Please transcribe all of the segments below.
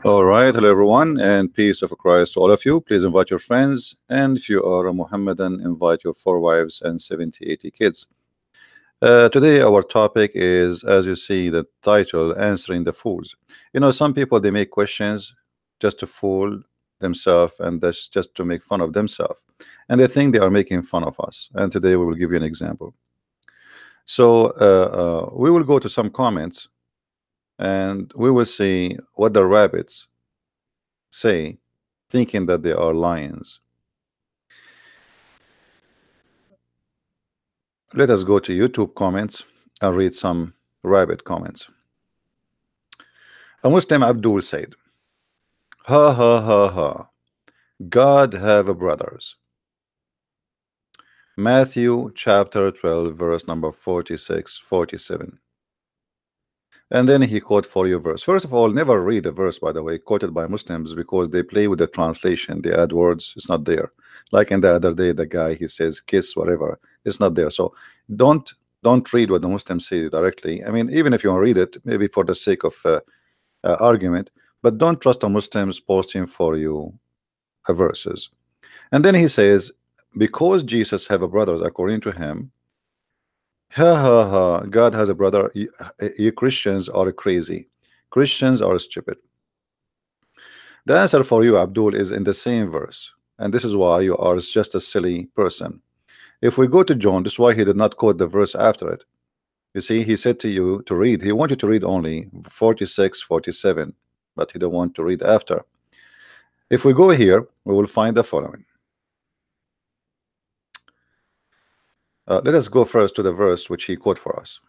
All right, hello everyone, and peace of Christ to all of you. Please invite your friends, and if you are a Muhammadan, invite your four wives and 70, 80 kids. Today, our topic is, as you see the title, answering the fools. Some people they make questions just to fool themselves, and that's just to make fun of themselves, and they think they are making fun of us. And today, we will give you an example. So, we will go to some comments, and we will see what the rabbits say, thinking that they are lions. Let us go to YouTube comments and read some rabbit comments. A Muslim Abdul said, "Ha ha ha ha, God have brothers." Matthew chapter 12, verse number 46, 47. And then he quote for you verse. First of all, never read a verse, by the way, quoted by Muslims, because they play with the translation. They add words, it's not there. Like in the other day, the guy he says kiss, whatever, it's not there. So don't read what the Muslims say directly. I mean, even if you want to read it, maybe for the sake of argument, but don't trust the Muslims posting for you verses. And then he says, because Jesus have a brothers according to him, ha ha ha, God has a brother. You Christians are crazy. Christians are stupid. The answer for you, Abdul, is in the same verse. And this is why you are just a silly person. If we go to John, this is why he did not quote the verse after it. You see, he said to you to read. He wanted to read only 46, 47, but he don't want to read after. If we go here, we will find the following. Let us go first to the verse which he quote for us.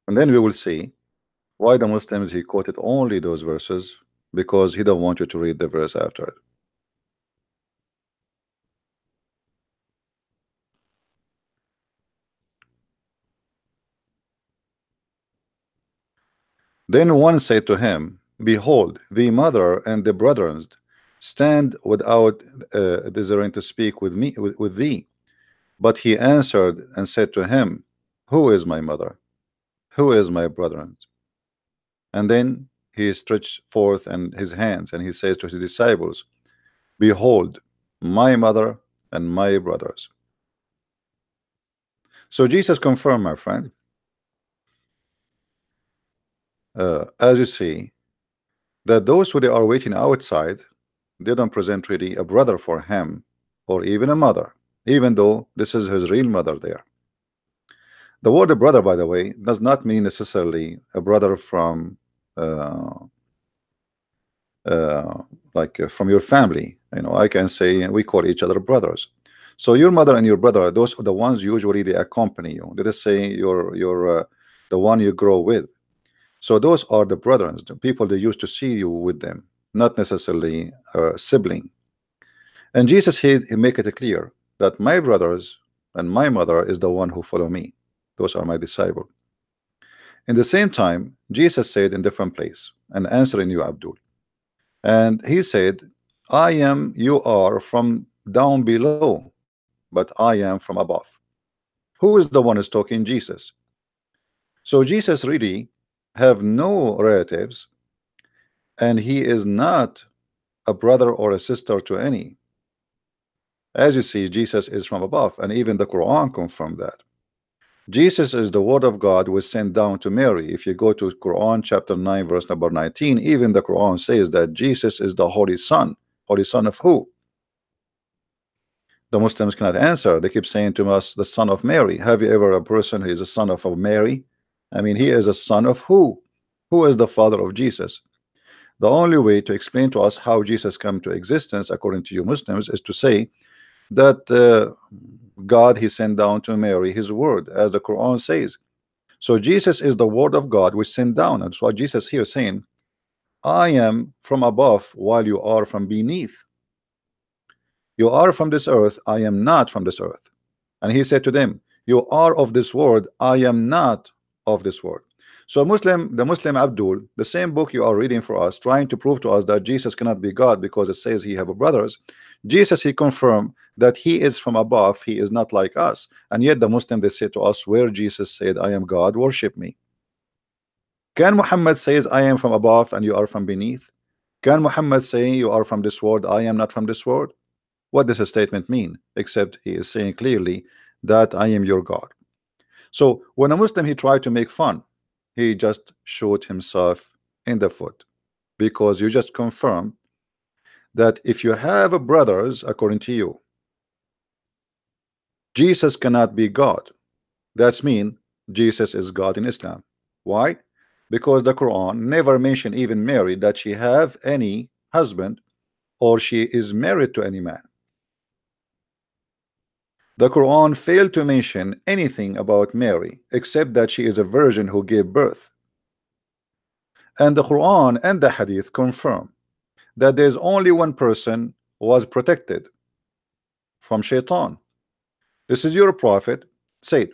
And then we will see why the Muslims he quoted only those verses, because he don't want you to read the verse after it. Then one said to him, behold, the mother and the brethren stand without desiring to speak with me with thee. But he answered and said to him, who is my mother? Who is my brethren? And then he stretched forth and his hands, and he says to his disciples, behold, my mother and my brothers. So Jesus confirmed, my friend, as you see, that those who they are waiting outside, they don't present really a brother for him, or even a mother, even though this is his real mother there. The word brother, by the way, does not mean necessarily a brother from from your family. I can say we call each other brothers. So your mother and your brother, those are the ones usually they accompany you. Let us say you're the one you grow with. So those are the brothers, the people they used to see you with them, not necessarily a sibling. And Jesus he make it clear that my brothers and my mother is the one who follow me. Those are my disciples. In the same time, Jesus said in different place and answering you, Abdul. And he said, I am, you are from down below, but I am from above. Who is the one who's talking? Jesus. So Jesus really have no relatives, and he is not a brother or a sister to any. As you see, Jesus is from above, and even the Quran confirmed that. Jesus is the word of God was sent down to Mary. If you go to Quran chapter 9 verse number 19, even the Quran says that Jesus is the Holy Son. Holy Son of who? The Muslims cannot answer. They keep saying to us, the son of Mary. Have you ever a person who is a son of a Mary? I mean, he is a son of who? Who is the father of Jesus? The only way to explain to us how Jesus came to existence, according to you Muslims, is to say that God he sent down to Mary his word, as the Quran says. So Jesus is the word of God which sent down. And that's why Jesus here saying, I am from above while you are from beneath. You are from this earth, I am not from this earth. And he said to them, you are of this world, I am not of this world. So the Muslim Abdul, the same book you are reading for us, trying to prove to us that Jesus cannot be God because it says he have brothers. Jesus, he confirmed that he is from above, he is not like us. And yet the Muslim, they say to us, where Jesus said, I am God, worship me. Can Muhammad says, I am from above and you are from beneath? Can Muhammad say, you are from this world, I am not from this world? What does a statement mean? Except he is saying clearly that I am your God. So when a Muslim he tried to make fun, he just shot himself in the foot, because you just confirm that if you have brothers, according to you, Jesus cannot be God. That's mean Jesus is God in Islam. Why? Because the Quran never mentioned even Mary that she have any husband or she is married to any man. The Quran failed to mention anything about Mary except that she is a virgin who gave birth. And the Quran and the Hadith confirm that there's only one person who was protected from shaitan. This is your prophet said,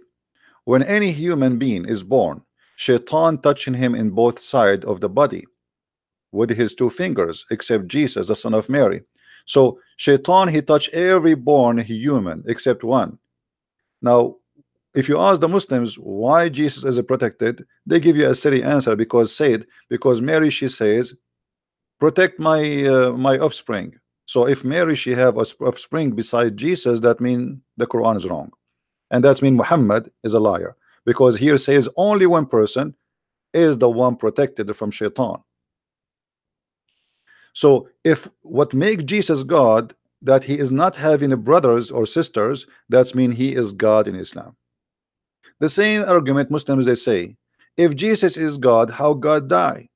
when any human being is born, shaitan touching him in both sides of the body with his two fingers, except Jesus, the son of Mary. So shaitan, he touched every born human except one. Now, if you ask the Muslims why Jesus is protected, they give you a silly answer, because Mary, she says, protect my offspring. So if Mary, she have offspring beside Jesus, that means the Quran is wrong, and that means Muhammad is a liar, because here says only one person is the one protected from shaitan. So if what make Jesus God, that he is not having brothers or sisters, that means he is God in Islam. The same argument Muslims they say, if Jesus is God, how God die?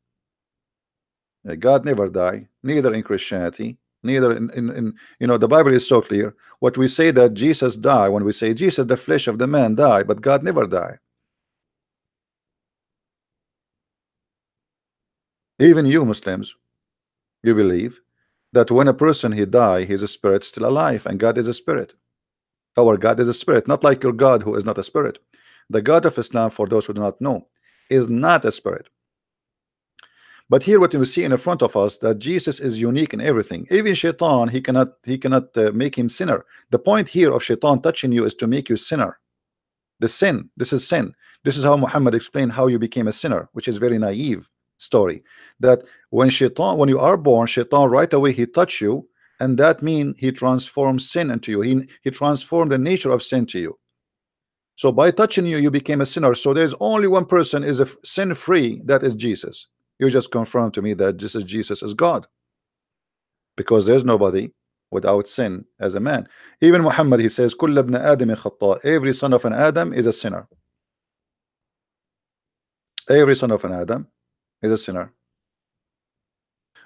God never die, neither in Christianity, neither in the Bible is so clear. What we say that Jesus die, when we say Jesus, the flesh of the man die, but God never die. Even you Muslims, you believe that when a person he die, his spirit still alive, and God is a spirit. Our God is a spirit, not like your God who is not a spirit. The God of Islam, for those who do not know, is not a spirit. But here what we see in front of us, that Jesus is unique in everything. Even shaitan, he cannot make him sinner. The point here of shaitan touching you is to make you sinner. The sin, this is sin. This is how Muhammad explained how you became a sinner, which is very naive story. That when you are born, shaitan right away he touch you, and that means he transforms sin into you. He transformed the nature of sin to you. So by touching you, you became a sinner. So there's only one person is a sin free, that is Jesus. You just confirmed to me that this is Jesus is God, because there's nobody without sin as a man. Even Muhammad, he says, "Kull ibn Adam khata." Every son of an Adam is a sinner. Every son of an Adam is a sinner.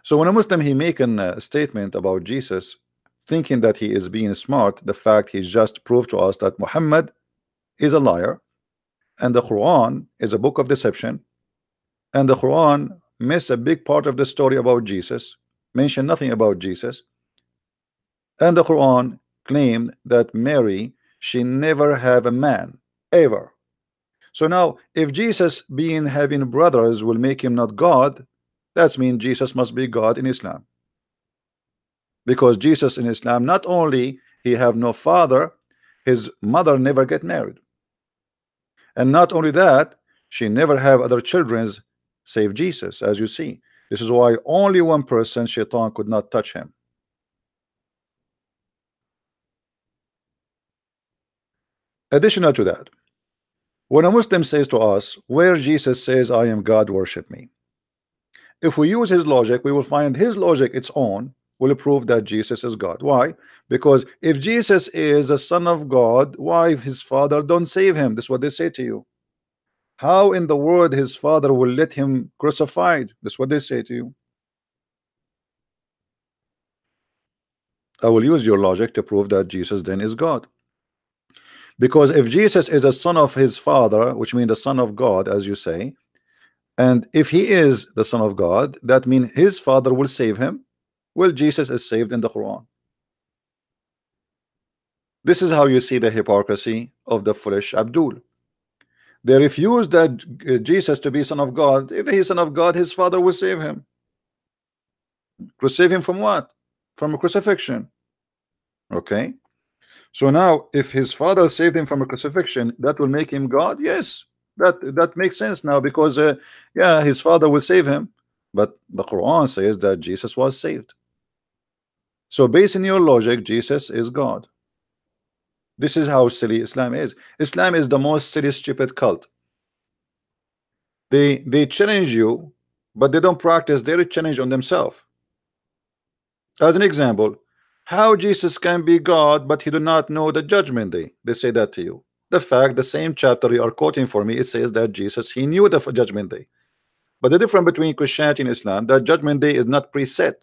So when a Muslim he making a statement about Jesus, thinking that he is being smart, the fact he just proved to us that Muhammad is a liar, and the Quran is a book of deception, and the Quran miss a big part of the story about Jesus, mention nothing about Jesus, and the Quran claimed that Mary, she never have a man ever. So now if Jesus being having brothers will make him not God, that means Jesus must be God in Islam, because Jesus in Islam not only he have no father, his mother never get married, and not only that, she never have other children save Jesus. As you see, this is why only one person, shaitan, could not touch him. Additional to that, when a Muslim says to us, where Jesus says I am God, worship me, if we use his logic, we will find his logic its own will prove that Jesus is God. Why? Because if Jesus is a son of God, why his father don't save him? This is what they say to you. How in the world his father will let him crucified? That's what they say to you. I will use your logic to prove that Jesus then is God. Because if Jesus is a son of his father, which means the son of God, as you say, and if he is the son of God, that means his father will save him. Well, Jesus is saved in the Quran. This is how you see the hypocrisy of the foolish Abdul. They refuse that Jesus to be son of God. If he's son of God, his father will save him. To save him from what? From a crucifixion. Okay. So now, if his father saved him from a crucifixion, that will make him God. Yes, that makes sense now, because yeah, his father will save him, but the Quran says that Jesus was saved. So based on your logic, Jesus is God. This is how silly Islam is. Islam is the most silly, stupid cult. They challenge you, but they don't practice their challenge on themselves. As an example, how Jesus can be God, but he do not know the judgment day. They say that to you. The fact, the same chapter you are quoting for me, it says that Jesus, he knew the judgment day. But the difference between Christianity and Islam, that judgment day is not preset.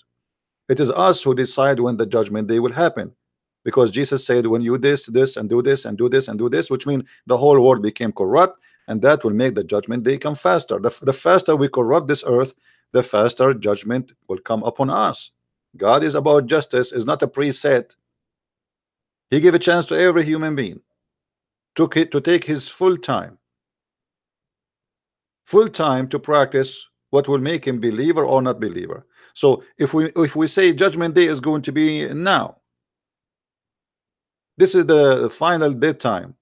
It is us who decide when the judgment day will happen. Because Jesus said, when you this, and do this, and do this, and do this, which means the whole world became corrupt, and that will make the judgment day come faster. The faster we corrupt this earth, the faster judgment will come upon us. God is about justice, is not a preset. He gave a chance to every human being to take his full time to practice what will make him believer or not believer. So if we say judgment day is going to be now, this is the final dead time,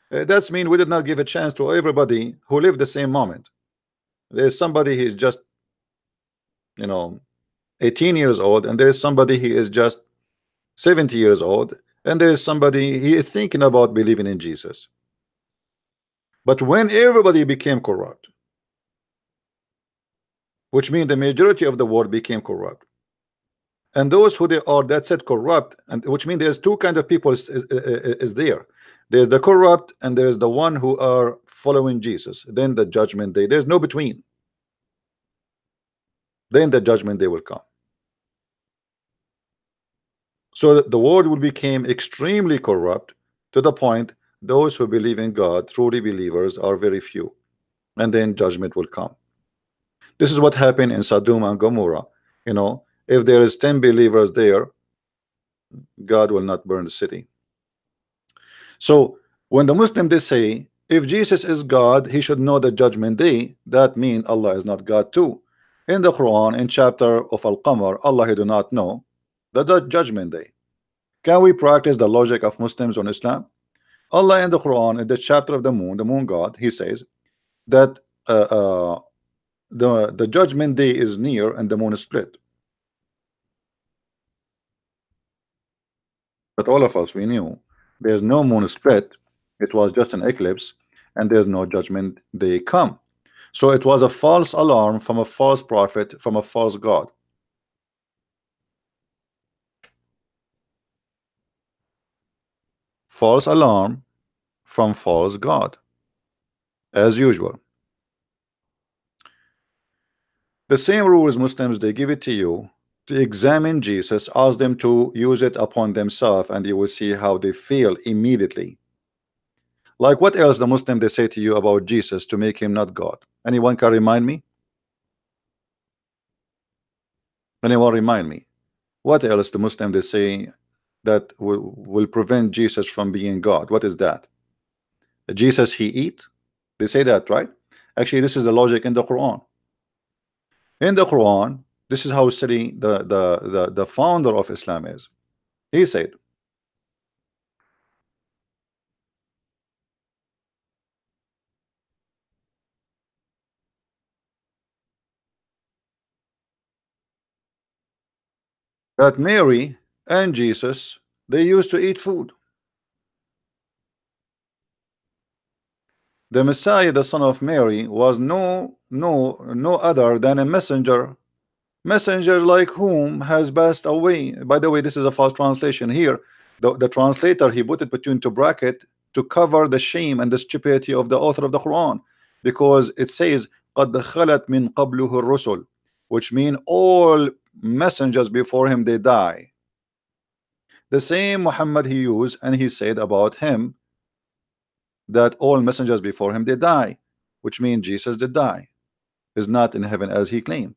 that's mean we did not give a chance to everybody who lived the same moment. There's somebody who's just 18 years old, and there's somebody he is just 70 years old, and there's somebody he is thinking about believing in Jesus. But when everybody became corrupt, which means the majority of the world became corrupt, and those who they are that said corrupt, and which means there's two kind of people is there. There's the corrupt, and there's the one who are following Jesus. Then the judgment day, there's no between. Then the judgment day will come. So the world will become extremely corrupt, to the point those who believe in God, truly believers, are very few, and then judgment will come. This is what happened in Sodom and Gomorrah. If there is 10 believers there, God will not burn the city. So when the Muslim, they say, if Jesus is God, he should know the judgment day, that means Allah is not God too. In the Quran, in chapter of Al-Qamar, Allah, he do not know the judgment day. Can we practice the logic of Muslims on Islam? Allah in the Quran, in the chapter of the moon god, he says that the judgment day is near and the moon is split. But all of us, we knew there's no moon split, it was just an eclipse, and there's no judgment day come. So it was a false alarm from a false prophet, from a false god. False alarm from false god, as usual. The same rules Muslims, they give it to you to examine Jesus, ask them to use it upon themselves, and you will see how they feel immediately. Like what else the Muslim, they say to you about Jesus to make him not God? Anyone can remind me? Anyone remind me? What else the Muslim, they say that will prevent Jesus from being God? What is that? Jesus, he eat? They say that, right? Actually, this is the logic in the Quran. In the Quran, this is how silly the founder of Islam is. He said, that Mary and Jesus, they used to eat food. The Messiah, the son of Mary, was no other than a messenger like whom has passed away. By the way, this is a false translation here. The translator, he put it between two brackets to cover the shame and the stupidity of the author of the Quran, because it says قَدْ خَلَتْ مِنْ قَبْلُهُ الرُّسُلُ, which mean all messengers before him, they die. The same Muhammad he used, and he said about him that all messengers before him, they die, which means Jesus did die, is not in heaven as he claimed.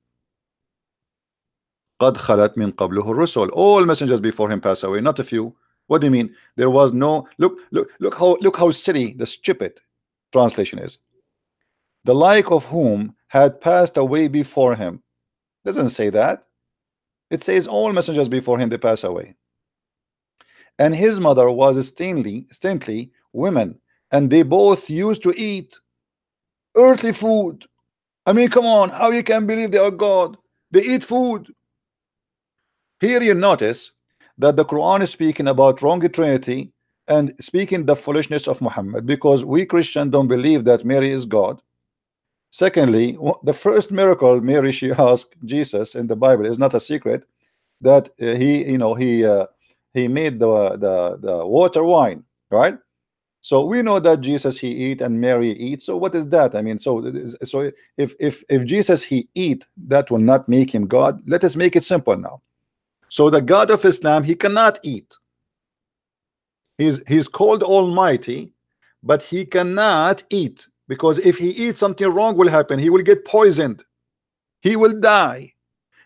قَدْ خَلَتْ مِنْ قَبْلُهُ الرُّسُلُ, all messengers before him pass away, not a few. What do you mean? There was no, look how silly the stupid translation is. the like of whom had passed away before him. Doesn't say that. It says all messengers before him they pass away. And his mother was stintly women, and they both used to eat earthly food. I mean, come on, how you can believe they are God? They eat food. Here you notice that the Quran is speaking about wrong Trinity and speaking the foolishness of Muhammad, because we Christians don't believe that Mary is God. Secondly, the first miracle Mary she asked Jesus in the Bible is not a secret, that he made the water wine, right? So we know that Jesus he eat and Mary eat. So what is that? I mean, so if Jesus he eat, that will not make him God. Let us make it simple now. So the God of Islam he cannot eat. He's called Almighty, but he cannot eat, because if he eats, something wrong will happen. He will get poisoned. He will die.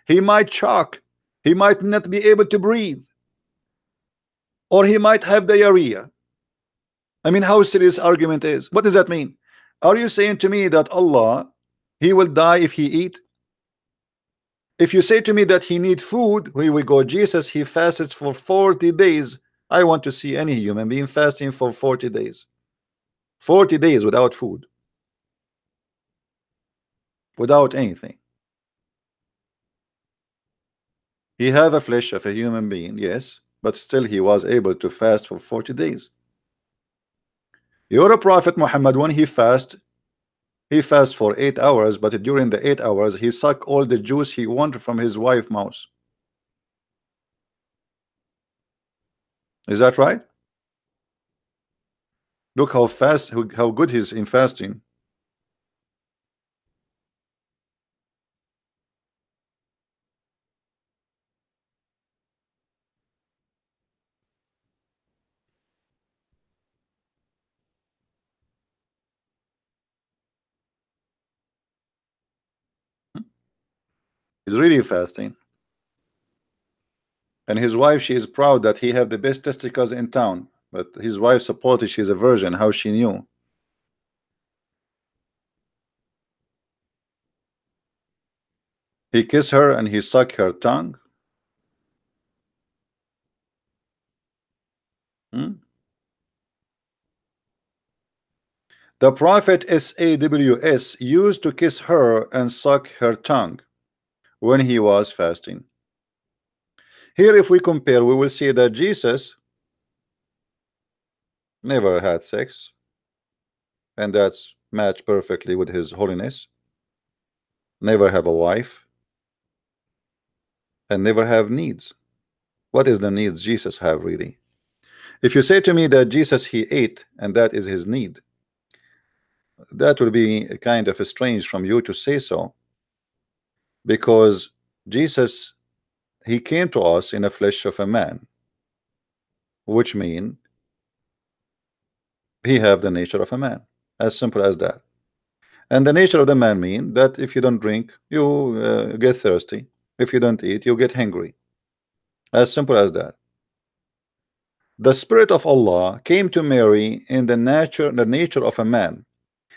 He might choke. He might not be able to breathe, or he might have diarrhea. I mean, how serious argument is? What does that mean? Are you saying to me that Allah he will die if he eat? If you say to me that he needs food, here we go. Jesus he fasted for 40 days. I want to see any human being fasting for 40 days. 40 days without food, without anything. He have a flesh of a human being, yes, but still he was able to fast for 40 days. Your prophet Muhammad, when he fasts for 8 hours, but during the 8 hours he suck all the juice he wanted from his wife mouse. Is that right? Look how fast, how good he's in fasting. He's really fasting. And his wife, she is proud that he have the best testicles in town. But his wife supported she's a virgin. How she knew? He kissed her and he sucked her tongue. Hmm? The prophet SAWS used to kiss her and suck her tongue when he was fasting. Here, if we compare, we will see that Jesus never had sex, and that's matched perfectly with his holiness. Never have a wife, and never have needs. What is the needs Jesus have really? If you say to me that Jesus he ate and that is his need, that would be kind of strange from you to say so, because Jesus he came to us in the flesh of a man, which mean he have the nature of a man, as simple as that. And the nature of the man mean that if you don't drink, you get thirsty. If you don't eat, you get hungry. As simple as that. The Spirit of Allah came to Mary in the nature of a man.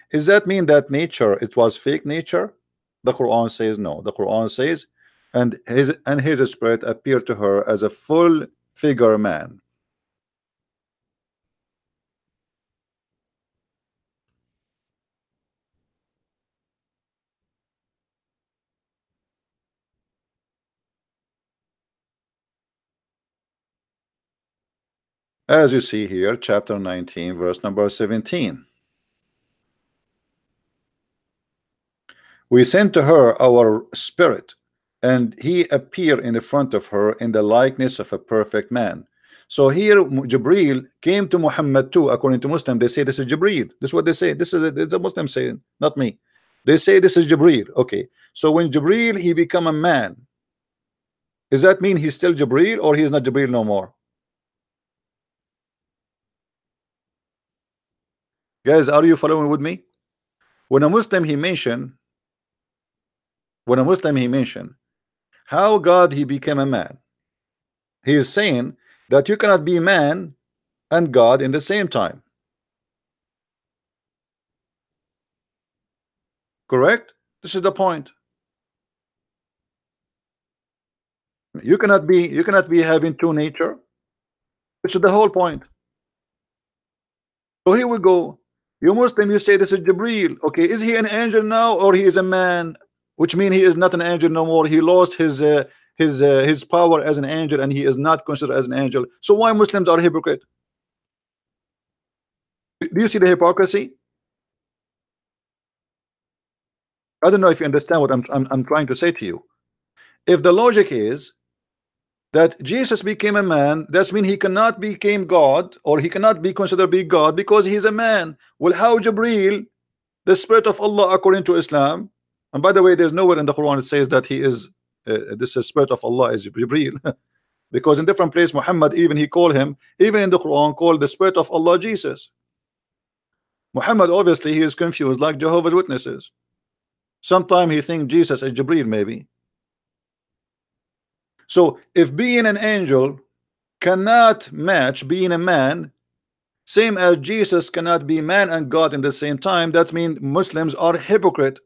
Does that mean that nature it was fake nature? The Quran says no. The Quran says, and his spirit appeared to her as a full figure man. As you see here, chapter 19, verse number 17. We sent to her our spirit, and he appeared in the front of her in the likeness of a perfect man. So here Jibril came to Muhammad too. According to Muslim, they say this is Jibril. This is what they say. This is the Muslim saying, not me. They say this is Jibril. Okay, so when Jibril he become a man, does that mean he's still Jibril or he is not Jibril no more? Guys, are you following with me? When a Muslim he mentioned how God he became a man, he is saying that you cannot be man and God in the same time. Correct? This is the point. You cannot be having two nature. This is the whole point. So here we go. You Muslim, you say this is Jibril. Okay, is he an angel now or he is a man? Which means he is not an angel no more. He lost his power as an angel and he is not considered as an angel. So why Muslims are hypocrite? Do you see the hypocrisy? I don't know if you understand what I'm trying to say to you. If the logic is that Jesus became a man, that means he cannot become God, or he cannot be considered be God because he's a man. Well, how Jibril, the spirit of Allah according to Islam, and by the way, there's nowhere in the Quran it says that he is this is spirit of Allah is Jibril, because in different place Muhammad even he called him, even in the Quran, called the spirit of Allah Jesus. Muhammad obviously he is confused like Jehovah's Witnesses. Sometime he think Jesus is Jibril maybe. So if being an angel cannot match being a man, same as Jesus cannot be man and God in the same time, that means Muslims are hypocrite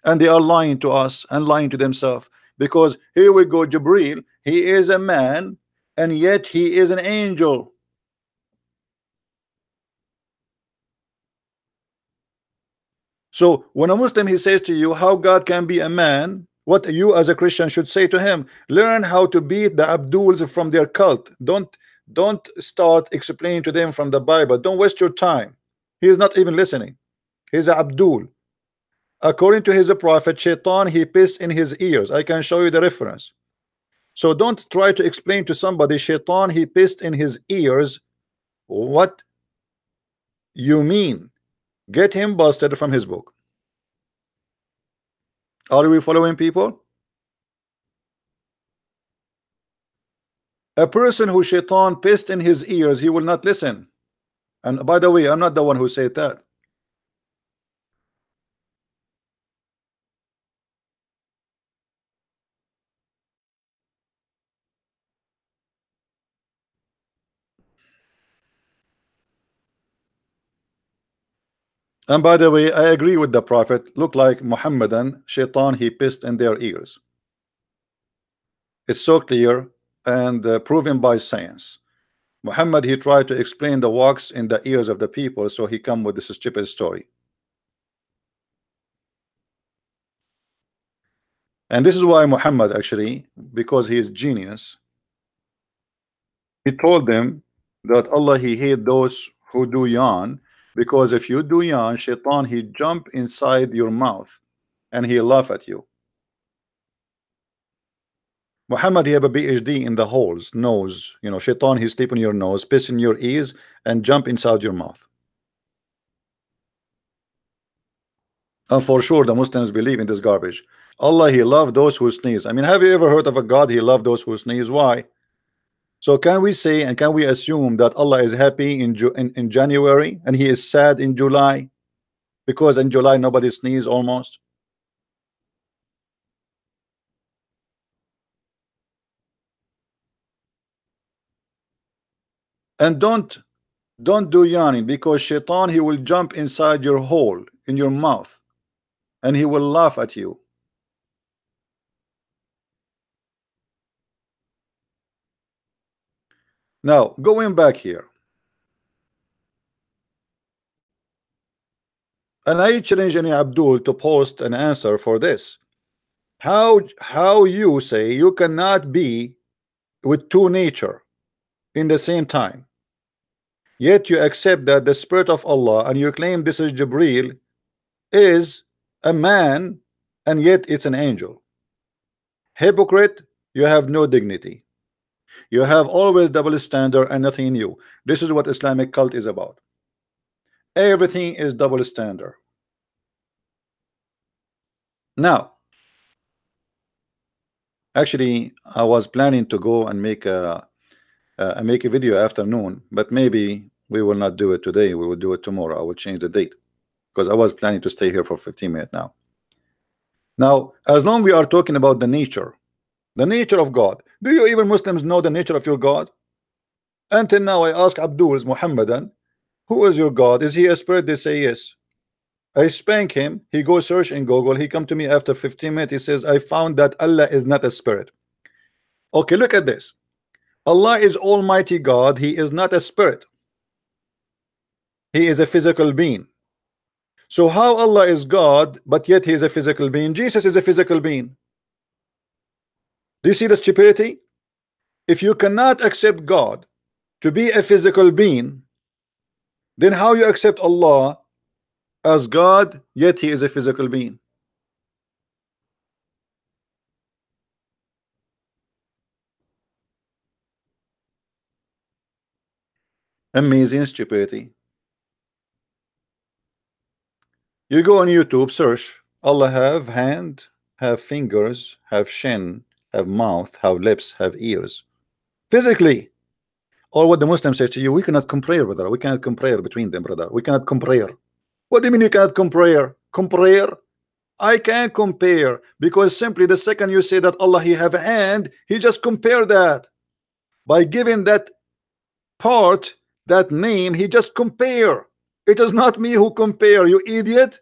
and they are lying to us and lying to themselves, because here we go, Jibril, he is a man and yet he is an angel. So when a Muslim he says to you how God can be a man, what you as a Christian should say to him, learn how to beat the Abduls from their cult. Don't start explaining to them from the Bible. Don't waste your time. He is not even listening. He's a Abdul. According to his prophet, Shaitan, he pissed in his ears. I can show you the reference. So don't try to explain to somebody Shaitan, he pissed in his ears. What you mean? Get him busted from his book. Are we following, people? A person who Shaitan pissed in his ears, he will not listen. And by the way, I'm not the one who said that. And by the way, I agree with the prophet. Look like Muhammadan, Shaitan, he pissed in their ears. It's so clear and proven by science. Muhammad, he tried to explain the wax in the ears of the people, so he come with this stupid story. And this is why Muhammad actually, because he is genius, he told them that Allah, he hate those who do yawn, because if you do yawn, Shaitan, he jump inside your mouth and he laugh at you. Muhammad, he have a PhD in the holes, nose. You know, Shaitan, he sleep in your nose, piss in your ears, and jump inside your mouth. And for sure, the Muslims believe in this garbage. Allah, he love those who sneeze. I mean, have you ever heard of a God, he love those who sneeze? Why? So can we say and can we assume that Allah is happy in January and he is sad in July? Because in July, nobody sneeze almost. And don't do yawning, because Shaitan, he will jump inside your hole in your mouth and he will laugh at you. Now going back here, and I challenge any Abdul to post an answer for this. How you say you cannot be with two nature in the same time, yet you accept that the spirit of Allah and you claim this is Jibril is a man and yet it's an angel. Hypocrite, you have no dignity. You have always double standard and nothing new. This is what Islamic cult is about. Everything is double standard. Now, actually, I was planning to go and make a video afternoon, but maybe we will not do it today. We will do it tomorrow. I will change the date because I was planning to stay here for 15 minutes now. Now, as long we are talking about the nature of God, do you even Muslims know the nature of your God? Until now, I ask Abduls, Muhammadan, who is your God? Is he a spirit? They say yes. I spank him. He goes search in Google. He come to me after 15 minutes. He says, I found that Allah is not a spirit. Okay, look at this. Allah is Almighty God. He is not a spirit. He is a physical being. So how Allah is God, but yet he is a physical being? Jesus is a physical being. Do you see the stupidity? If you cannot accept God to be a physical being, then how you accept Allah as God, yet he is a physical being? Amazing stupidity. You go on YouTube, search Allah have hand, have fingers, have chin, have mouth, have lips, have ears. Physically. Or what the Muslim says to you, we cannot compare, brother. We cannot compare between them, brother. We cannot compare. What do you mean you cannot compare? Compare? I can't compare, because simply the second you say that Allah he have a hand, he just compare that. By giving that part, that name, he just compare. It is not me who compare, you idiot.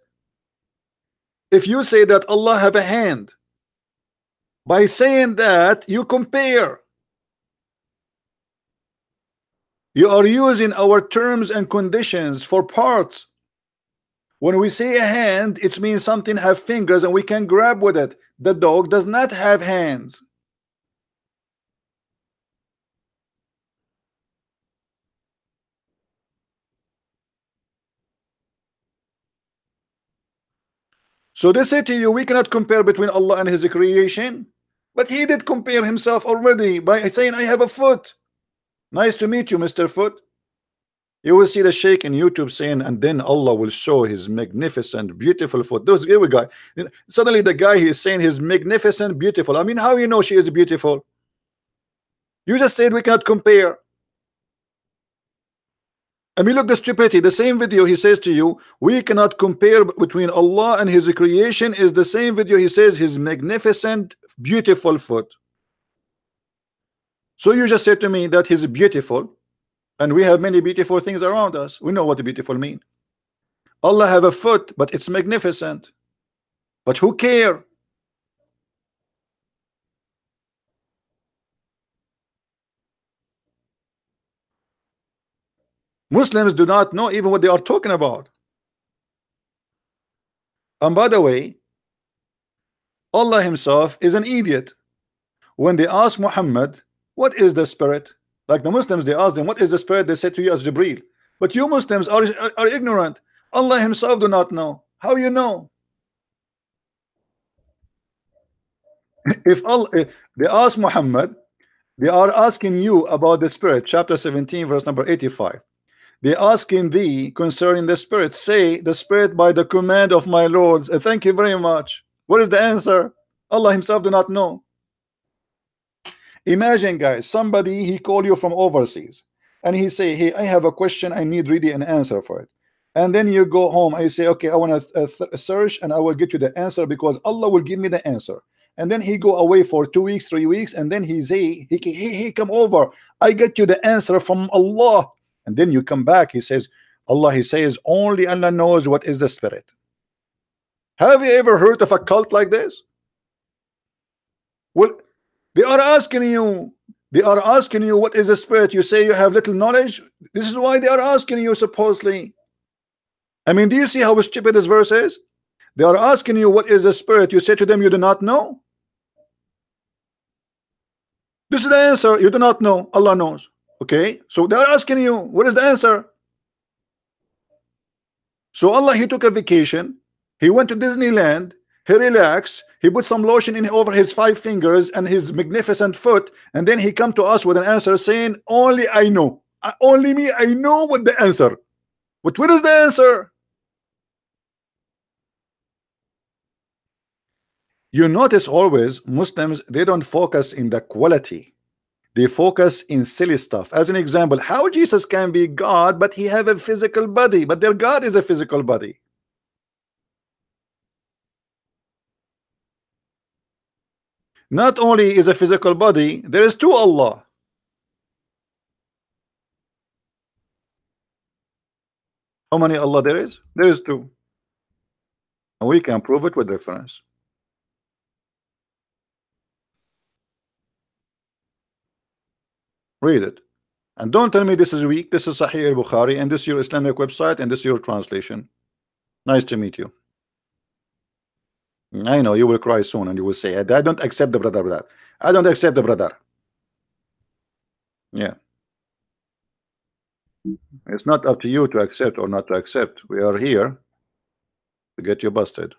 If you say that Allah have a hand, by saying that you compare. You are using our terms and conditions for parts. When we say a hand, it means something have fingers and we can grab with it. The dog does not have hands. So they say to you, we cannot compare between Allah and his creation. But he did compare himself already by saying, I have a foot. Nice to meet you, Mr. Foot. You will see the sheikh in YouTube saying, and then Allah will show his magnificent, beautiful foot. Those guy. Suddenly the guy is saying his magnificent, beautiful. I mean, how you know she is beautiful? You just said we cannot compare. I mean, look the stupidity. The same video he says to you, we cannot compare between Allah and his creation, is the same video he says his magnificent, beautiful foot. So you just said to me that he's beautiful, and we have many beautiful things around us. We know what beautiful mean. Allah have a foot, but it's magnificent. But who care? Muslims do not know even what they are talking about. And by the way, Allah himself is an idiot. When they ask Muhammad, what is the spirit? Like the Muslims, they ask them, what is the spirit? They say to you as Jibreel. But you Muslims are ignorant. Allah himself do not know. How you know? If they ask Muhammad, they are asking you about the spirit, chapter 17 verse number 85. They asking thee concerning the spirit, say the spirit by the command of my Lord. Thank you very much. What is the answer? Allah himself do not know. Imagine, guys, somebody he call you from overseas and he say, hey, I have a question, I need really an answer for it. And then you go home and you say, okay, I want to search and I will get you the answer because Allah will give me the answer. And then he go away for 2 weeks, 3 weeks, and then he say, he come over, I get you the answer from Allah. And then you come back, he says, Allah, he says, only Allah knows what is the spirit. Have you ever heard of a cult like this? Well, they are asking you what is the spirit. You say you have little knowledge. This is why they are asking you, supposedly. I mean, do you see how stupid this verse is? They are asking you what is the spirit. You say to them you do not know. This is the answer. You do not know. Allah knows. Okay, so they are asking you what is the answer. So Allah, he took a vacation, he went to Disneyland, he relaxed, he put some lotion in over his 5 fingers and his magnificent foot, and then he come to us with an answer saying, only I know, only me, I know what the answer. But what is the answer? You notice always Muslims, they don't focus in the quality, they focus in silly stuff. As an example, how Jesus can be God but he have a physical body, but their God is a physical body. Not only is a physical body, there is 2 Allah. How many Allah there is? There is 2. And we can prove it with reference. Read it. And don't tell me this is weak. This is Sahih al-Bukhari, and this is your Islamic website, and this is your translation. Nice to meet you. I know you will cry soon, and you will say, I don't accept the brother with that. I don't accept the brother. Yeah. It's not up to you to accept or not to accept. We are here to get you busted.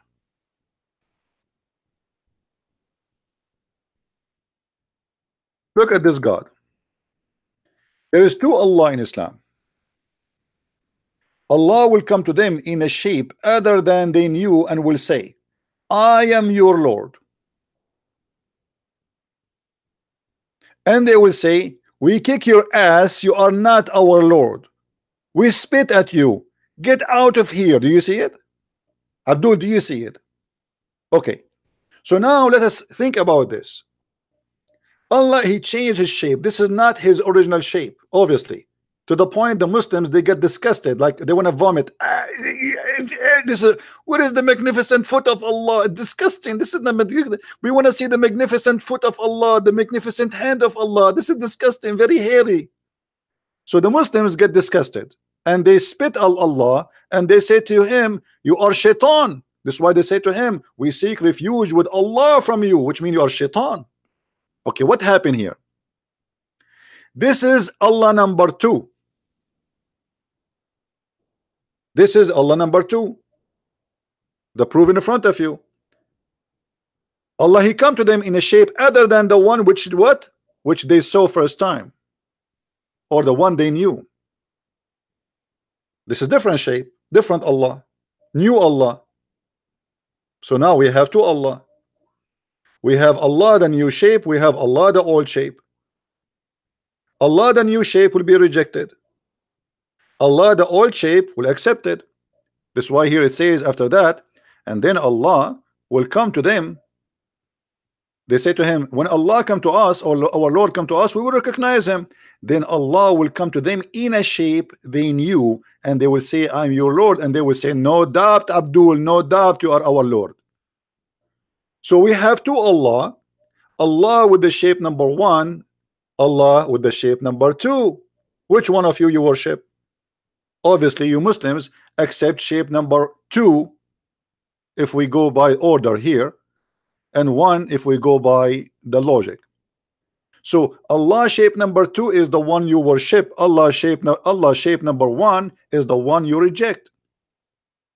Look at this God. There is two Allah in Islam. Allah will come to them in a shape other than they knew and will say, I am your Lord. And they will say, we kick your ass, you are not our Lord. We spit at you. Get out of here. Do you see it? Abdul, do you see it? Okay. So now let us think about this. Allah, he changed his shape. This is not his original shape, obviously. To the point the Muslims, they get disgusted, like they want to vomit. This is, what is the magnificent foot of Allah? Disgusting. This is the, we want to see the magnificent foot of Allah, the magnificent hand of Allah. This is disgusting, very hairy. So the Muslims get disgusted and they spit on Allah and they say to him, you are shaitan. This is why they say to him, we seek refuge with Allah from you, which means you are shaitan. Okay, what happened here? This is Allah number 2. This is Allah number 2. The proof in front of you. Allah, he come to them in a shape other than the one which what? Which they saw first time. Or the one they knew. This is different shape, different Allah, new Allah. So now we have two Allah. We have Allah the new shape, we have Allah the old shape. Allah the new shape will be rejected. Allah the old shape will accept it. This is why here it says after that, and then Allah will come to them. They say to him, when Allah come to us, or our Lord come to us, we will recognize him. Then Allah will come to them in a shape they knew, and they will say, I'm your Lord. And they will say, no doubt, Abdul, no doubt, you are our Lord. So we have two Allah. Allah with the shape number 1, Allah with the shape number 2. Which one of you worship? Obviously you Muslims accept shape number 2 if we go by order here, and 1 if we go by the logic. So Allah shape number 2 is the one you worship. Allah shape number 1 is the one you reject.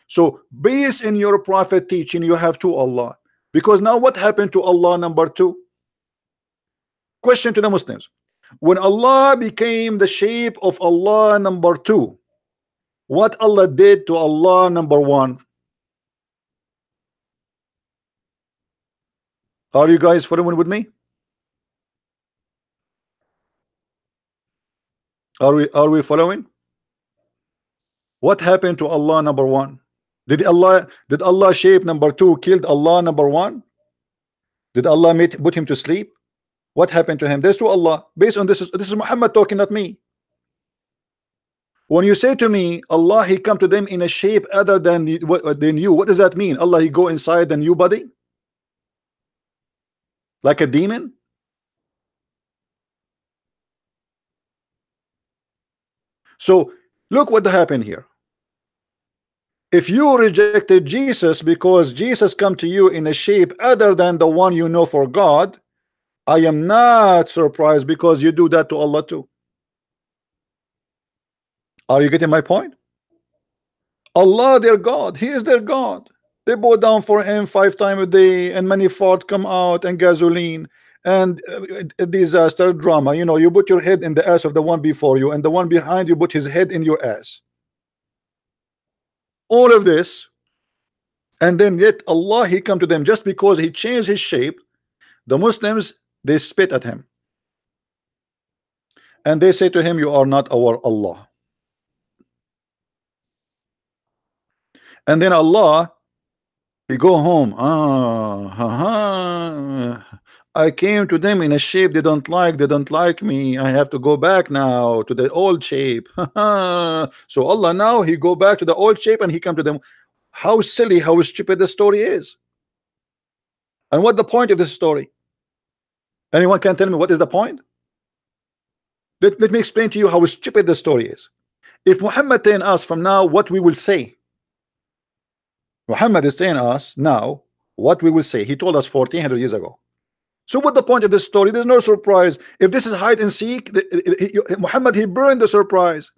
So based in your prophet teaching, you have two Allah. Because now what happened to Allah number 2? Question to the Muslims. When Allah became the shape of Allah number 2, what Allah did to Allah number 1? Are you guys following with me? Are we following? What happened to Allah number 1? Did Allah shape number 2 killed Allah number 1? Did Allah put him to sleep? What happened to him? There's two Allah. Based on this is Muhammad talking, not me. When you say to me, Allah, he come to them in a shape other than what they knew, what does that mean? Allah, he go inside the new body? Like a demon? So look what happened here. If you rejected Jesus because Jesus come to you in a shape other than the one you know for God, I am not surprised because you do that to Allah too. Are you getting my point? Allah, their God, he is their God. They bow down for him 5 times a day, and many fart come out, and gasoline, and disaster drama. You know, you put your head in the ass of the one before you, and the one behind you put his head in your ass. All of this, and then yet Allah, he come to them just because he changed his shape. The Muslims, they spit at him, and they say to him, you are not our Allah. And then Allah, he go home. I came to them in a shape they don't like me. I have to go back now to the old shape. So Allah now, he go back to the old shape and he come to them. how silly, how stupid the story is. And what the point of this story? Anyone can tell me what is the point? Let me explain to you how stupid the story is. If Muhammad telling us from now what we will say, Muhammad is telling us now what we will say. He told us 1400 years ago. So what the point of this story? There's no surprise. If this is hide and seek, Muhammad, he burned the surprise.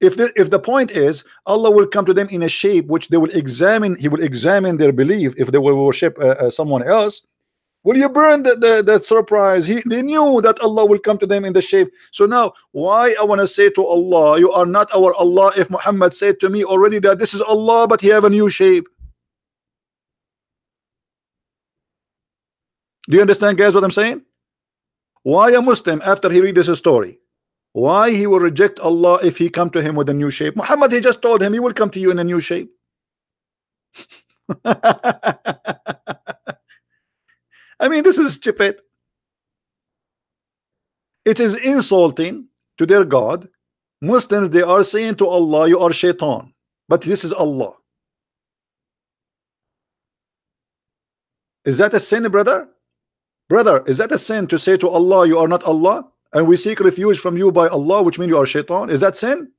If the point is Allah will come to them in a shape which they will examine, he will examine their belief if they will worship someone else. Will you burn the surprise? They knew that Allah will come to them in the shape. So now why I want to say to Allah, you are not our Allah, if Muhammad said to me already that this is Allah but he have a new shape? Do you understand, guys, what I'm saying? Why a Muslim, after he read this story, why he will reject Allah if he come to him with a new shape? Muhammad, he just told him he will come to you in a new shape. I mean, this is stupid. It is insulting to their God. Muslims, they are saying to Allah, you are shaitan, but this is Allah. Is that a sin, brother? Brother, is that a sin to say to Allah, you are not Allah, and we seek refuge from you by Allah, which means you are shaitan? Is that sin?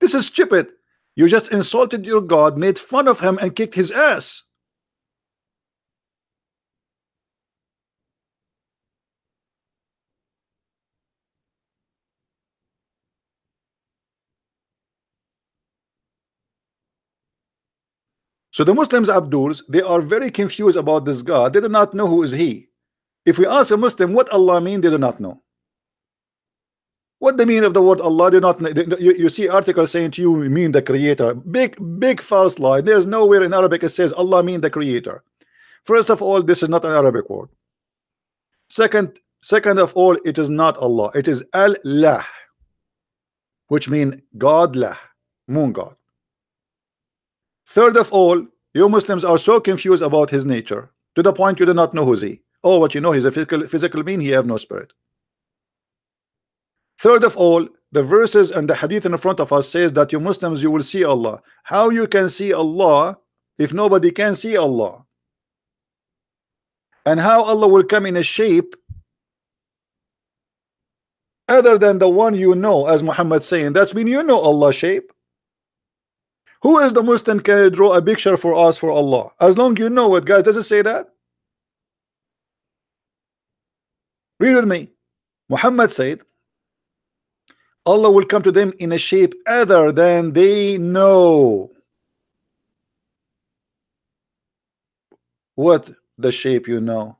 This is stupid. You just insulted your God, made fun of him, and kicked his ass. So the Muslims, Abduls, they are very confused about this God. They do not know who is he. If we ask a Muslim what Allah mean, they do not know. What the meaning of the word Allah, they do not know. You see articles saying to you mean the creator. Big false lie. There's nowhere in Arabic it says Allah mean the creator. First of all, this is not an Arabic word. Second of all, it is not Allah. It is Allah, which means God lah, moon God. Third of all, you Muslims are so confused about his nature to the point you do not know who's he. Oh, what you know, he's a physical being, he have no spirit. Third of all, the verses and the hadith in front of us says that you Muslims, you will see Allah. How you can see Allah if nobody can see Allah? And how Allah will come in a shape other than the one you know, as Muhammad saying, that's mean you know Allah's shape. Who is the Muslim can draw a picture for us for Allah? As long you know it, guys. Does it say that? Read with me. Muhammad said Allah will come to them in a shape other than they know. What the shape you know?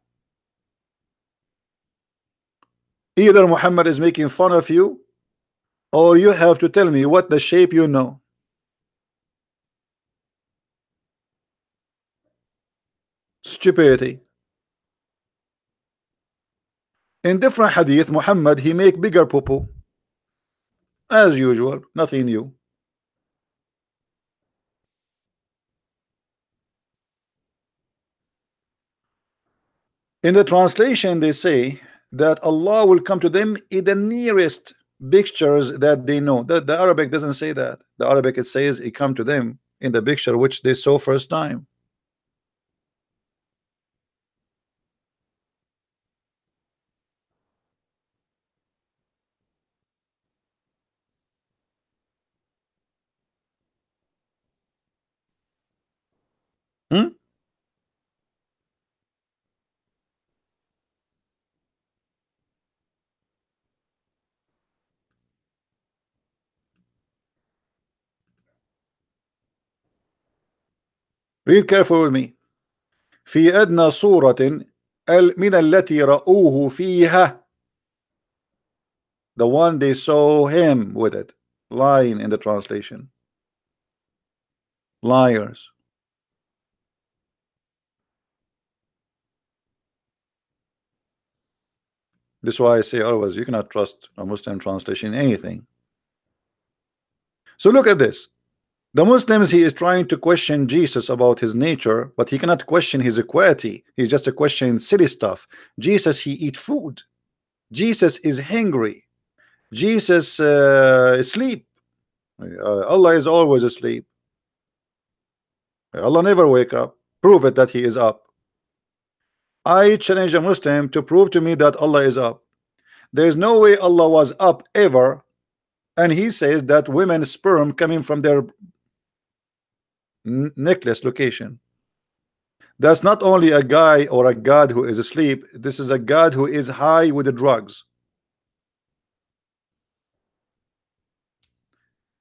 Either Muhammad is making fun of you, or you have to tell me what the shape you know. Stupidity. In different hadith, Muhammad, he make bigger poo-poo. As usual, nothing new. In the translation, they say that Allah will come to them in the nearest pictures that they know. The Arabic doesn't say that. The Arabic, it says He come to them in the picture which they saw first time. Hmm? Read carefully with me. في أدنى صورة من التي رأوه فيها. The one they saw him with it. Lying in the translation. Liars. This is why I say always you cannot trust a Muslim translation in anything. So look at this. The Muslims, he is trying to question Jesus about his nature, but he cannot question his equality. He's just a question silly stuff. Jesus, he eat food. Jesus is hungry. Jesus sleep. Allah is always asleep. Allah never wake up. Prove it that he is up. I challenge a Muslim to prove to me that Allah is up. There is no way Allah was up ever, and he says that women's sperm coming from their necklace location. That's not only a guy or a god who is asleep. This is a god who is high with the drugs.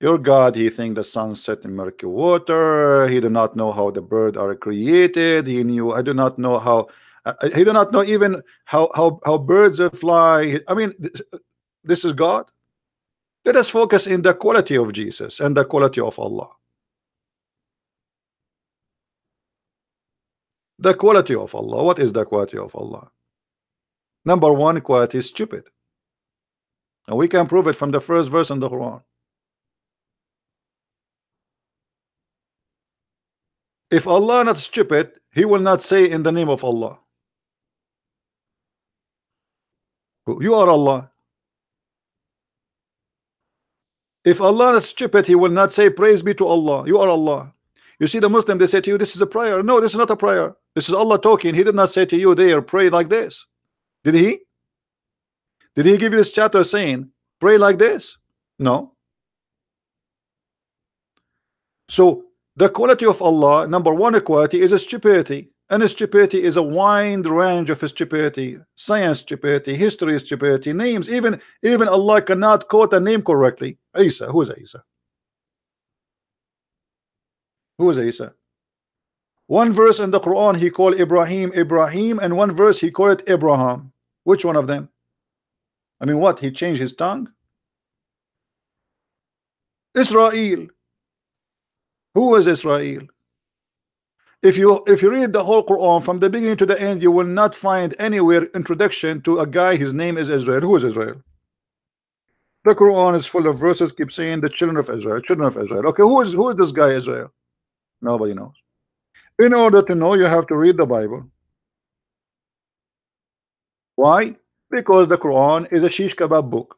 Your God, he think the sun set in murky water. He do not know how the birds are created. He knew. I do not know how. He do not know even how birds fly. I mean, this is God. Let us focus in the quality of Jesus and the quality of Allah. The quality of Allah. What is the quality of Allah? Number one quality is stupid, and we can prove it from the first verse in the Quran. If Allah not stupid, he will not say in the name of Allah. You are Allah. If Allah not stupid, he will not say praise be to Allah. You are Allah. You see the Muslim, they say to you, this is a prayer. No, this is not a prayer. This is Allah talking. He did not say to you there, pray like this. Did he? Did he give you this chapter saying pray like this? No. So the quality of Allah, number one quality is a stupidity, and a stupidity is a wide range of stupidity. Science stupidity, history stupidity, names, even Allah cannot quote a name correctly. Isa, who is Isa? Who is Isa? One verse in the Quran he called Ibrahim Ibrahim, and one verse he called it Abraham. Which one of them? I mean, what, he changed his tongue? Israel. Who is Israel? If you read the whole Quran from the beginning to the end, you will not find anywhere introduction to a guy his name is Israel. Who is Israel? The Quran is full of verses keep saying the children of Israel, children of Israel. Okay, who is this guy Israel? Nobody knows. In order to know, you have to read the Bible. Why? Because the Quran is a shish kebab book.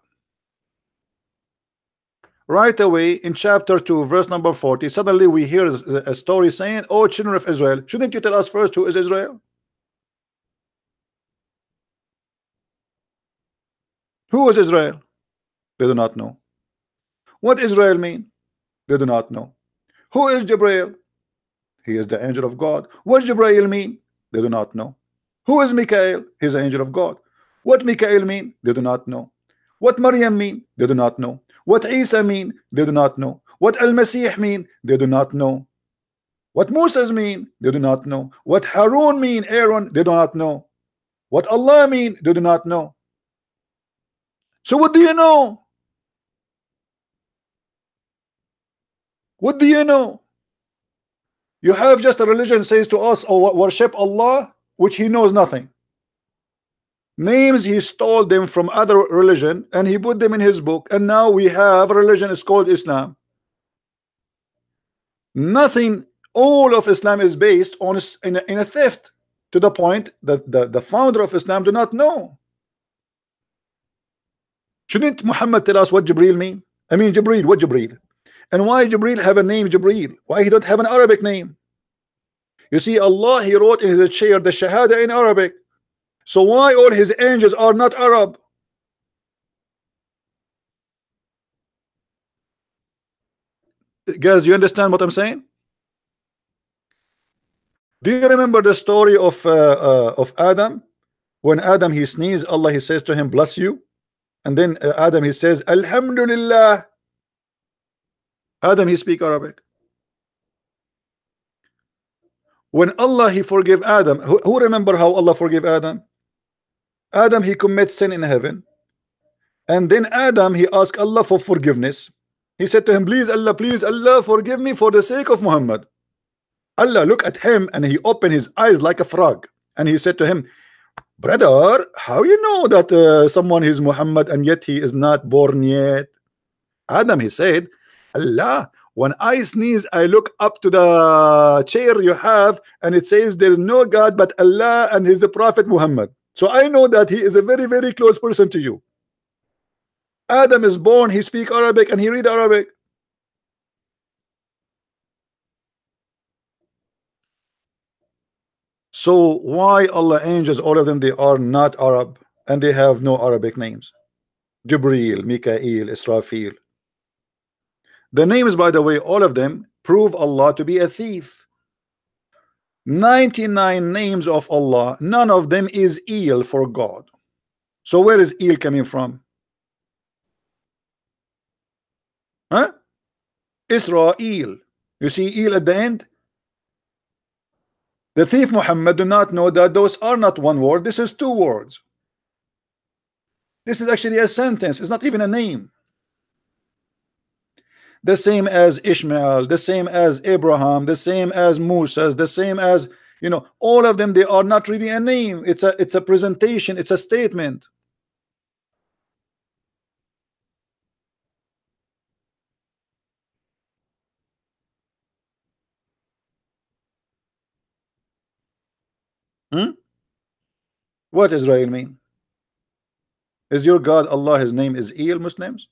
Right away in chapter 2 verse number 40, suddenly we hear a story saying, oh children of Israel. Shouldn't you tell us first who is Israel? Who is Israel? They do not know. What Israel mean? They do not know. Who is Jibreel? He is the angel of God. What Jibreel mean? They do not know. Who is Mikael? He is the angel of God. What Mikael mean? They do not know. What Maryam mean? They do not know. What Isa mean? They do not know. What Al-Masih mean? They do not know. What Moses mean? They do not know. What Harun mean? Aaron? They do not know. What Allah mean? They do not know. So what do you know? What do you know? You have just a religion says to us, oh, worship Allah, which he knows nothing. Names he stole them from other religion and he put them in his book, and now we have a religion is called Islam. Nothing, all of Islam is based on in a theft, to the point that the founder of Islam do not know. Shouldn't Muhammad tell us what Jibreel mean? I mean Jibreel, what Jibreel? And why Jibreel have a name Jibreel? Why he don't have an Arabic name? You see, Allah he wrote in his chair the Shahada in Arabic. So why all his angels are not Arab? Guys, do you understand what I'm saying? Do you remember the story of Adam? When Adam he sneezed, Allah he says to him, bless you. And then Adam he says, Alhamdulillah. Adam he speak Arabic. When Allah he forgive Adam, who remember how Allah forgive Adam? Adam he commits sin in heaven, and then Adam he asked Allah for forgiveness. He said to him, please Allah forgive me for the sake of Muhammad. Allah look at him and he opened his eyes like a frog, and he said to him, brother, how you know that someone is Muhammad and yet he is not born yet? Adam he said, Allah, when I sneeze I look up to the chair you have and it says there is no God but Allah and his prophet Muhammad. So I know that he is a very, very close person to you. Adam is born, he speak Arabic and he read Arabic. So why Allah angels, all of them, they are not Arab and they have no Arabic names? Jibreel, Mikael, Israfil. The names, by the way, all of them prove Allah to be a thief. 99 names of Allah, none of them is ill for God. So where is ill coming from? Huh? Israel. You see ill at the end? The thief Muhammad do not know that those are not one word. This is two words. This is actually a sentence. It's not even a name. The same as Ishmael, the same as Abraham, the same as Musa, the same as, you know, all of them, they are not really a name. It's a presentation, it's a statement. What Israel mean? Is your God Allah, his name is El, Muslims?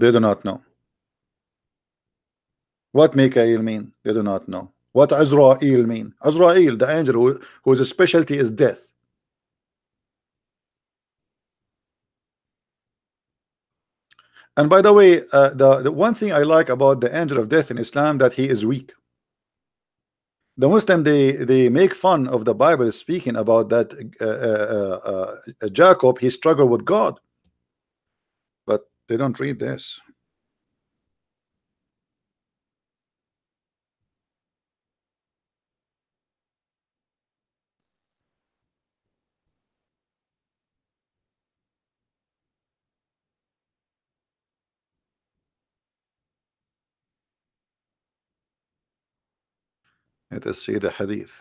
They do not know. What Mikael mean? They do not know. What Azrael mean? Azrael, the angel whose specialty is death. And by the way, the one thing I like about the angel of death in Islam, that he is weak. The Muslim, they make fun of the Bible speaking about that Jacob, he struggled with God, but they don't read this. Let us see the hadith.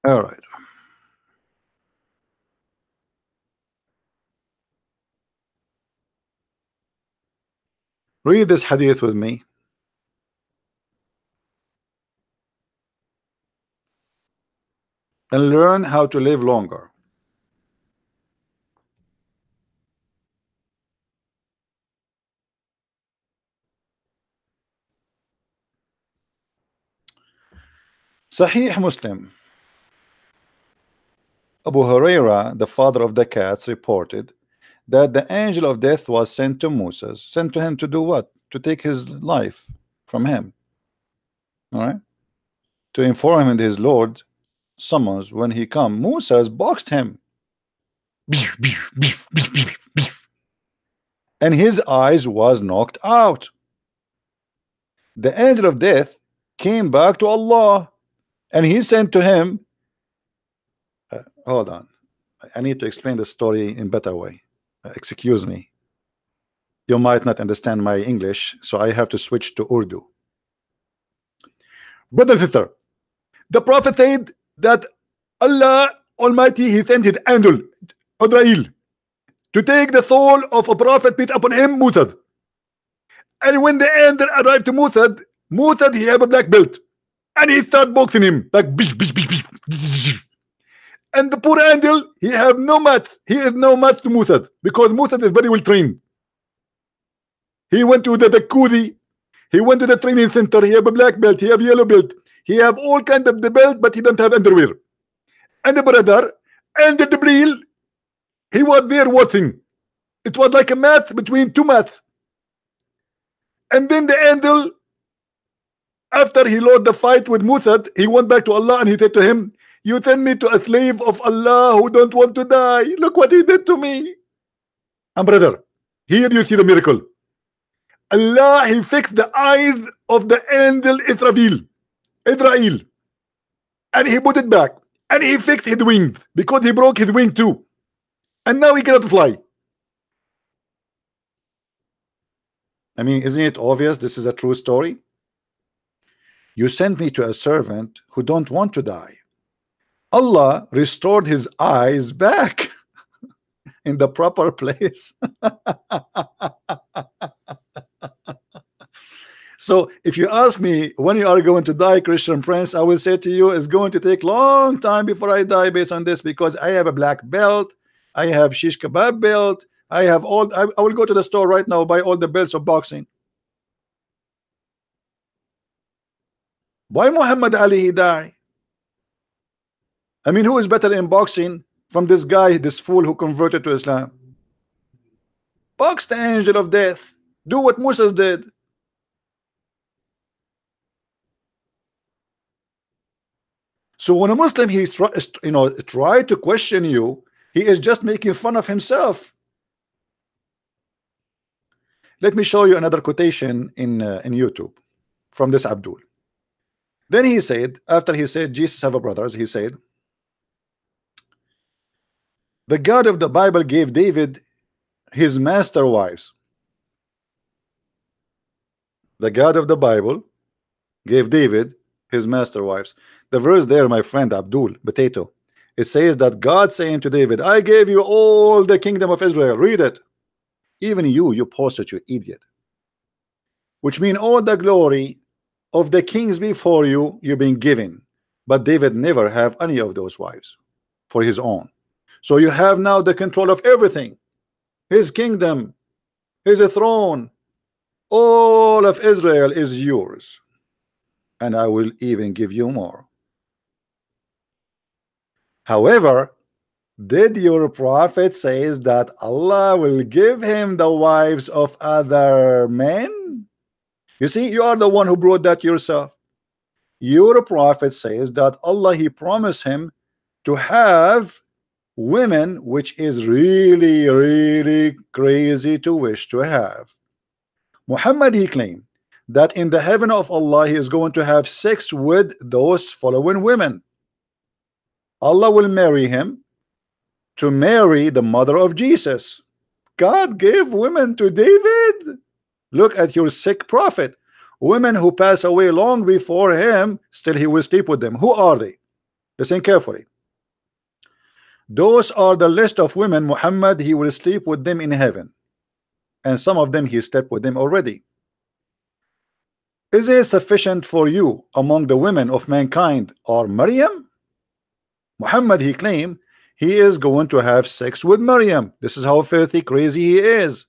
All right. Read this hadith with me. And learn how to live longer. Sahih Muslim. Abu Huraira, the father of the cats, reported that the angel of death was sent to Moses. Sent to him to do what? To take his life from him. All right? To inform him that his Lord summons when he come. Moses boxed him. And his eyes was knocked out. The angel of death came back to Allah and he sent to him, hold on, I need to explain the story in better way. Excuse me, you might not understand my English, so I have to switch to Urdu. Brother and sister, the prophet said that Allah Almighty, he sent his angel Israel to take the soul of a prophet put upon him, Musa. And when the angel arrived to Musa, he had a black belt, and he started boxing him like and the poor angel, he have no match. He is no match to Musa because Musa is very well trained. He went to the Kudi, he went to the training center. He have a black belt, he have yellow belt, he have all kind of the belt, but he don't have underwear. And the brother and the Jibreel, he was there watching. It was like a match between two maths. And then the angel, after he lost the fight with Musa, he went back to Allah and he said to him, you send me to a slave of Allah who don't want to die. Look what he did to me. And brother, here you see the miracle. Allah, he fixed the eyes of the angel Israel, and he put it back, and he fixed his wings because he broke his wing too, and now he cannot fly. I mean, isn't it obvious this is a true story? You sent me to a servant who don't want to die. Allah restored his eyes back. in the proper place. So if you ask me when you are going to die, Christian Prince, I will say to you it's going to take long time before I die based on this, because I have a black belt, I have shish kebab belt, I have all. I will go to the store right now, buy all the belts of boxing. Why Muhammad Ali he die? I mean, who is better in boxing from this guy, this fool who converted to Islam? Box the angel of death. Do what Moses did. So when a Muslim try to question you, he is just making fun of himself. Let me show you another quotation in YouTube from this Abdul. Then he said, after he said Jesus have a brothers, he said, the God of the Bible gave David his master wives. The God of the Bible gave David his master wives. The verse there, my friend Abdul Potato, it says that God saying to David, I gave you all the kingdom of Israel. Read it. Even you posted, you idiot. Which means all the glory of the kings before you, you've been given. But David never have any of those wives for his own. So you have now the control of everything. His kingdom, his throne, all of Israel is yours. And I will even give you more. However, did your prophet says that Allah will give him the wives of other men? You see, you are the one who brought that yourself. Your prophet says that Allah, he promised him to have women, which is really, really crazy to wish to have. Muhammad, he claimed that in the heaven of Allah, he is going to have sex with those following women. Allah will marry him to marry the mother of Jesus. God gave women to David. Look at your sick prophet. Women who pass away long before him, still he will sleep with them. Who are they? Listen carefully. Those are the list of women Muhammad he will sleep with them in heaven, and some of them he slept with them already. Is it sufficient for you among the women of mankind or Maryam? Muhammad, he claimed he is going to have sex with Maryam. This is how filthy crazy he is.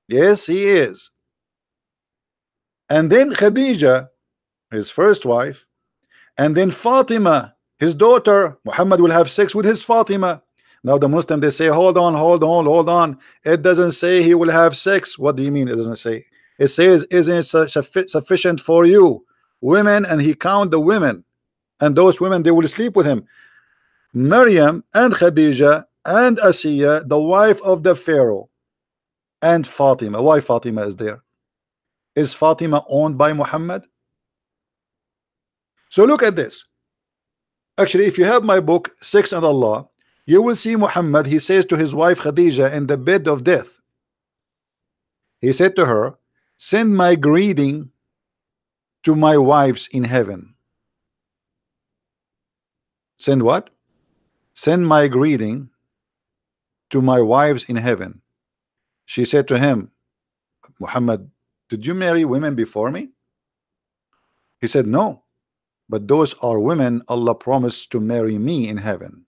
Yes, he is. And then Khadija, his first wife, and then Fatima, his daughter. Muhammad will have sex with his Fatima. Now the Muslim, they say, hold on. It doesn't say he will have sex. What do you mean it doesn't say? It says, isn't it sufficient for you women? And he count the women, and those women, they will sleep with him. Maryam and Khadija and Asiya, the wife of the Pharaoh, and Fatima. Why Fatima is there? Is Fatima owned by Muhammad? So look at this. Actually, if you have my book Sex and Allah, you will see Muhammad, he says to his wife Khadija in the bed of death, he said to her, send my greeting to my wives in heaven. Send what? Send my greeting to my wives in heaven. She said to him, Muhammad, did you marry women before me? He said, no, but those are women Allah promised to marry me in heaven.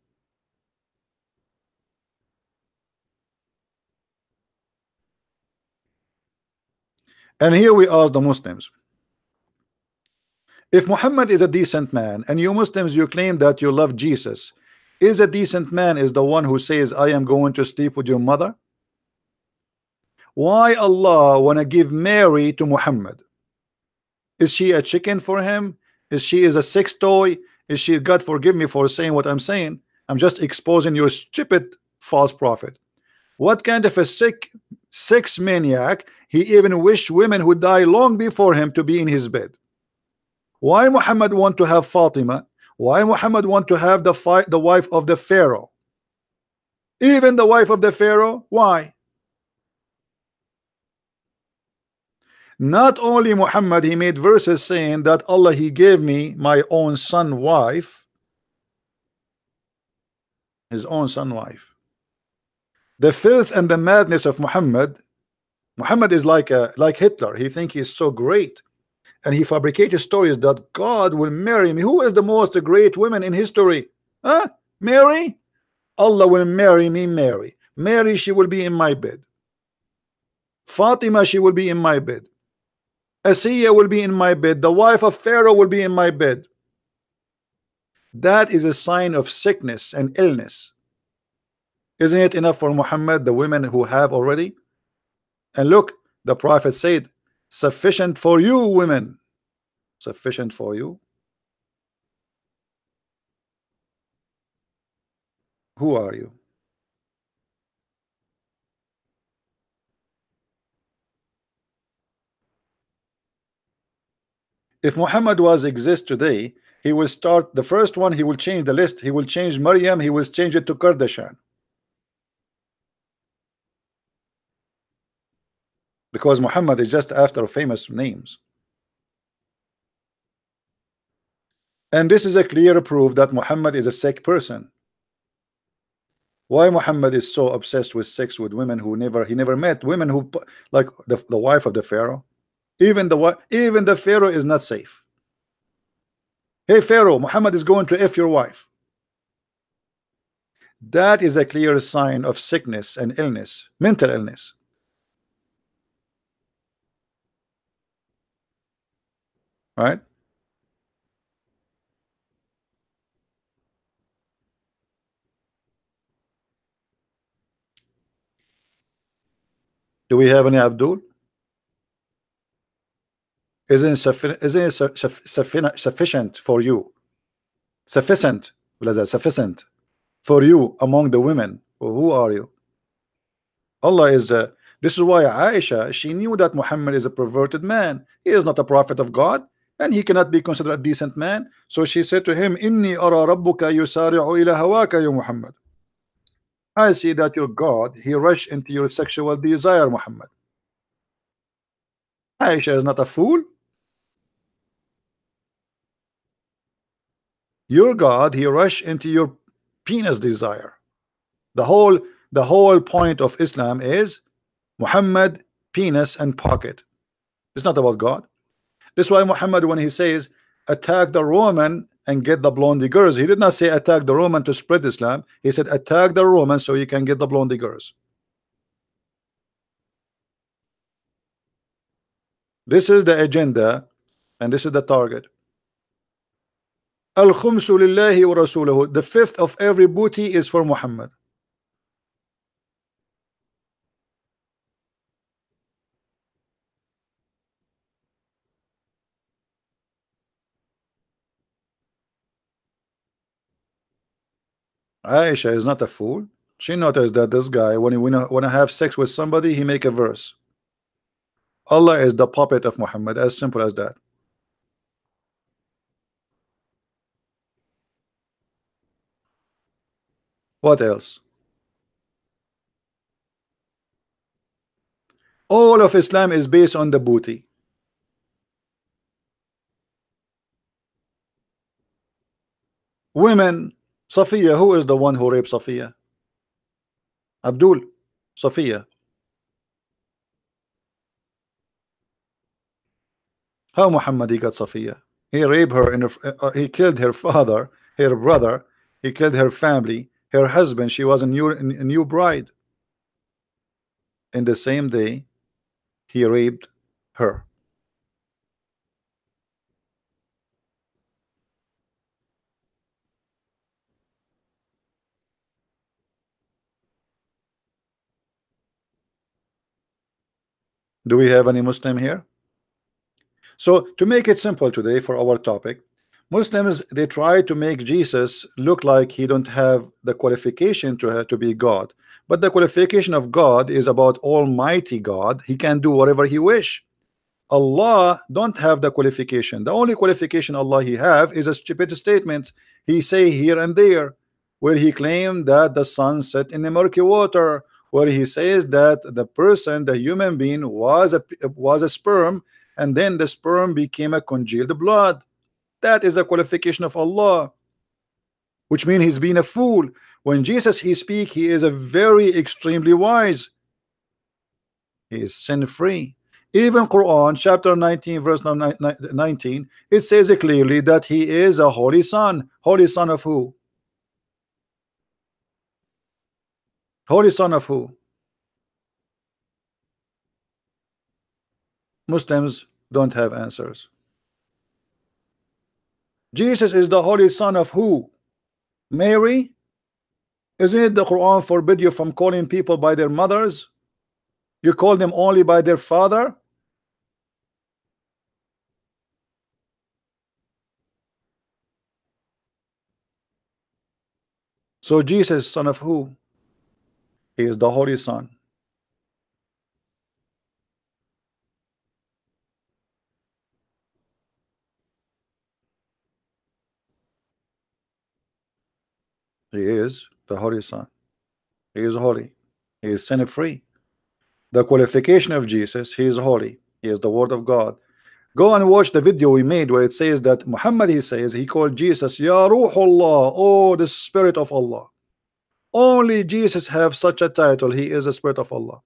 And here we ask the Muslims, if Muhammad is a decent man, and you Muslims, you claim that you love Jesus, is a decent man is the one who says, I am going to sleep with your mother? Why Allah want to give Mary to Muhammad? Is she a chicken for him? Is she a sex toy? Is she, God forgive me for saying what I'm saying, I'm just exposing your stupid false prophet. What kind of a sick sex maniac? He even wished women who died long before him to be in his bed. Why Muhammad want to have Fatima? Why Muhammad want to have the wife of the Pharaoh? Even the wife of the Pharaoh? Why? Not only Muhammad, he made verses saying that Allah, he gave me my own son wife, his own son wife. The filth and the madness of Muhammad. Muhammad is like Hitler. He thinks he's so great, and he fabricated stories that God will marry me. Who is the most great woman in history? Huh? Mary? Allah will marry me, Mary. Mary, she will be in my bed. Fatima, she will be in my bed. Asiya will be in my bed. The wife of Pharaoh will be in my bed. That is a sign of sickness and illness. Isn't it enough for Muhammad, the women who have already? And look, the Prophet said, sufficient for you, women. Sufficient for you. Who are you? If Muhammad was exist today, he will start the first one, he will change the list, he will change Maryam, he will change it to Kardashian. Because Muhammad is just after famous names. And this is a clear proof that Muhammad is a sick person. Why Muhammad is so obsessed with sex with women who he never met, women who, like the wife of the Pharaoh. Even the Pharaoh is not safe. Hey Pharaoh, Muhammad is going to F your wife. That is a clear sign of sickness and illness, mental illness. Right? Do we have any Abdul? Isn't sufficient for you? Sufficient, brother, sufficient for you among the women. Who are you? Allah is this is why Aisha, she knew that Muhammad is a perverted man. He is not a prophet of God, and he cannot be considered a decent man. So she said to him, Inni ara rabbuka yusari'u ila hawaka ya Muhammad. I see that your God, he rushed into your sexual desire, Muhammad. Aisha is not a fool. Your God, he rushed into your penis desire. The whole point of Islam is Muhammad, penis and pocket. It's not about God. That's why Muhammad, when he says attack the Roman and get the blondie girls, he did not say attack the Roman to spread Islam. He said attack the Roman so you can get the blondie girls. This is the agenda, and this is the target. Al-khumsu lillahi wa rasuluhu. The fifth of every booty is for Muhammad. Aisha is not a fool. She noticed that this guy, when he wanna have sex with somebody, he make a verse. Allah is the puppet of Muhammad, as simple as that. What else? All of Islam is based on the booty. Women, Safiya, who is the one who raped Safiya? Abdul, Safiya. How Muhammad he got Safiya? He raped her, he killed her father, her brother, he killed her family, her husband. She was a new bride. In the same day, he raped her. Do we have any Muslim here? So to make it simple today for our topic, Muslims, they try to make Jesus look like he don't have the qualification to be God. But the qualification of God is about Almighty God. He can do whatever he wish. Allah don't have the qualification. The only qualification Allah he have is a stupid statement he say here and there, where he claimed that the sun set in the murky water, where he says that the person, the human being, was a sperm, and then the sperm became a congealed blood. That is a qualification of Allah, which means he's being a fool. When Jesus he speak, he is a very extremely wise. He is sin free. Even Quran chapter 19 verse 19, it says clearly that he is a holy son. Holy son of who? Holy son of who? Muslims don't have answers. Jesus is the holy son of who? Mary? Isn't it the Quran forbid you from calling people by their mothers? You call them only by their father? So Jesus, son of who? He is the holy son. He is the holy son. He is holy. He is sin free. The qualification of Jesus, he is holy. He is the word of God. Go and watch the video we made where it says that Muhammad, he says, he called Jesus Ya Ruhullah, oh the spirit of Allah. Only Jesus have such a title. He is the spirit of Allah.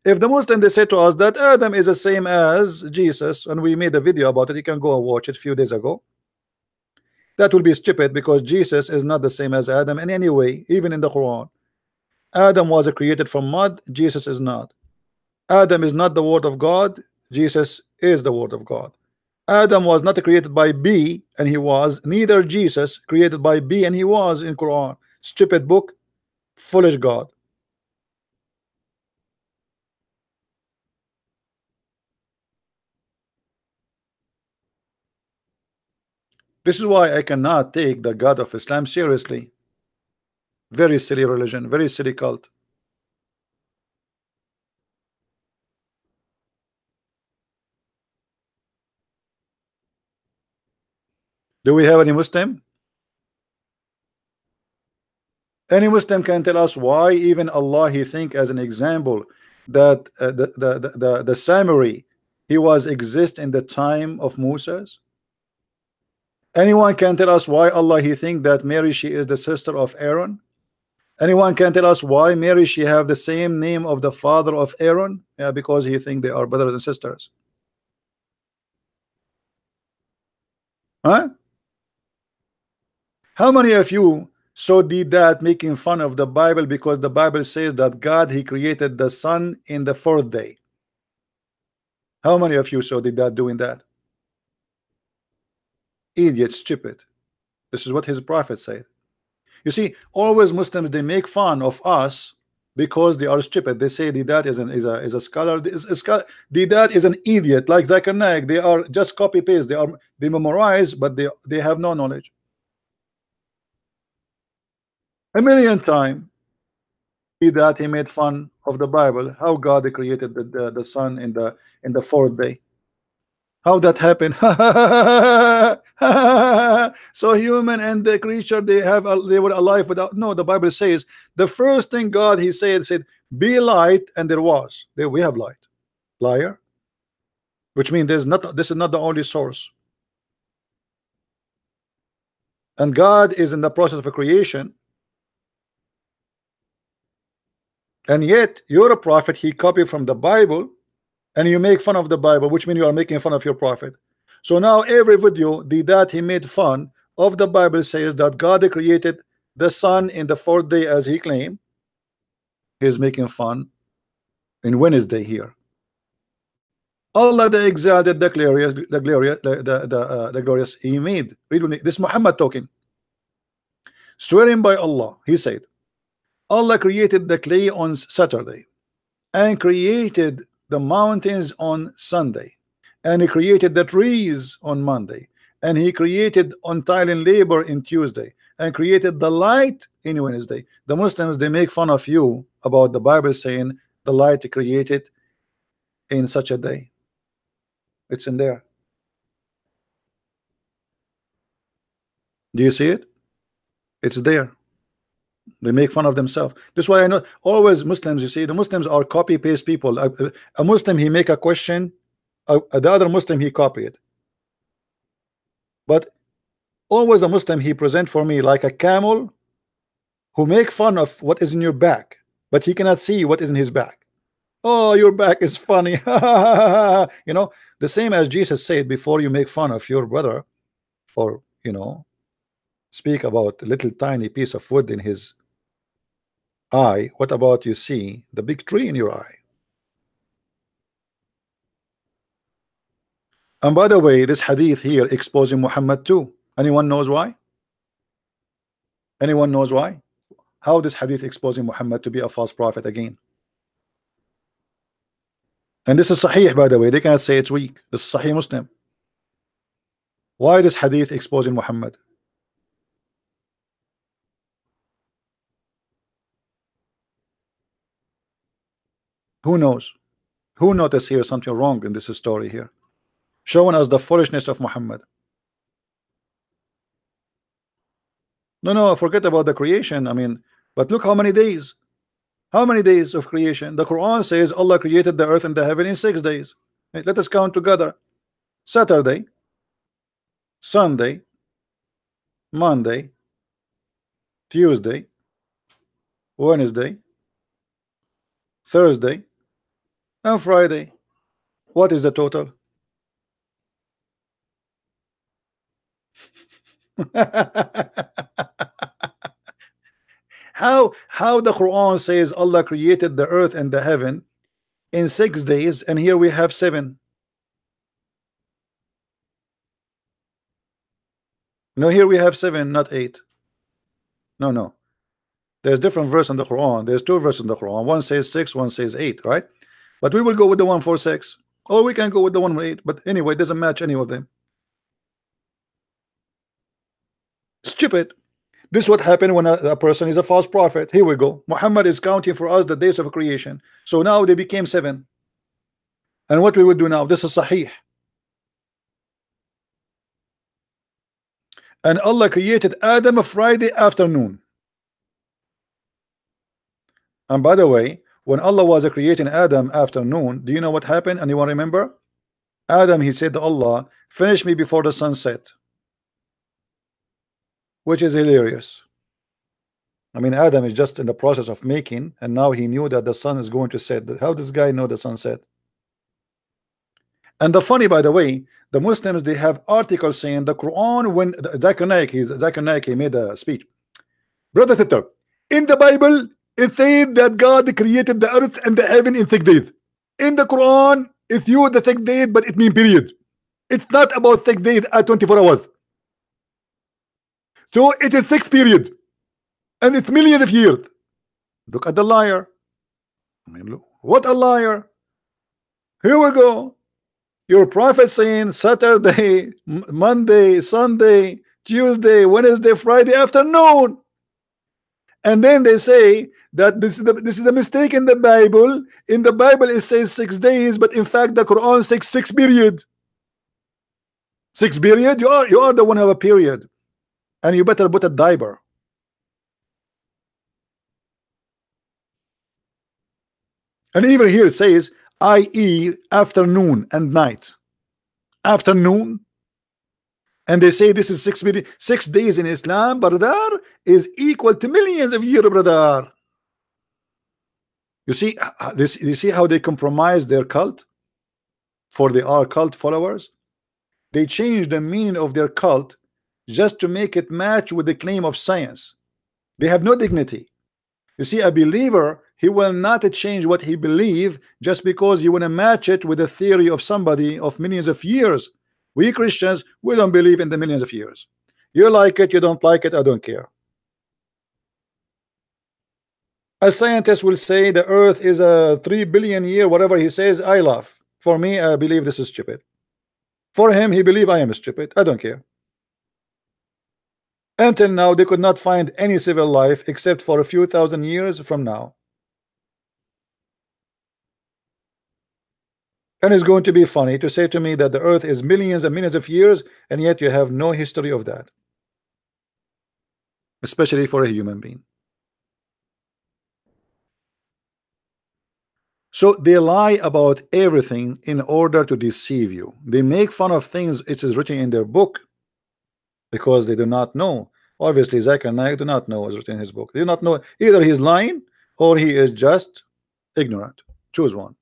If the Muslim they say to us that Adam is the same as Jesus, and we made a video about it, you can go and watch it a few days ago. That will be stupid because Jesus is not the same as Adam in any way, even in the Quran. Adam was created from mud, Jesus is not. Adam is not the word of God, Jesus is the word of God. Adam was not created by B, and he was, neither Jesus created by B, and he was in Quran. Stupid book, foolish God. This is why I cannot take the God of Islam seriously. Very silly religion, very silly cult. Do we have any Muslim? Any Muslim can tell us why even Allah he think as an example that the Samari he was exist in the time of Moses? Anyone can tell us why Allah he think that Mary she is the sister of Aaron? Anyone can tell us why Mary she have the same name of the father of Aaron? Yeah, because he think they are brothers and sisters. Huh? How many of you so did that making fun of the Bible because the Bible says that God he created the sun in the fourth day? How many of you so did that doing that? Idiot, stupid. This is what his prophet said. You see, always Muslims they make fun of us because they are stupid. They say Didat is a scholar. Didat is an idiot like Zakir Naik. They are just copy paste. They memorize, but they have no knowledge. A million times that he made fun of the Bible, how God created the sun in the fourth day. How that happened? So human and the creature they were alive without. No, the Bible says the first thing God he said be light, and there was. There we have light. Liar. Which means this is not the only source. And God is in the process of a creation. And yet you're a prophet, he copied from the Bible, and you make fun of the Bible, which means you are making fun of your prophet. So now every video that he made fun of the Bible says that God created the sun in the fourth day as he claimed. He's making fun in Wednesday here. Allah the exalted, the glorious, the glorious he made. Read this Muhammad talking. Swearing by Allah, he said, Allah created the clay on Saturday and created the mountains on Sunday, and he created the trees on Monday, and he created untiring labor in Tuesday, and created the light in Wednesday. The Muslims they make fun of you about the Bible saying the light created in such a day. It's in there. Do you see it? It's there. They make fun of themselves. That's why I know always Muslims, you see, the Muslims are copy paste people. A Muslim he make a question, the other Muslim he copy it. But always a Muslim he present for me like a camel who make fun of what is in your back, but he cannot see what is in his back. Oh, your back is funny. You know, the same as Jesus said, before you make fun of your brother, or speak about a little tiny piece of wood in his eye, what about you see the big tree in your eye? And by the way, this hadith here exposing Muhammad too. Anyone knows why? Anyone knows why? How this hadith exposing Muhammad to be a false prophet again? And this is Sahih, by the way. They cannot say it's weak. This is Sahih Muslim. Why this hadith exposing Muhammad? Who knows? Who noticed here something wrong in this story here, showing us the foolishness of Muhammad? No, forget about the creation. I mean, but look how many days. How many days of creation? The Quran says Allah created the earth and the heaven in 6 days. Hey, let us count together. Saturday, Sunday, Monday, Tuesday, Wednesday, Thursday, and Friday. What is the total? How the Quran says Allah created the earth and the heaven in 6 days, and here we have 7. No, here we have 7, not 8. No. There's different verse in the Quran. There's 2 verses in the Quran. One says 6, one says 8, right? But we will go with the one for 6, or we can go with the one for 8. But anyway, it doesn't match any of them. Stupid. This is what happened when a person is a false prophet. Here we go. Muhammad is counting for us the days of creation. So now they became 7. And what we will do now? This is Sahih. And Allah created Adam a Friday afternoon. And by the way, when Allah was creating Adam afternoon, do you know what happened? Anyone remember? Adam, he said to Allah, finish me before the sun set. Which is hilarious. I mean, Adam is just in the process of making, and now he knew that the sun is going to set. How does this guy know the sun set? And the funny, by the way, the Muslims, they have articles saying the Quran, when Zakir Naik, he made a speech. Brother Sitter, in the Bible, it said that God created the earth and the heaven in 6 days. In the Quran, it's used the 6 days, but it means period. It's not about 6 days at 24 hours. So it is 6 period, and it's millions of years. Look at the liar. I mean, look, what a liar. Here we go. Your prophet saying Saturday, Monday, Sunday, Tuesday, Wednesday, Friday afternoon. And then they say that this is the mistake in the Bible. In the Bible it says 6 days, but in fact the Quran says 6 period. 6 period? You are the one who have a period. And you better put a diaper. And even here it says, i.e. afternoon and night. Afternoon. And they say this is 6 days in Islam, brother, is equal to millions of years, brother. You see this? You see how they compromise their cult? For they are cult followers. They change the meaning of their cult just to make it match with the claim of science. They have no dignity. You see, a believer, he will not change what he believes just because you want to match it with the theory of somebody of millions of years. We Christians, we don't believe in the millions of years. You like it, you don't like it, I don't care. A scientist will say the earth is a 3 billion year, whatever he says, I laugh. For me, I believe this is stupid. For him, he believes I am stupid. I don't care. Until now, they could not find any civil life except for a few thousand years from now. And it's going to be funny to say to me that the earth is millions and millions of years, and yet you have no history of that. Especially for a human being. So they lie about everything in order to deceive you. They make fun of things it is written in their book because they do not know Obviously, Zakir Naik do not know what's written in his book. They do not know, either he's lying or he is just ignorant. Choose one.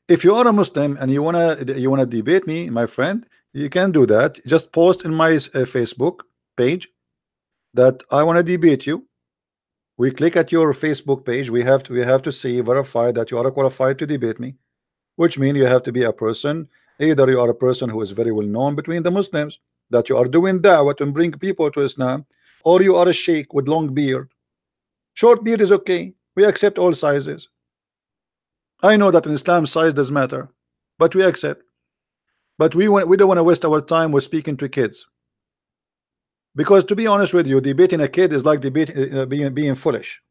If you are a Muslim and you wanna debate me, my friend, you can do that. Just post in my Facebook page that I want to debate you. We click at your Facebook page. We have to see, verify that you are qualified to debate me, which means you have to be a person. Either you are a person who is very well known between the Muslims, that you are doing da'wah to bring people to Islam, or you are a sheikh with long beard. Short beard is okay. We accept all sizes. I know that in Islam size does matter, but we accept. But we don't want to waste our time with speaking to kids, because to be honest with you, debating a kid is like being foolish.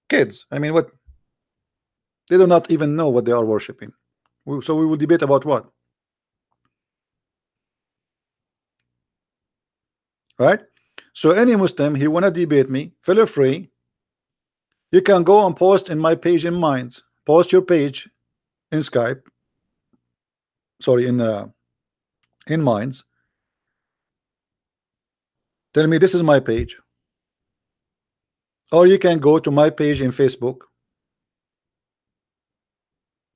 Kids, I mean, what, they do not even know what they are worshiping. So we will debate about what, right? So any Muslim, he wanna debate me, feel free. You can go and post in my page in Minds. Post your page in Skype. Sorry, in Minds. Tell me this is my page. Or you can go to my page in Facebook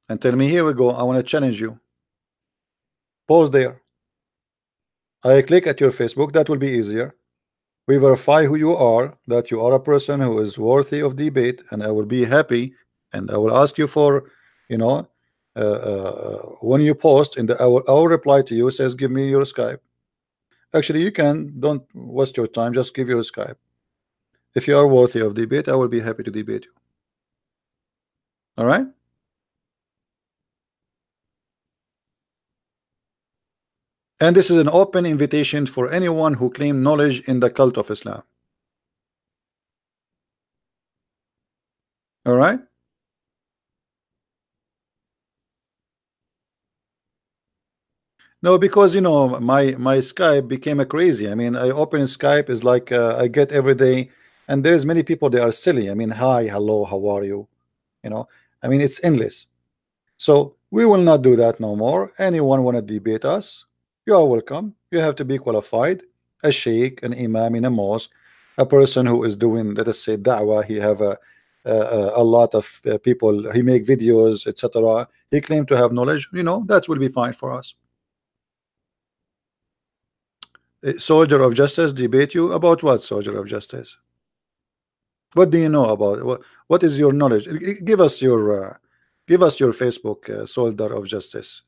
and tell me, here we go, I want to challenge you. Post there. I click at your Facebook, that will be easier. We verify who you are, that you are a person who is worthy of debate, and I will be happy, and I will ask you for, you know, when you post in the our reply to you says give me your Skype. Actually, you can, don't waste your time, just give your Skype. If you are worthy of debate, I will be happy to debate you. All right. And this is an open invitation for anyone who claim knowledge in the cult of Islam. All right. No, because my Skype became a crazy. I mean, I open Skype is like I get every day, and there's many people, they are silly. I mean, hi, hello, how are you? I mean, it's endless. So we will not do that no more. Anyone want to debate us, you are welcome. You have to be qualified, a sheikh, an imam in a mosque, a person who is doing, let us say, da'wah. He have a lot of people, he make videos, etc. He claim to have knowledge, that will be fine for us. Soldier of justice debate you about what? Soldier of justice, what do you know about what is your knowledge? Give us your Facebook, soldier of justice.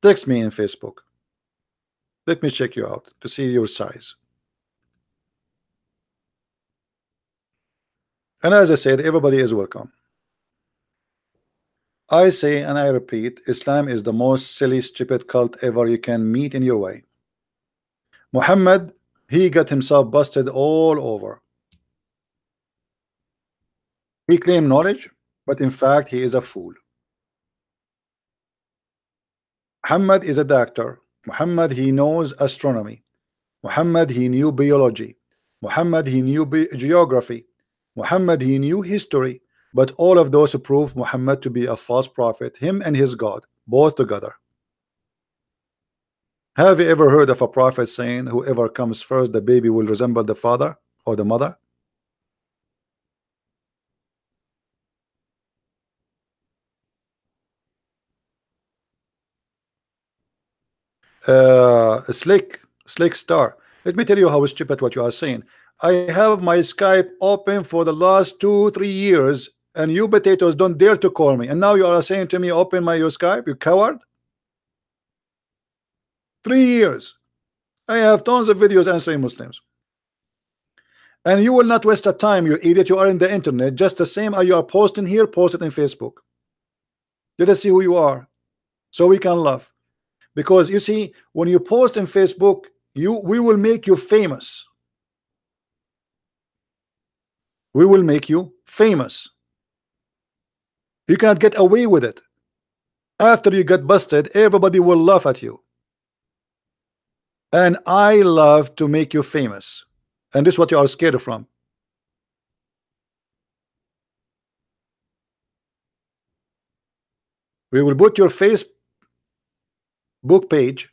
Text me in Facebook. Let me check you out to see your size. And as I said, everybody is welcome. I say and I repeat, Islam is the most silly, stupid cult ever you can meet in your way. Muhammad, he got himself busted all over. He claimed knowledge, but in fact he is a fool. Muhammad is a doctor. Muhammad, he knows astronomy. Muhammad, he knew biology. Muhammad, he knew geography. Muhammad, he knew history. But all of those prove Muhammad to be a false prophet, him and his God, both together. Have you ever heard of a prophet saying whoever comes first, the baby will resemble the father or the mother? Slick Star, let me tell you how stupid what you are saying. I have my Skype open for the last 2-3 years, and you potatoes don't dare to call me, and now you are saying to me open your Skype, you coward. 3 years I have tons of videos answering Muslims, and you will not waste a time, you idiot. You are in the internet just the same as you are posting here. Post it in Facebook. Let us see who you are, so we can laugh. Because you see, when you post in Facebook, we will make you famous. We will make you famous. You cannot get away with it. After you get busted, everybody will laugh at you. And I love to make you famous. And this is what you are scared from. We will put your Facebook page.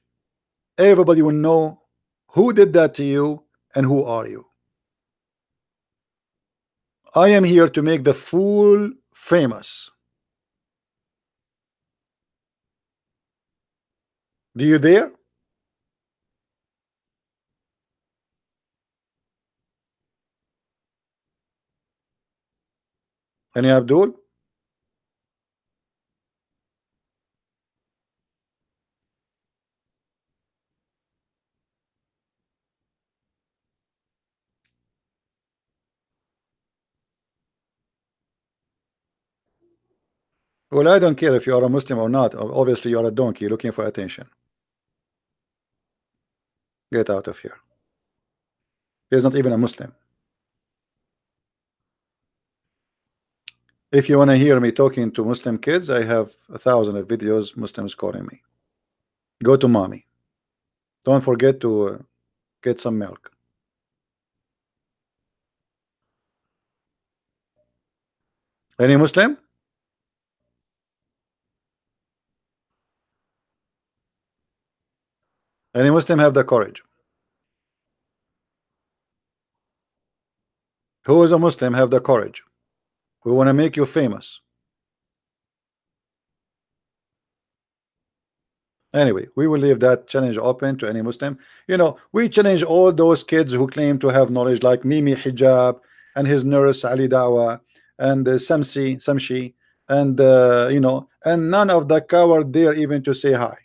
Everybody will know who did that to you and who are you. I am here to make the fool famous. Do you dare? Any Abdul? Well, I don't care if you are a Muslim or not. Obviously, you are a donkey looking for attention. Get out of here. He's not even a Muslim. If you want to hear me talking to Muslim kids, I have 1,000 of videos Muslims calling me. Go to mommy. Don't forget to get some milk. Any Muslim? Any Muslim have the courage? Who is a Muslim have the courage? We want to make you famous. Anyway, we will leave that challenge open to any Muslim. You know, we challenge all those kids who claim to have knowledge, like Mimi Hijab and his nurse Ali Dawa and Samshi, and you know, and none of the coward dare even to say hi.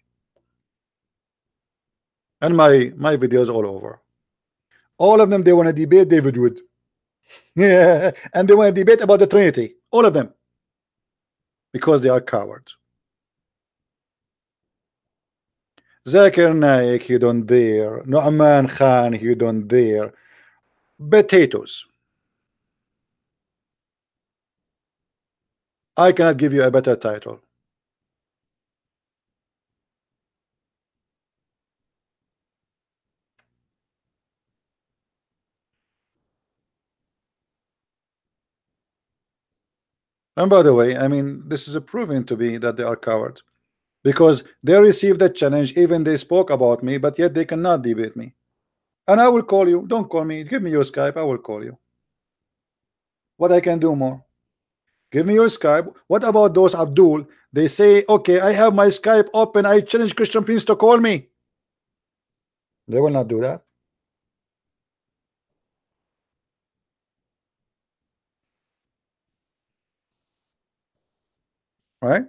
And my videos all over. All of them, they want to debate David Wood. Yeah, and they want to debate about the Trinity. All of them, because they are cowards. Zakir Naik, you don't dare. Nu'man Khan, you don't dare. Potatoes. I cannot give you a better title. And by the way, I mean, this is a proven to be that they are cowards, because they received a challenge, even they spoke about me, but yet they cannot debate me. And I will call you. Don't call me. Give me your Skype. I will call you. What I can do more? Give me your Skype. What about those Abdul? They say, okay, I have my Skype open. I challenge Christian Prince to call me. They will not do that. Right?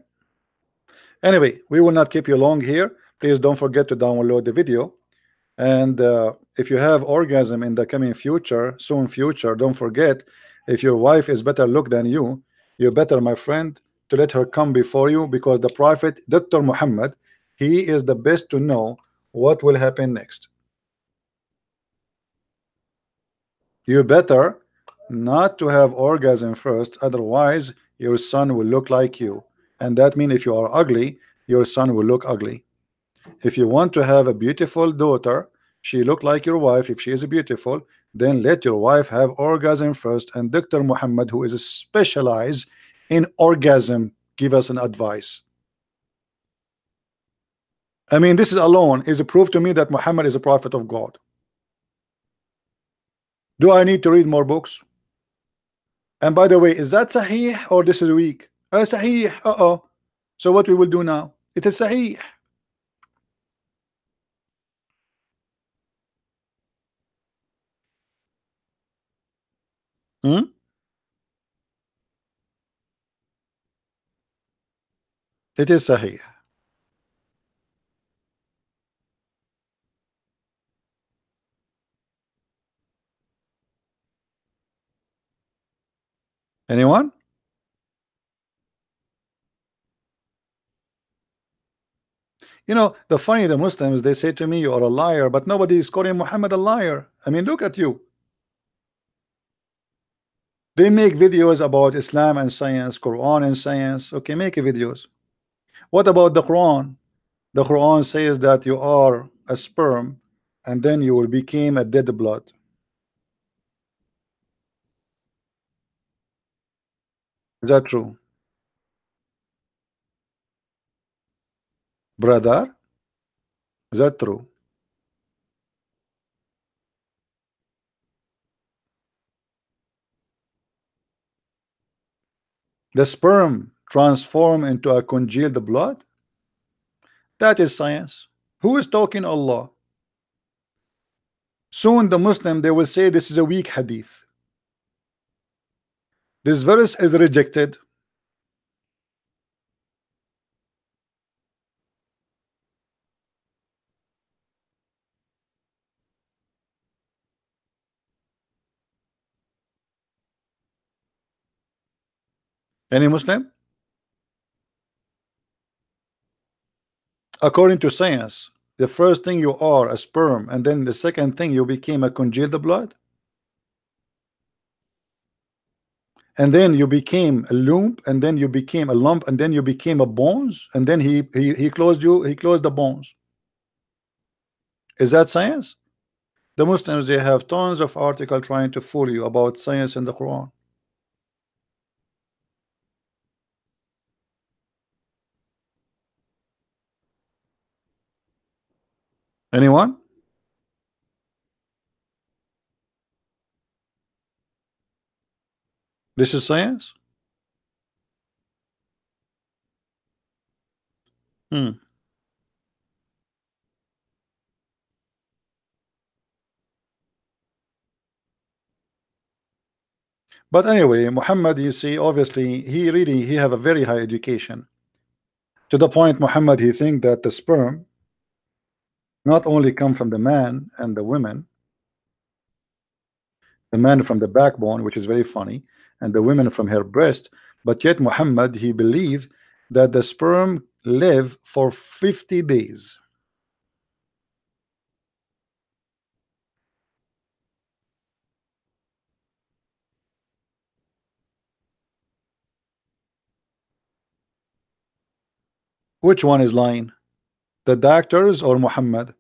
Anyway, we will not keep you long here. Please don't forget to download the video. And if you have orgasm in the coming future, soon future, don't forget, if your wife is better look than you better, my friend, to let her come before you, because the prophet Dr. Muhammad, he is the best to know what will happen next. You better not to have orgasm first, otherwise your son will look like you, and that means if you are ugly, your son will look ugly. If you want to have a beautiful daughter, she look like your wife, if she is beautiful, then let your wife have orgasm first, and Dr. Muhammad, who is specialized in orgasm, give us an advice. I mean, this is alone is a proof to me that Muhammad is a prophet of God. Do I need to read more books? And by the way, is that Sahih or this is weak? Sahih. So what we will do now? It is Sahih. Hmm? It is Sahih. Anyone? You know, the funny, the Muslims, they say to me, you are a liar, but nobody is calling Muhammad a liar. I mean, look at you. They make videos about Islam and science, Quran and science. Okay, make videos. What about the Quran? The Quran says that you are a sperm and then you will become a dead blood. Is that true? Brother, is that true? The sperm transform into a congealed blood? That is science. Who is talking Allah? Soon the Muslim they will say this is a weak hadith. This verse is rejected. Any Muslim? According to science, the first thing you are a sperm, and then the second thing you became a congealed blood, and then you became a lump, and then you became a lump, and then you became a bones, and then he closed you, he closed the bones. Is that science? The Muslims they have tons of article trying to fool you about science in the Quran. Anyone? This is science? Hmm. But anyway, Muhammad, you see, obviously, he have a very high education. To the point, Muhammad, he think that the sperm not only come from the man and the women, the man from the backbone, which is very funny, and the women from her breast, but yet Muhammad, he believed that the sperm live for 50 days. Which one is lying? The doctors or Muhammad?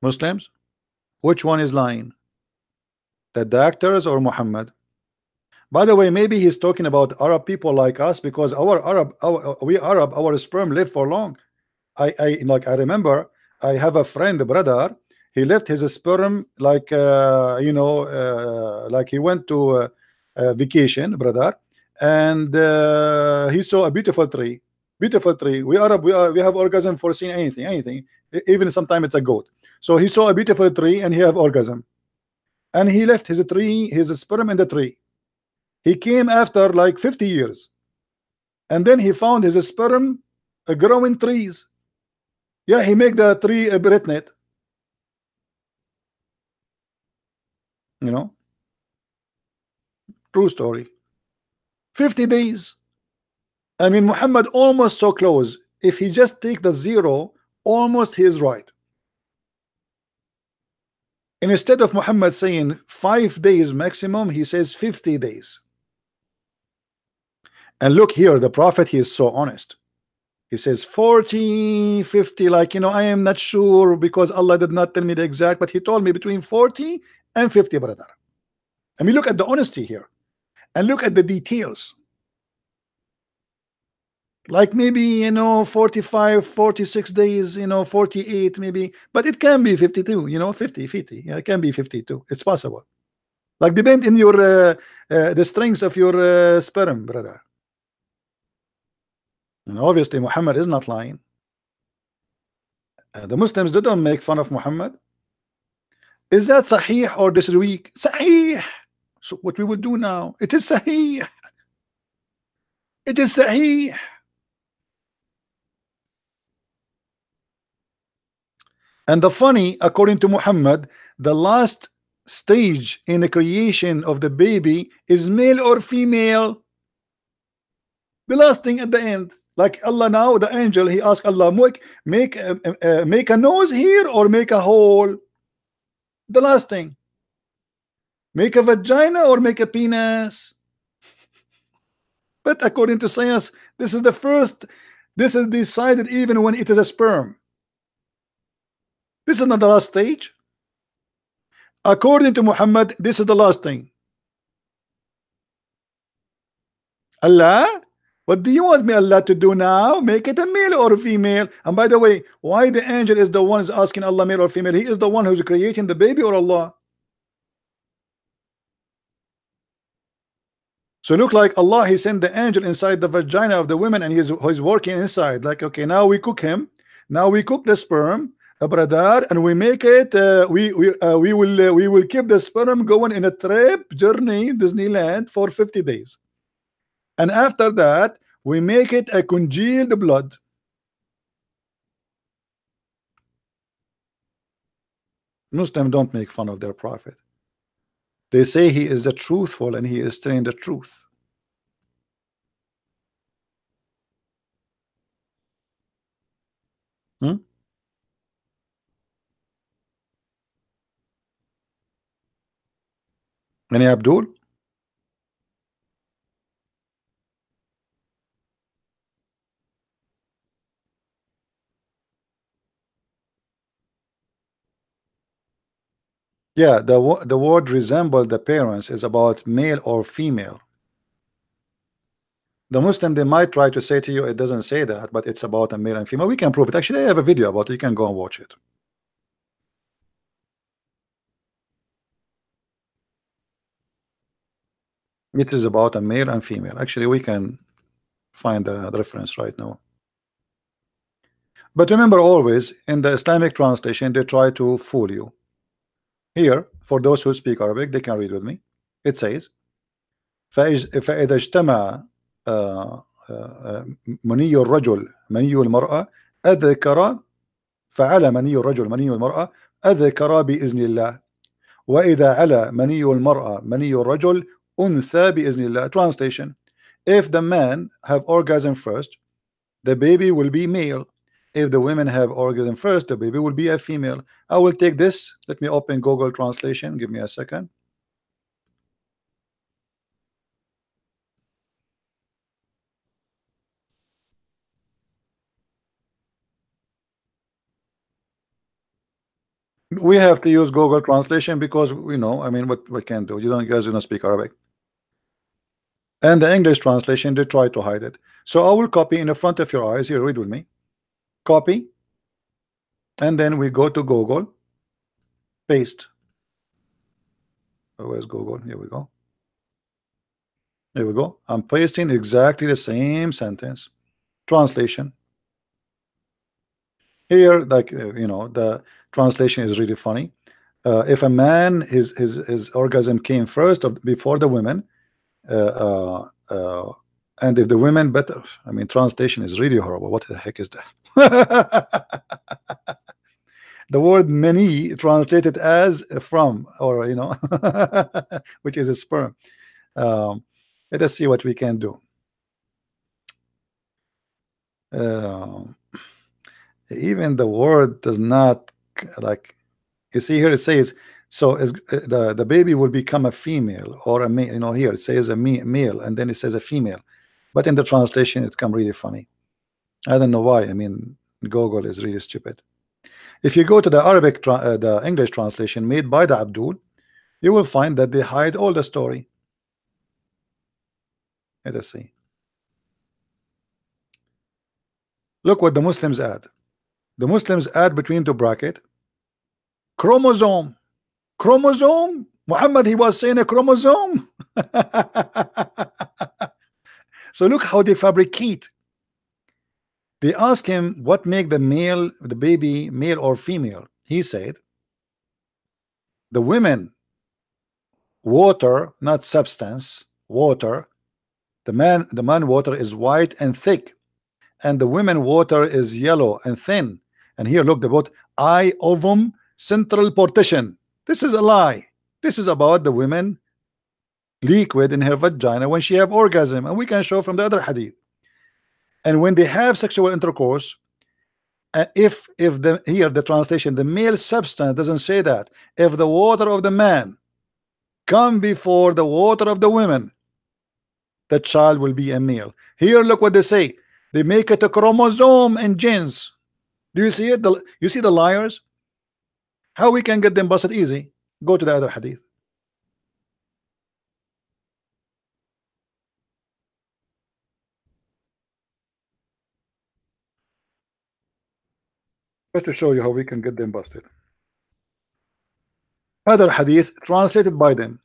Muslims? Which one is lying? The doctors or Muhammad? By the way, maybe he's talking about Arab people like us, because we Arab, our sperm live for long. I remember I have a friend, a brother, he left his sperm like like he went to vacation, brother, and he saw a beautiful tree. Beautiful tree. We Arab, we have orgasm for seeing anything, even sometimes it's a goat. So he saw a beautiful tree and he have orgasm, and he left his tree, his sperm in the tree. He came after like 50 years, and then he found his sperm growing trees. Yeah, he make the tree pregnant. You know, true story. 50 days. I mean, Muhammad almost so close. If he just take the zero, almost he is right. And instead of Muhammad saying 5 days maximum, he says 50 days. And look here, the Prophet, he is so honest. He says 40, 50, like, I am not sure because Allah did not tell me the exact, but he told me between 40 and 50, brother. I mean, look at the honesty here, and look at the details. Like maybe 45, 46 days, 48 maybe, but it can be 52, 50. Yeah, it can be 52. It's possible. Like depend in your the strength of your sperm, brother. And obviously Muhammad is not lying. The Muslims didn't make fun of Muhammad. Is that sahih or this is weak? Sahih. So what we will do now, it is sahih. It is sahih. And the funny, according to Muhammad, the last stage in the creation of the baby is male or female. The last thing at the end, like Allah now, the angel, he asked Allah, make a nose here or make a hole. The last thing, make a vagina or make a penis. But according to science, this is the first. This is decided even when it is a sperm. This is not the last stage. According to Muhammad, this is the last thing. Allah, what do you want me Allah to do now? Make it a male or a female? And by the way, why the angel is the one is asking Allah male or female? He is the one who's creating the baby, or Allah? So look like Allah, he sent the angel inside the vagina of the woman, and he's working inside. Like, okay, now we cook him. Now we cook the sperm, brother, and we make it. We will keep the sperm going in a trip journey Disneyland for 50 days, and after that we make it a congealed blood. Muslims don't make fun of their prophet. They say he is the truthful and he is telling the truth. Hmm? Any Abdul? Yeah, the word resemble the parents is about male or female. The Muslim, they might try to say to you it doesn't say that, but it's about a male and female. We can prove it. Actually, I have a video about it. You can go and watch it. It is about a male and female. Actually, we can find the reference right now. But remember, always in the Islamic translation, they try to fool you. Here, for those who speak Arabic, they can read with me. It says, فإذا اجتمع مني الرجل مني المرأة أذكر فعلى مني الرجل مني المرأة أذكر بإذن الله وإذا على مني المرأة مني الرجل أنثى بإذن الله. Translation: if the man have orgasm first, the baby will be male. If the women have orgasm first, the baby will be a female. I will take this. Let me open Google Translation. Give me a second. We have to use Google Translation because we know. I mean, what we can do? You guys don't speak Arabic. And the English translation, they try to hide it. So I will copy in the front of your eyes. Here, read with me. Copy, and then we go to Google, paste. Where's Google? Here we go. Here we go. I'm pasting exactly the same sentence. Translation. Here, like you know, the translation is really funny. If a man his orgasm came first before the women, and if the women better, I mean, translation is really horrible. What the heck is that? The word many translated as from, or you know, which is a sperm. Let us see what we can do. Even the word does not, like, you see here it says, so is the baby will become a female or a male. You know, here it says a male and then it says a female, but in the translation it's come really funny. I don't know why. I mean, Google is really stupid. If you go to the Arabic the English translation made by the Abdul, you will find that they hide all the story. Let us see. Look what the Muslims add. The Muslims add between the bracket chromosome. Chromosome. Muhammad, he was saying a chromosome. So look how they fabricate. They ask him what make the baby male or female. He said the women water, not substance, water. The man water is white and thick, and the women water is yellow and thin. And here look, the both I ovum central partition. This is a lie. This is about the women liquid in her vagina when she have orgasm, and we can show from the other hadith. And when they have sexual intercourse, if the here the translation, the male substance doesn't say that. If the water of the man come before the water of the women, the child will be a male. Here look what they say. They make it a chromosome and genes. Do you see it? You see the liars? How we can get them busted easy? Go to the other hadith. Just to show you how we can get them busted. Other hadith translated by them.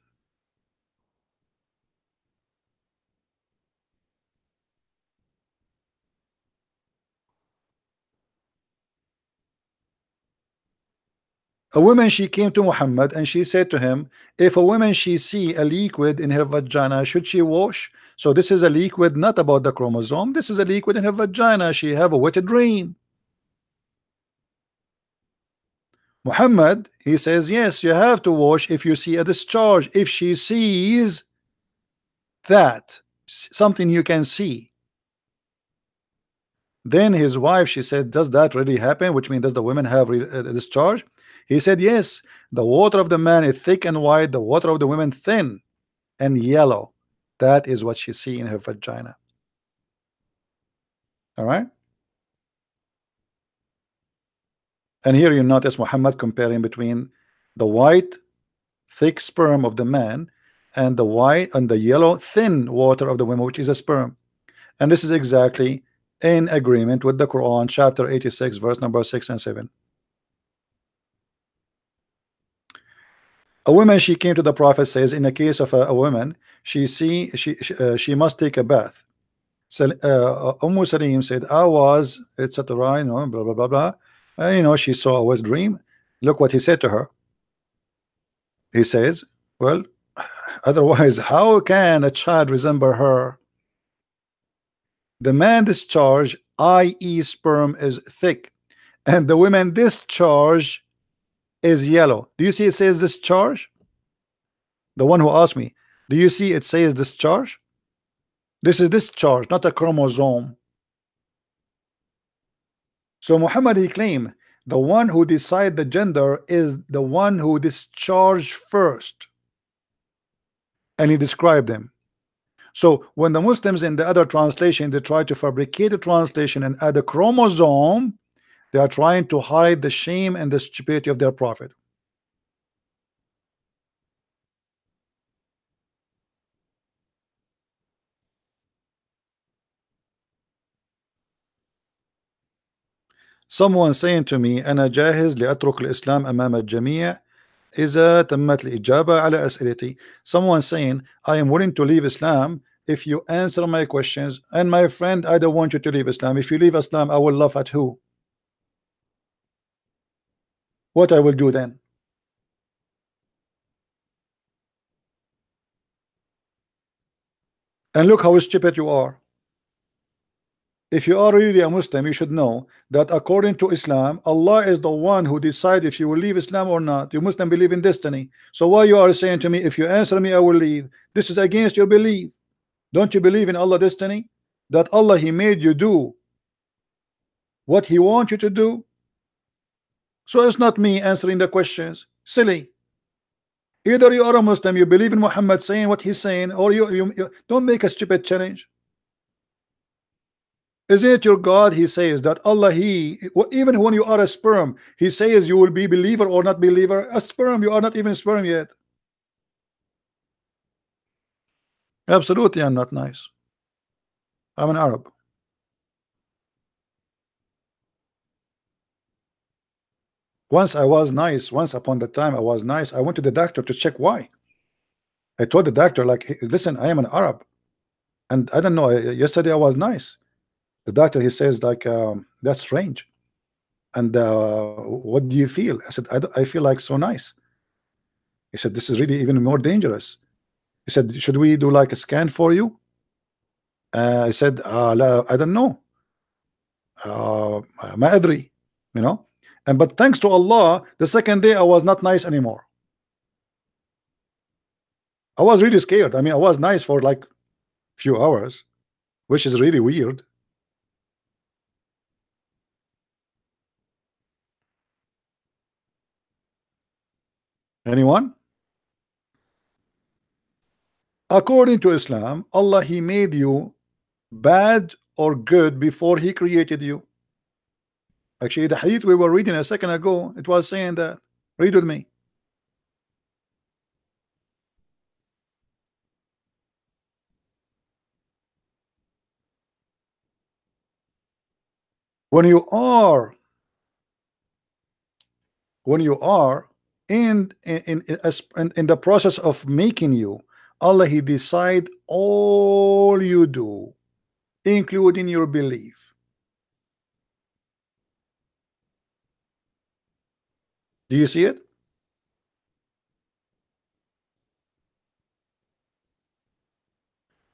A woman, she came to Muhammad and she said to him, if a woman she see a liquid in her vagina, should she wash? So this is a liquid not about the chromosome, this is a liquid in her vagina, she have a wet dream. Muhammad, he says, yes, you have to wash if you see a discharge, if she sees that, something you can see. Then his wife, she said, does that really happen? Which means, does the women have a discharge? He said, yes, the water of the man is thick and white, the water of the women thin and yellow. That is what she see in her vagina. All right. And here you notice Muhammad comparing between the white thick sperm of the man and the white and the yellow thin water of the women, which is a sperm. And this is exactly in agreement with the Quran, chapter 86, verse number 6 and 7. A woman, she came to the Prophet, says, in the case of a woman, she must take a bath. So Salim said, I was, etc. You know, blah blah blah blah. You know, she saw a wet dream. Look what he said to her. He says, well, otherwise, how can a child resemble her? The man discharge, i.e., sperm, is thick, and the women discharge is yellow. Do you see it says discharge? The one who asked me, do you see it says discharge? This is discharge, not a chromosome. So Muhammad, he claimed the one who decide the gender is the one who discharge first, and he described them. So when the Muslims in the other translation, they try to fabricate a translation and add a chromosome, they are trying to hide the shame and the stupidity of their prophet. Someone saying to me, أنا جاهز لأترك الإسلام أمام الجميع إذا تمت الإجابة على أسئلتي. Someone saying, I am willing to leave Islam if you answer my questions. And my friend, I don't want you to leave Islam. If you leave Islam, I will laugh at who? What I will do then? And look how stupid you are. If you are really a Muslim, you should know that according to Islam, Allah is the one who decides if you will leave Islam or not. You Muslim believe in destiny. So why you are saying to me, if you answer me, I will leave? This is against your belief. Don't you believe in Allah destiny? That Allah, He made you do what He wants you to do? So it's not me answering the questions. Silly. Either you are a Muslim, you believe in Muhammad saying what he's saying, or you don't make a stupid challenge. Is it your God? He says that Allah, even when you are a sperm, He says you will be believer or not believer. A sperm, you are not even sperm yet. Absolutely, I'm not nice. I'm an Arab. Once I was nice. Once upon the time I was nice. I went to the doctor to check why. I told the doctor, like, "Hey, listen, I am an Arab, and I don't know. Yesterday I was nice." The doctor, he says, like, that's strange. And what do you feel? I said, I feel like so nice. He said, this is really even more dangerous. He said, should we do like a scan for you? I said, I don't know. ما أدري, you know. And but thanks to Allah, the second day I was not nice anymore. I was really scared. I mean, I was nice for like few hours, which is really weird. Anyone? According to Islam, Allah, He made you bad or good before He created you. Actually, the hadith we were reading a second ago, it was saying that. Read with me. When you are when you are in the process of making you, Allah, He decide all you do, including your belief. Do you see it?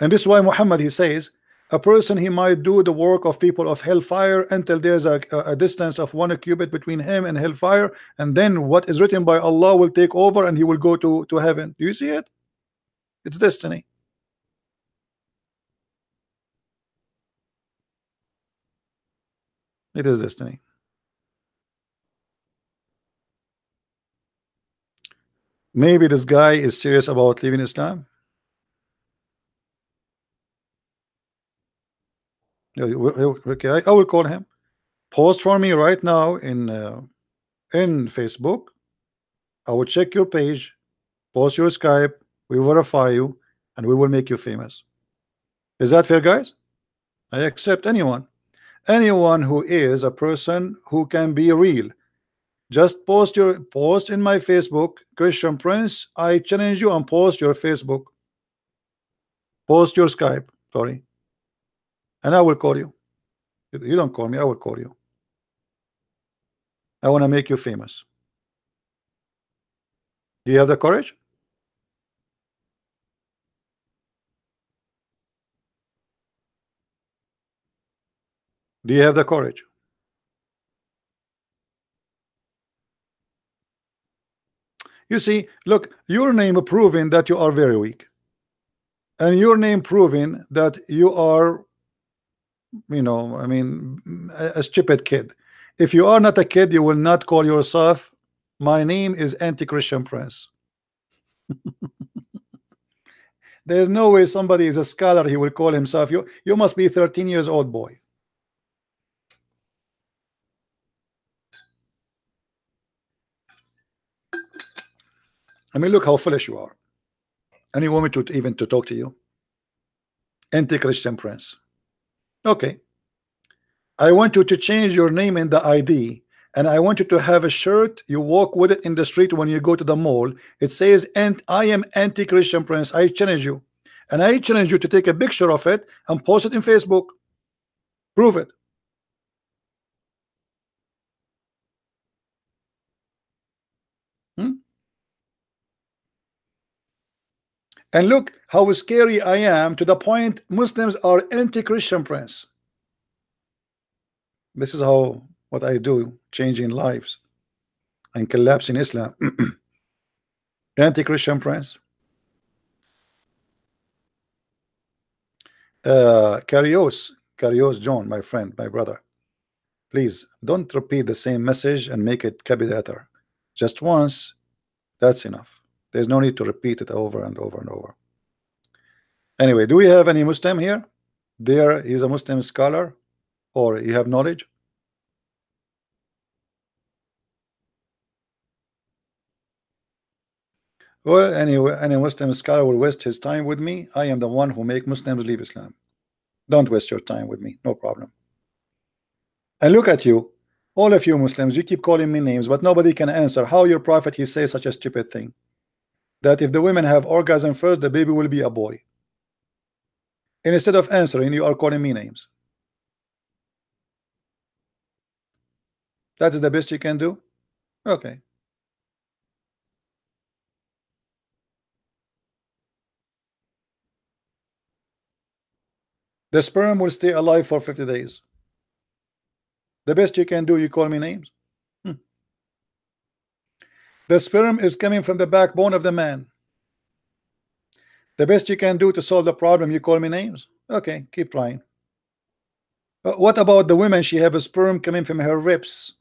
And this is why Muhammad, he says, a person, he might do the work of people of hellfire until there's a distance of 1 cubit between him and hellfire, and then what is written by Allah will take over and he will go to heaven. Do you see it? It's destiny. It is destiny. Maybe this guy is serious about leaving Islam. Yeah, okay, I will call him. Post for me right now in Facebook. I will check your page, post your Skype, we verify you, and we will make you famous. Is that fair, guys? I accept anyone who is a person who can be real. Just post in my Facebook, Christian Prince. I challenge you, and post your Facebook, post your Skype, sorry, and I will call you. You don't call me, I will call you. I want to make you famous. Do you have the courage? Do you have the courage? You see, look, your name proving that you are very weak, and your name proving that you are, you know, I mean, a stupid kid. If you are not a kid, you will not call yourself, my name is anti-Christian Prince. There's no way somebody is a scholar, he will call himself. You must be 13 years old, boy. I mean, look how foolish you are. And you want me to even to talk to you? Anti-Christian Prince. Okay. I want you to change your name in the ID, and I want you to have a shirt. You walk with it in the street when you go to the mall. It says, and I am anti-Christian Prince. I challenge you. And I challenge you to take a picture of it and post it in Facebook. Prove it. And look how scary I am, to the point Muslims are anti-Christian Prince. This is how what I do, changing lives and collapsing Islam. Anti-Christian Prince. Carios John, my friend, my brother, please don't repeat the same message and make it copy letter. Just once, that's enough. There's no need to repeat it over and over and over. Anyway, do we have any Muslim here? There is a Muslim scholar, or you have knowledge? Well, anyway, any Muslim scholar will waste his time with me. I am the one who make Muslims leave Islam. Don't waste your time with me, no problem. And look at you, all of you Muslims, you keep calling me names, but nobody can answer how your prophet, he says such a stupid thing, that if the women have orgasm first, the baby will be a boy. And instead of answering, you are calling me names. That is the best you can do? Okay. The sperm will stay alive for 50 days. The best you can do, you call me names? The sperm is coming from the backbone of the man. The best you can do to solve the problem, you call me names? Okay, keep trying. What about the women? She have a sperm coming from her ribs.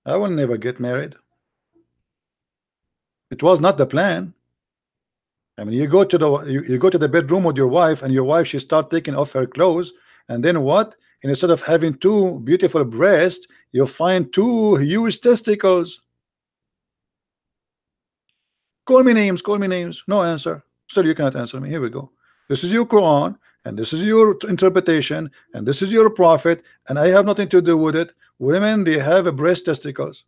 I will never get married. It was not the plan. I mean, you go to the bedroom with your wife, and your wife, she start taking off her clothes, and then what? And instead of having two beautiful breasts, you find two huge testicles. Call me names, call me names. No answer. Still, you cannot answer me. Here we go. This is your Quran, and this is your interpretation, and this is your prophet, and I have nothing to do with it. Women, they have a breast testicles.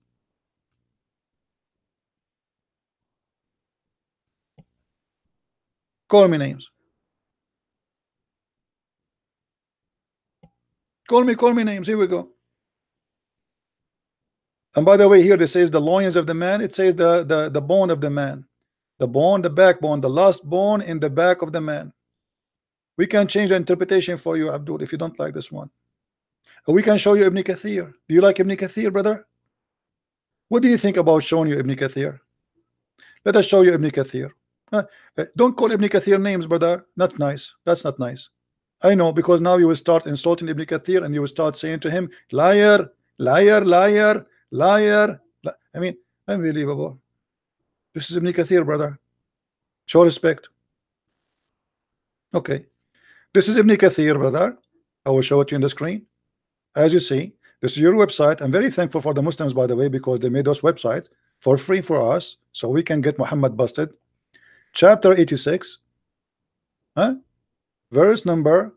Call me names. Call me names. Here we go. And by the way, here it says the loins of the man. It says the bone of the man, the bone, the backbone, the last bone in the back of the man. We can change the interpretation for you, Abdul, if you don't like this one. We can show you Ibn Kathir. Do you like Ibn Kathir, brother? What do you think about showing you Ibn Kathir? Let us show you Ibn Kathir. Don't call Ibn Kathir names, brother. Not nice. That's not nice. I know, because now you will start insulting Ibn Kathir, and you will start saying to him, liar, liar, liar, liar. I mean, unbelievable. This is Ibn Kathir, brother. Show respect. Okay. This is Ibn Kathir, brother. I will show it to you on the screen. As you see, this is your website. I'm very thankful for the Muslims, by the way, because they made those websites for free for us, so we can get Muhammad busted. Chapter 86, verse number.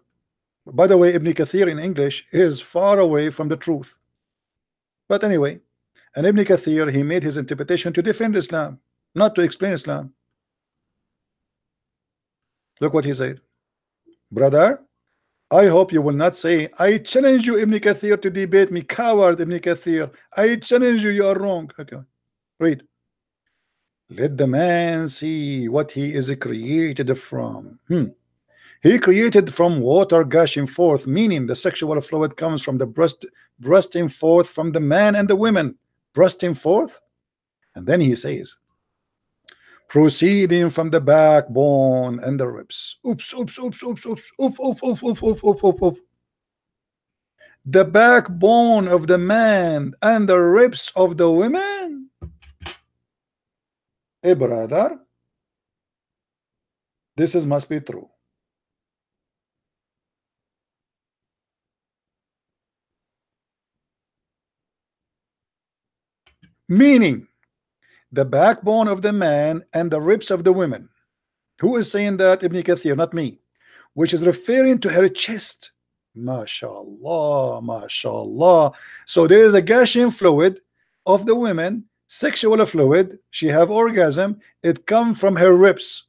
By the way, Ibn Kathir in English is far away from the truth. But anyway, and Ibn Kathir, he made his interpretation to defend Islam, not to explain Islam. Look what he said. Brother, I hope you will not say, I challenge you, Ibn Kathir, to debate me. Coward, Ibn Kathir. I challenge you, you are wrong. Okay, read. Let the man see what he is created from. He created from water gushing forth, meaning the sexual fluid comes from the breast, bursting forth from the man and the women, bursting forth. And then he says, proceeding from the backbone and the ribs. Oops, oops, oops, oops, oops, oops, oops, oops, oops, oops, oops, oops, oops. The backbone of the man and the ribs of the women. Hey, brother, this is must be true. Meaning, the backbone of the man and the ribs of the women. Who is saying that? Ibn Kathir, not me. Which is referring to her chest. MashaAllah, MashaAllah. So there is a gushing fluid of the women, sexual fluid. She have orgasm. It comes from her ribs.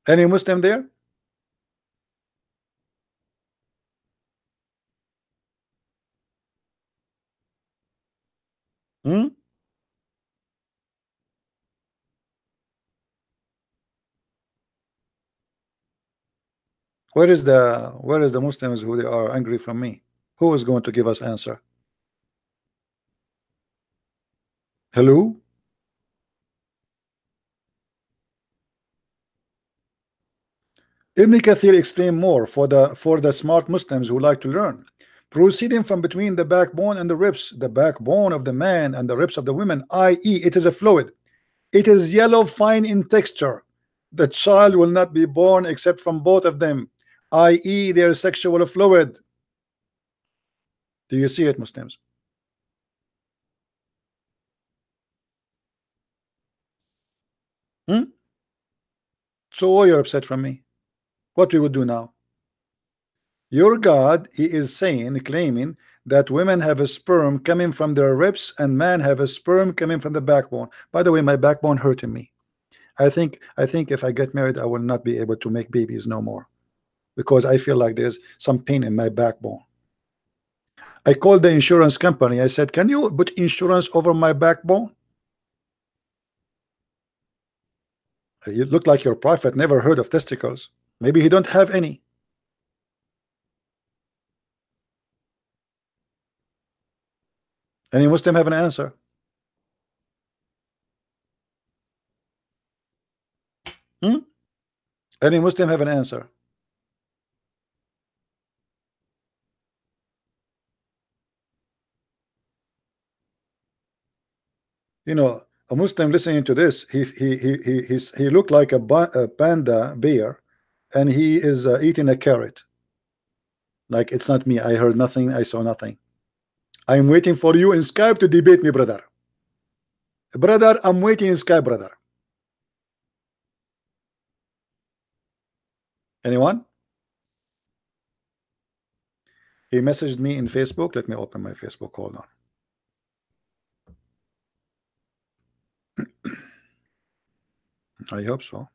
Any Muslim there? Where is the Muslims who they are angry from me? Who is going to give us answer? Hello? Ibn Kathir explain more for the smart Muslims who like to learn. Proceeding from between the backbone and the ribs, the backbone of the man and the ribs of the women, i.e., it is a fluid. It is yellow, fine in texture. The child will not be born except from both of them, i.e., their sexual fluid. Do you see it, Muslims? So why you're upset from me? What we would do now? Your God, he is saying, claiming that women have a sperm coming from their ribs and men have a sperm coming from the backbone. By the way, my backbone hurting me. I think if I get married, I will not be able to make babies no more, because I feel like there's some pain in my backbone. I called the insurance company. I said, can you put insurance over my backbone? You look like your prophet never heard of testicles. Maybe he don't have any. Any Muslim have an answer? Any Muslim have an answer? You know, a Muslim listening to this, he looked like a panda bear, and he is eating a carrot. Like, it's not me. I heard nothing. I saw nothing. I'm waiting for you in Skype to debate me, brother. Brother, I'm waiting in Skype, brother. Anyone? He messaged me in Facebook. Let me open my Facebook. Hold on. I hope so.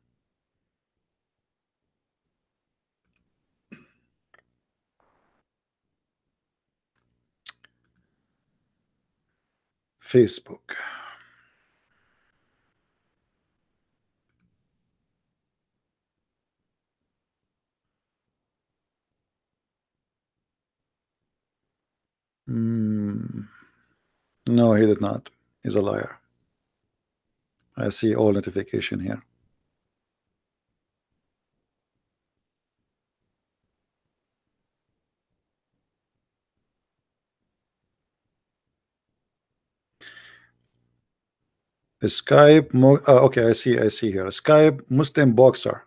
Facebook. No, he did not. He's a liar. I see all notification here. Skype. Okay, I see here. Skype Muslim boxer.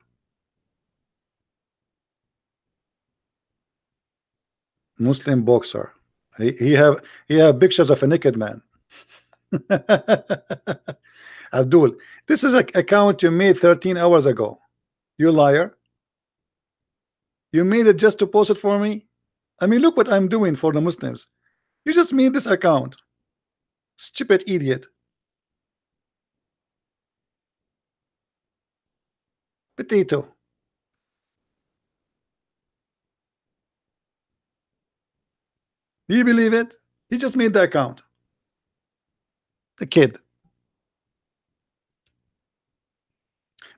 Muslim boxer. He have pictures of a naked man. Abdul, this is an account you made 13 hours ago. You liar. You made it just to post it for me. I mean, look what I'm doing for the Muslims. You just made this account. Stupid idiot. Potato. Do you believe it? He just made the account. A kid.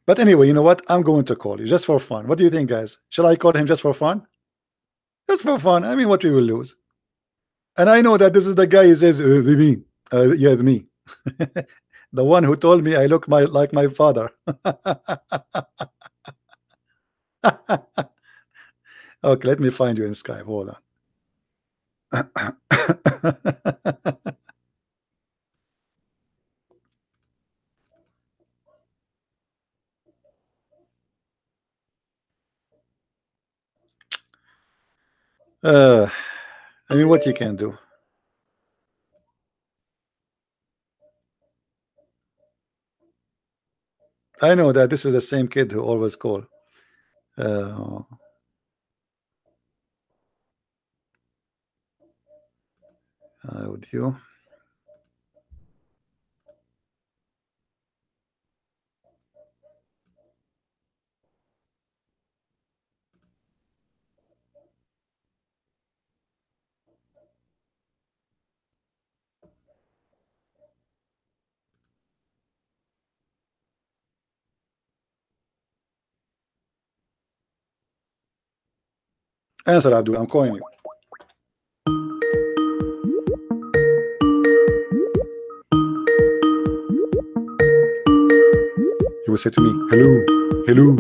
But anyway, you know what? I'm going to call you just for fun. What do you think, guys? Shall I call him just for fun? Just for fun. I mean, what we will lose. And I know that this is the guy who says, me. Yeah, me. The one who told me I look like my father. Okay, let me find you in Skype. Hold on. I mean, what you can do. I know that this is the same kid who always call. With you. Answer, Abdul. I'm calling you. He will say to me, hello, hello.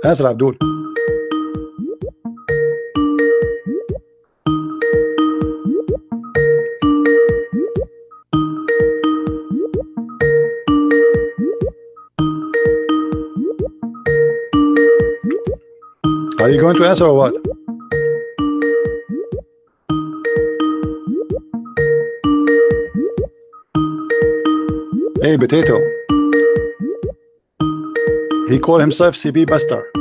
Answer, Abdul. Are you going to answer or what? Hey, potato. He called himself CB Buster.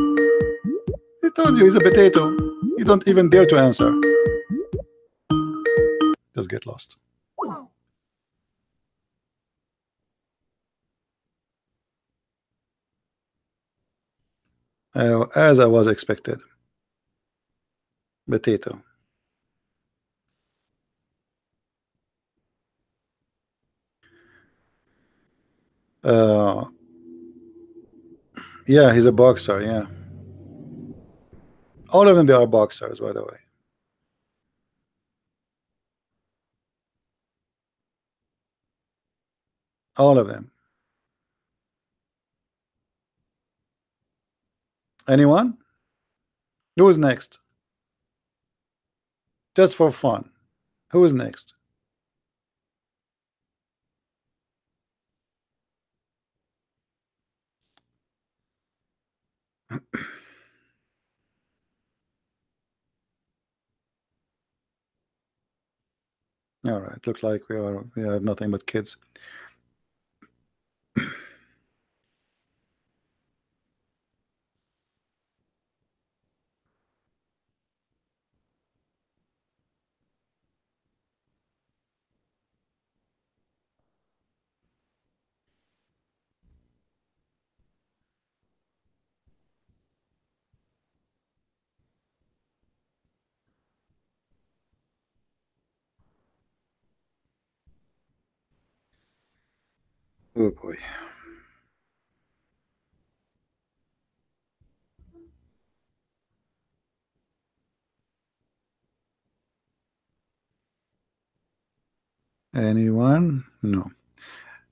He told you he's a potato. You don't even dare to answer. Just get lost. As I was expected. Potato. Yeah, he's a boxer. Yeah. All of them, they are boxers, by the way. All of them. Anyone? Who is next? Just for fun. Who is next? All right. Look like we have nothing but kids. Oh boy. Anyone? No.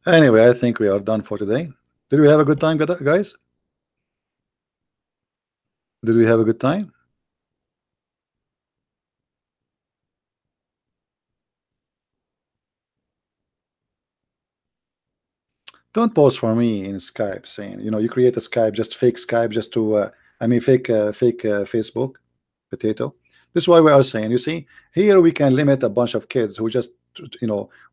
Anyway, I think we are done for today. Did we have a good time, guys? Did we have a good time? Don't post for me in Skype saying, you create a Skype, just fake Skype, just to, I mean, fake Facebook, potato. This is why we are saying, you see, here we can limit a bunch of kids who just,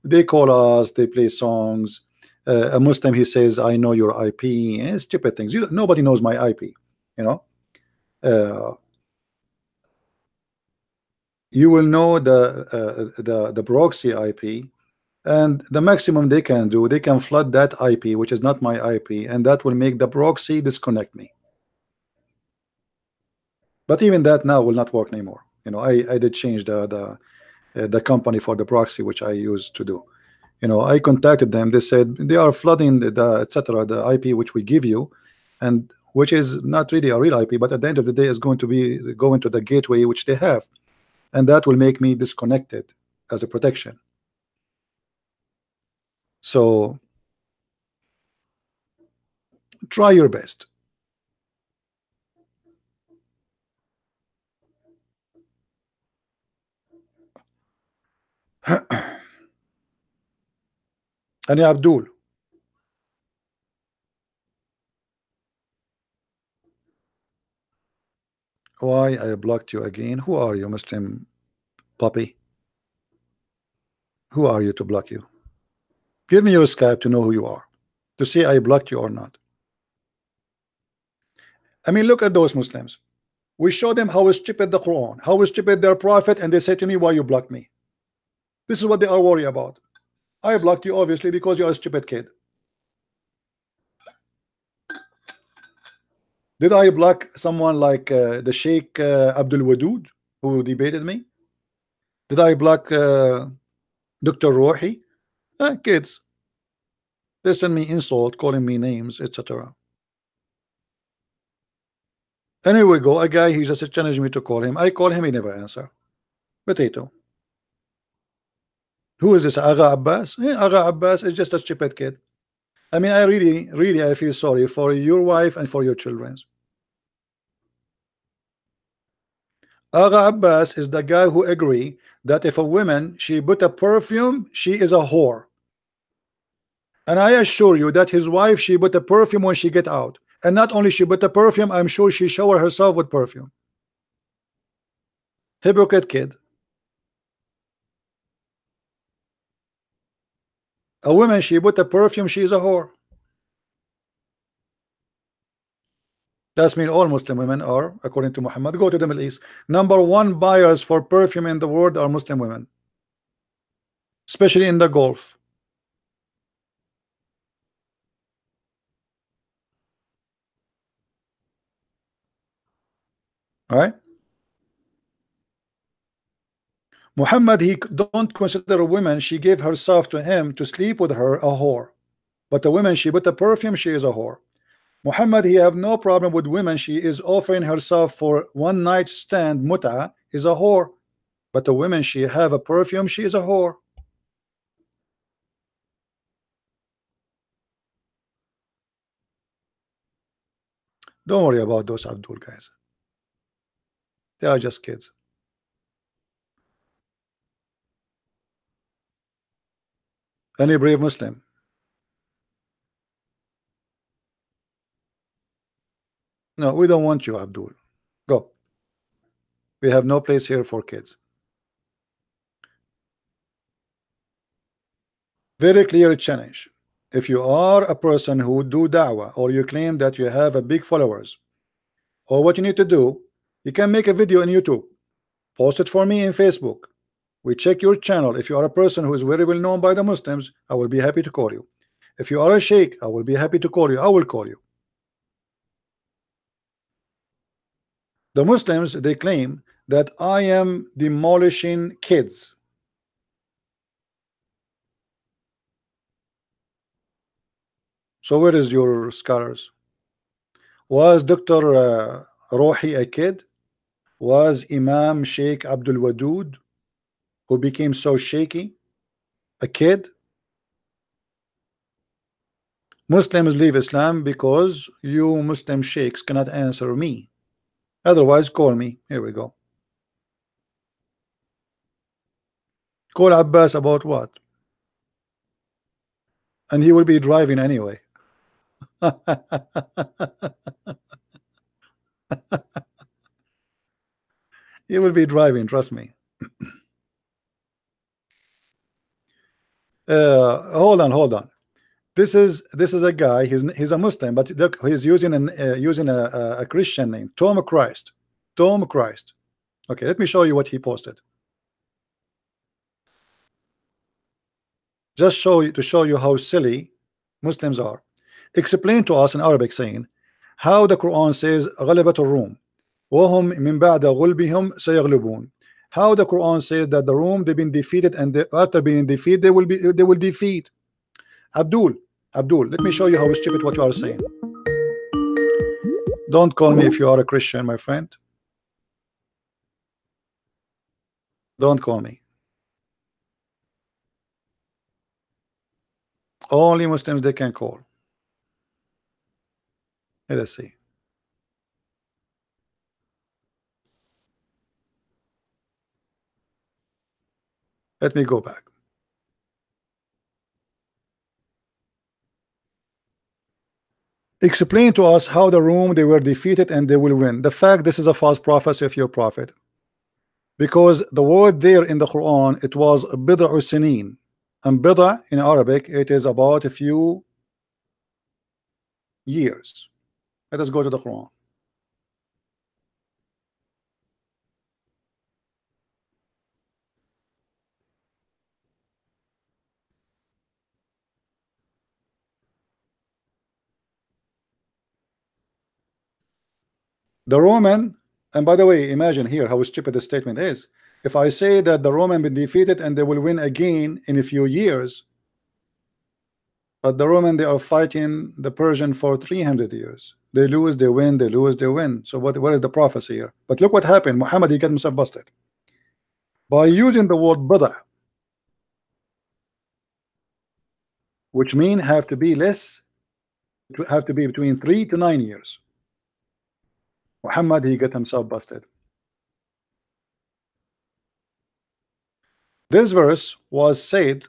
they call us, they play songs. A Muslim, he says, I know your IP, and stupid things. Nobody knows my IP, you know. Uh, you will know the proxy IP, and the maximum they can do, they can flood that IP, which is not my IP, and that will make the proxy disconnect me. But even that now will not work anymore. I did change the company for the proxy which I used to do. I contacted them. They said they are flooding the etc. the IP which we give you, and which is not really a real IP, but at the end of the day is going to be going to the gateway which they have, and that will make me disconnected as a protection. So try your best. And Abdul, why I blocked you again? Who are you, Muslim puppy? Who are you to block you? Give me your Skype to know who you are, to see I blocked you or not. I mean, look at those Muslims. We show them how stupid the Quran, how stupid their prophet, and they say to me, why you blocked me? This is what they are worried about. I blocked you obviously because you are a stupid kid. Did I block someone like the Sheikh Abdul Wadud who debated me? Did I block Dr. Rohi? Kids. They send me insult, calling me names, etc. Anyway, go a guy, he just challenged me to call him. I call him, he never answer. Potato. Who is this? Aga Abbas? Aga Abbas is just a stupid kid. I mean, I really, I feel sorry for your wife and for your children. Aga Abbas is the guy who agree that if a woman she put a perfume, she is a whore. And I assure you that his wife she put a perfume when she get out, and not only she put a perfume, I'm sure she shower herself with perfume. Hypocrite kid. A woman she put a perfume, she is a whore. That's mean all Muslim women are, according to Muhammad. Go to the Middle East. Number one buyers for perfume in the world are Muslim women, especially in the Gulf. All right. Muhammad, he don't consider a woman she gave herself to him to sleep with her a whore, but a woman she put a perfume, she is a whore. Muhammad, he have no problem with women she is offering herself for one night stand muta is a whore, but a woman she have a perfume, she is a whore. Don't worry about those Abdul guys, they are just kids. Any brave Muslim? No, we don't want you, Abdul. Go. We have no place here for kids. Very clear challenge. If you are a person who do da'wah, or you claim that you have a big followers, or what you need to do, you can make a video on YouTube, post it for me in Facebook. We check your channel. If you are a person who is very well known by the Muslims, I will be happy to call you. If you are a sheikh, I will be happy to call you. I will call you. The Muslims, they claim that I am demolishing kids. So where is your scholars? Was Dr. Rohi a kid? Was Imam Sheikh Abdul Wadud, who became so shaky, a kid? Muslims leave Islam because you Muslim sheikhs cannot answer me. Otherwise, call me. Here we go. Call Abbas about what? And he will be driving anyway. He will be driving, trust me. Hold on. This is a guy. He's a Muslim, but look, he's using a Christian name, Tom Christ. Tom Christ. Okay, let me show you what he posted. Just show you how silly Muslims are. Explain to us in Arabic, saying how the Quran says غلبت الروم وهم من بعد غلبهم سيغلبون. How the Quran says that the Rome they've been defeated, and after being defeated they will defeat. Abdul, let me show you how stupid what you are saying. Don't call me if you are a Christian, my friend. Don't call me. Only Muslims they can call. Let's see. Let me go back. Explain to us how the Rome they were defeated and they will win. The fact this is a false prophecy of your prophet, because the word there in the Quran it was bid'u sinin, and bid'a in Arabic it is about a few years. Let us go to the Quran. The Roman, and by the way, imagine here how stupid the statement is. If I say that the Roman been defeated and they will win again in a few years, but the Roman they are fighting the Persian for 300 years. They lose, they win, they lose, they win. So what is the prophecy here? But look what happened. Muhammad he got himself busted by using the word bada, which mean have to be less, have to be between 3 to 9 years. Muhammad he got himself busted. This verse was said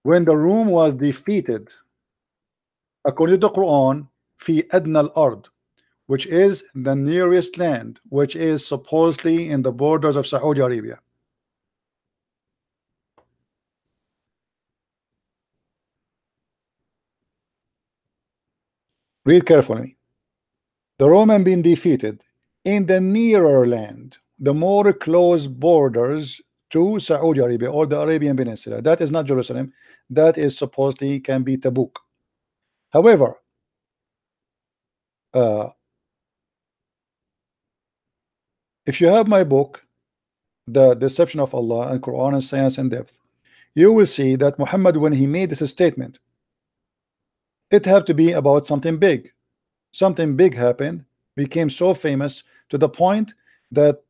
when the Rome was defeated, according to the Quran, fi adna al-ard, which is the nearest land, which is supposedly in the borders of Saudi Arabia. Read carefully. The Roman being defeated in the nearer land, the more close borders to Saudi Arabia or the Arabian Peninsula. That is not Jerusalem. That is supposedly can be Tabuk. However, if you have my book, The Deception of Allah and Quran and Science in Depth, you will see that Muhammad, when he made this statement, it have to be about something big. Something big happened, became so famous to the point that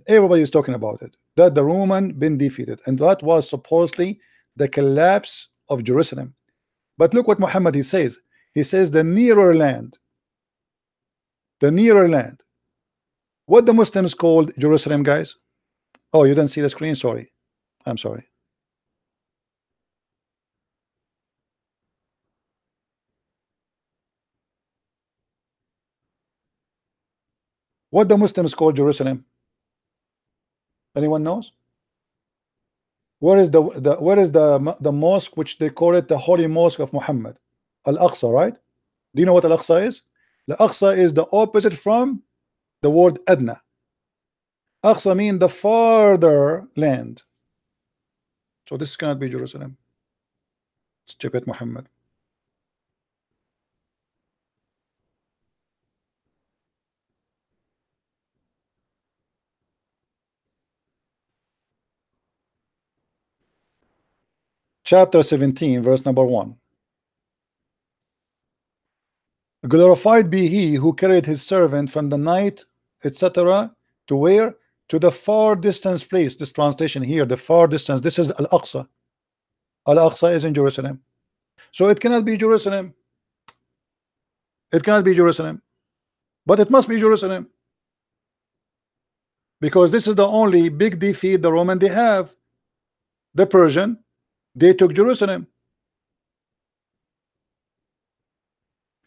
everybody is talking about it, that the Roman been defeated, and that was supposedly the collapse of Jerusalem. But look what Muhammad he says the nearer land, the nearer land. What the Muslims called Jerusalem, guys? Oh, you didn't see the screen, sorry. I'm sorry. What the Muslims call Jerusalem? Anyone knows? Where is the mosque which they call it the holy mosque of Muhammad? Al-Aqsa, right? Do you know what Al-Aqsa is? Al-Aqsa is the opposite from the word Adna. Aqsa mean the farther land. So this cannot be Jerusalem. Stupid Muhammad. chapter 17, verse number 1. Glorified be he who carried his servant from the night, etc. To where? To the far distance place. This translation here, the far distance, this is Al-Aqsa. Al-Aqsa is in Jerusalem. So it cannot be Jerusalem. It cannot be Jerusalem. But it must be Jerusalem. Because this is the only big defeat the Roman they have. The Persian, they took Jerusalem.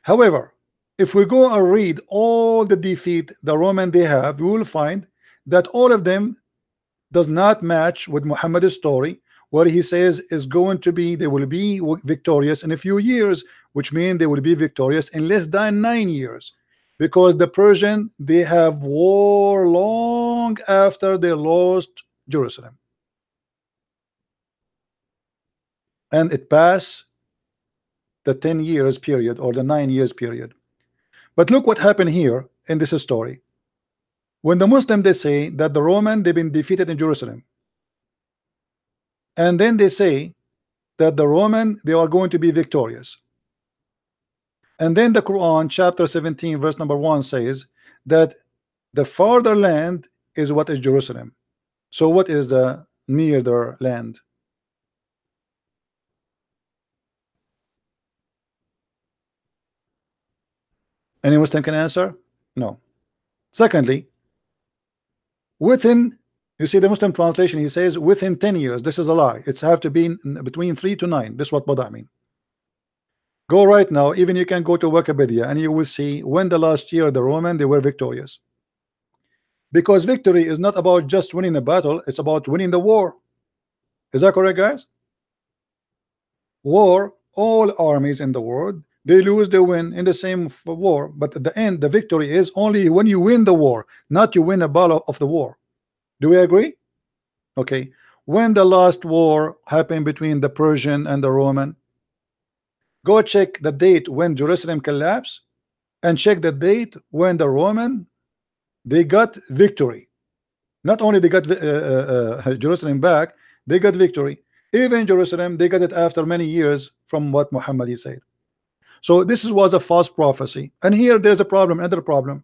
However, if we go and read all the defeat the Roman they have, we will find that all of them does not match with Muhammad's story, where he says is going to be they will be victorious in a few years, which means they will be victorious in less than 9 years, because the Persian they have war long after they lost Jerusalem, and it passed the 10 years period or the 9 years period. But look what happened here in this story. When the Muslim they say that the Roman they've been defeated in Jerusalem, and then they say that the Roman they are going to be victorious, and then the Quran chapter 17 verse number 1 says that the farther land is what is Jerusalem. So what is the nearer land? Any Muslim can answer? No. Secondly, within, you see the Muslim translation, he says within 10 years. This is a lie. It's have to be between 3 to 9. This is what Bada mean. Go right now, even you can go to Wikipedia and you will see when the last year the Roman they were victorious. Because victory is not about just winning a battle, it's about winning the war. Is that correct, guys? War, all armies in the world, they lose, they win in the same war, but at the end the victory is only when you win the war, not you win a battle of the war. Do we agree? Okay. When the last war happened between the Persian and the Roman, go check the date when Jerusalem collapsed and check the date when the Roman they got victory. Not only they got Jerusalem back, they got victory. Even Jerusalem they got it after many years from what Muhammad said. So this was a false prophecy, and here there's a problem, another problem.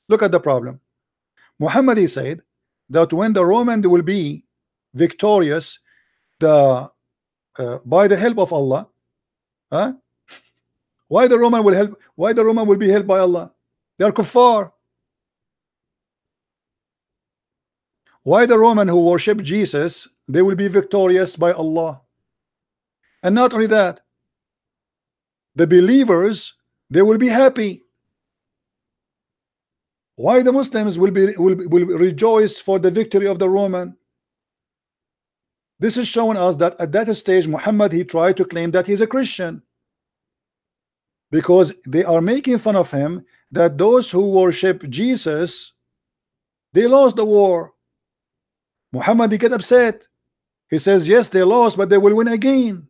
Look at the problem. Muhammad said that when the Roman will be victorious, the by the help of Allah, huh? Why the Roman will help? Why the Roman will be helped by Allah? They are kuffar. Why the Roman who worship Jesus they will be victorious by Allah? And not only that, the believers they will be happy. Why the Muslims will rejoice for the victory of the Roman? This is showing us that at that stage Muhammad he tried to claim that he's a Christian, because they are making fun of him that those who worship Jesus they lost the war. Muhammad he get upset. He says yes they lost but they will win again.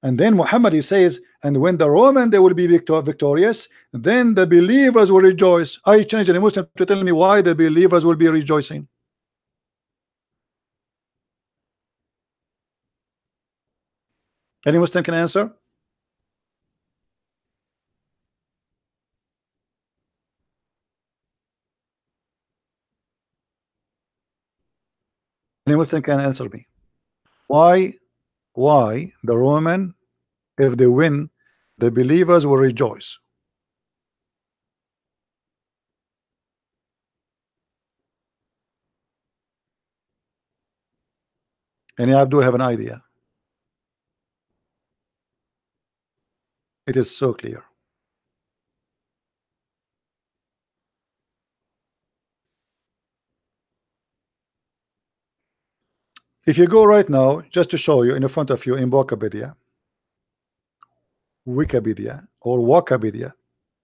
And then Muhammad he says, and when the Roman they will be victorious, then the believers will rejoice. I challenge any Muslim to tell me why the believers will be rejoicing. Any Muslim can answer? Any Muslim can answer me. Why the Roman, if they win, the believers will rejoice? Any Abdul have an idea? It is so clear. If you go right now, just to show you in front of you in Wikipedia or Wikipedia,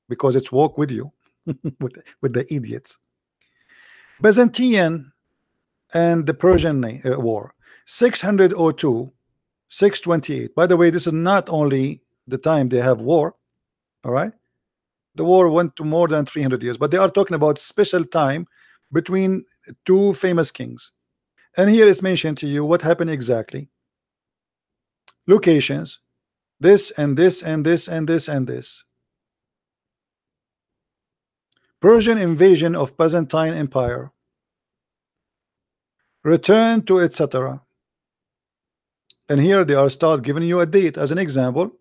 because it's walk with you with the idiots. Byzantine and the Persian war 602 628. By the way, this is not only the time they have war, all right, the war went to more than 300 years, but they are talking about special time between two famous kings. And here is mentioned to you what happened exactly. locations, this and this and this and this and this. Persian invasion of Byzantine Empire, return to etc. And here they are start giving you a date as an example.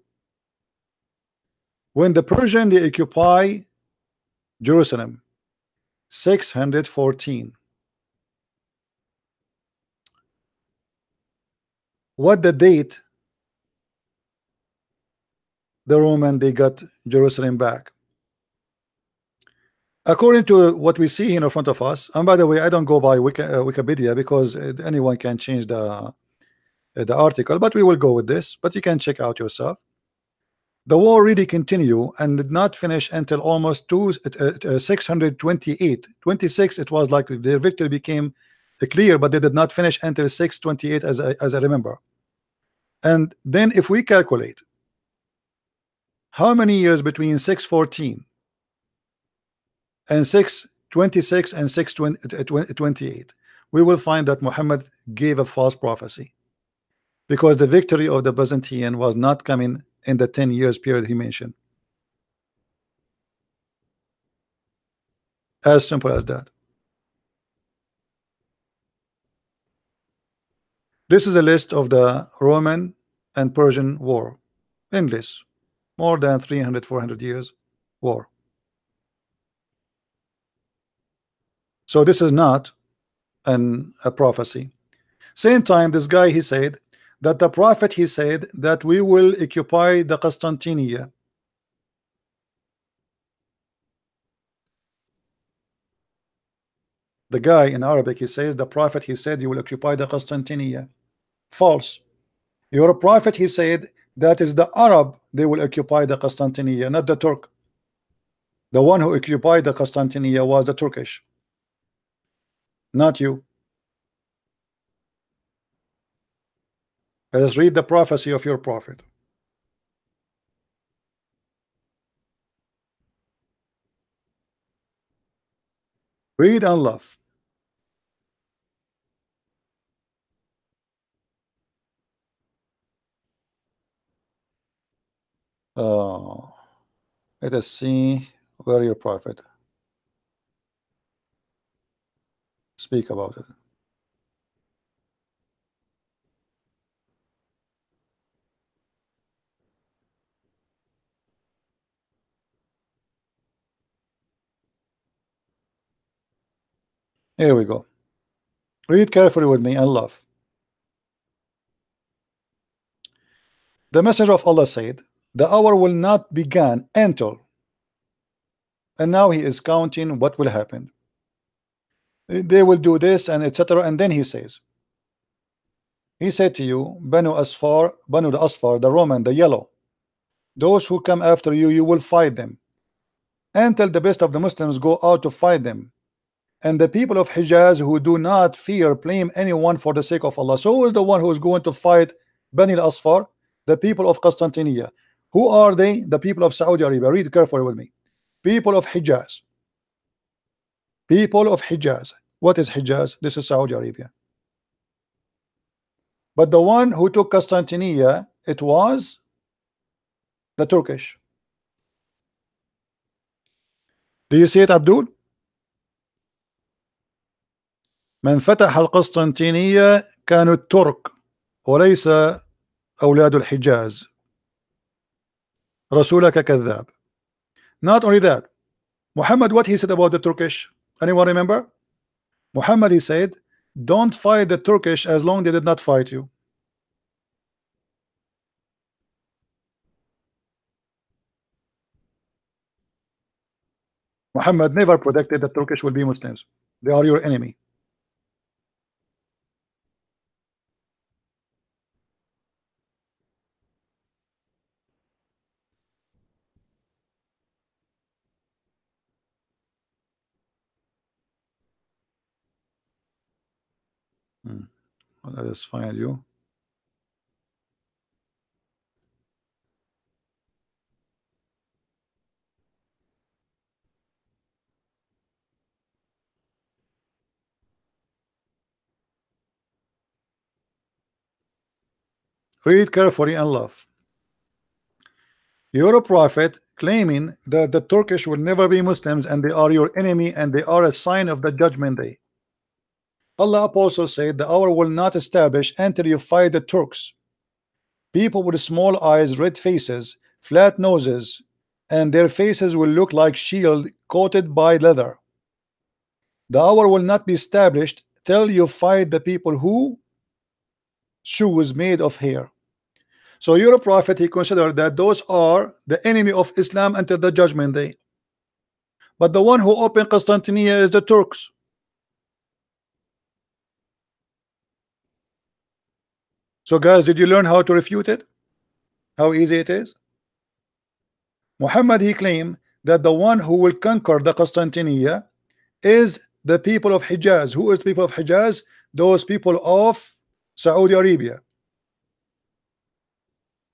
When the Persian they occupy Jerusalem, 614. What the date the Roman they got Jerusalem back? According to what we see here in front of us, and by the way, I don't go by Wikipedia because anyone can change the article, but we will go with this. But you can check out yourself. The war really continued and did not finish until almost 628. 26 it was like their victory became clear, but they did not finish until 628 as I remember. And then if we calculate how many years between 614 and 626 and 628, we will find that Muhammad gave a false prophecy, because the victory of the Byzantine was not coming in the 10 years period he mentioned. As simple as that. This is a list of the Roman and Persian war. Endless, more than 300-400 years war. So this is not a prophecy. Same time, this guy he said that the prophet he said that we will occupy the Constantinia. The guy in Arabic he says the prophet he said you will occupy the Constantinia. False. Your prophet he said that is the Arab they will occupy the Constantinia, not the Turk. The one who occupied the Constantinia was the Turkish, not you. Let us read the prophecy of your prophet. Read and love. Oh, let us see where your prophet speak about it. Here we go. Read carefully with me and love. The messenger of Allah said, the hour will not begin until, and now he is counting what will happen. They will do this and etc. And then he says, he said to you, Banu Asfar, Banu the Asfar, the Roman, the yellow, those who come after you, you will fight them until the best of the Muslims go out to fight them. And the people of Hijaz who do not fear blame anyone for the sake of Allah. So who is the one who is going to fight Bani al-Asfar? The people of Constantinia. Who are they? The people of Saudi Arabia. Read carefully with me. People of Hijaz. People of Hijaz. What is Hijaz? This is Saudi Arabia. But the one who took Constantinia, it was the Turkish. Do you see it, Abdul? من فتح القسطنطينية كانوا الترك وليس أولاد الحجاز. رسولك كذاب. Not only that, Muhammad, what he said about the Turkish? Anyone remember? Muhammad, he said, don't fight the Turkish as long as they did not fight you. Muhammad never predicted that Turkish will be Muslims. They are your enemy. Let us find you. Read carefully and laugh. You're a prophet claiming that the Turkish will never be Muslims and they are your enemy and they are a sign of the judgment day. Allah also said the hour will not establish until you fight the Turks. People with small eyes, red faces, flat noses, and their faces will look like shield coated by leather. The hour will not be established till you fight the people who shoes made of hair. So you're a prophet, he considered that those are the enemy of Islam until the judgment day. But the one who opened Constantinople is the Turks. So guys, did you learn how to refute it? How easy it is? Muhammad, he claimed that the one who will conquer the Constantinople is the people of Hijaz. Who is the people of Hijaz? Those people of Saudi Arabia,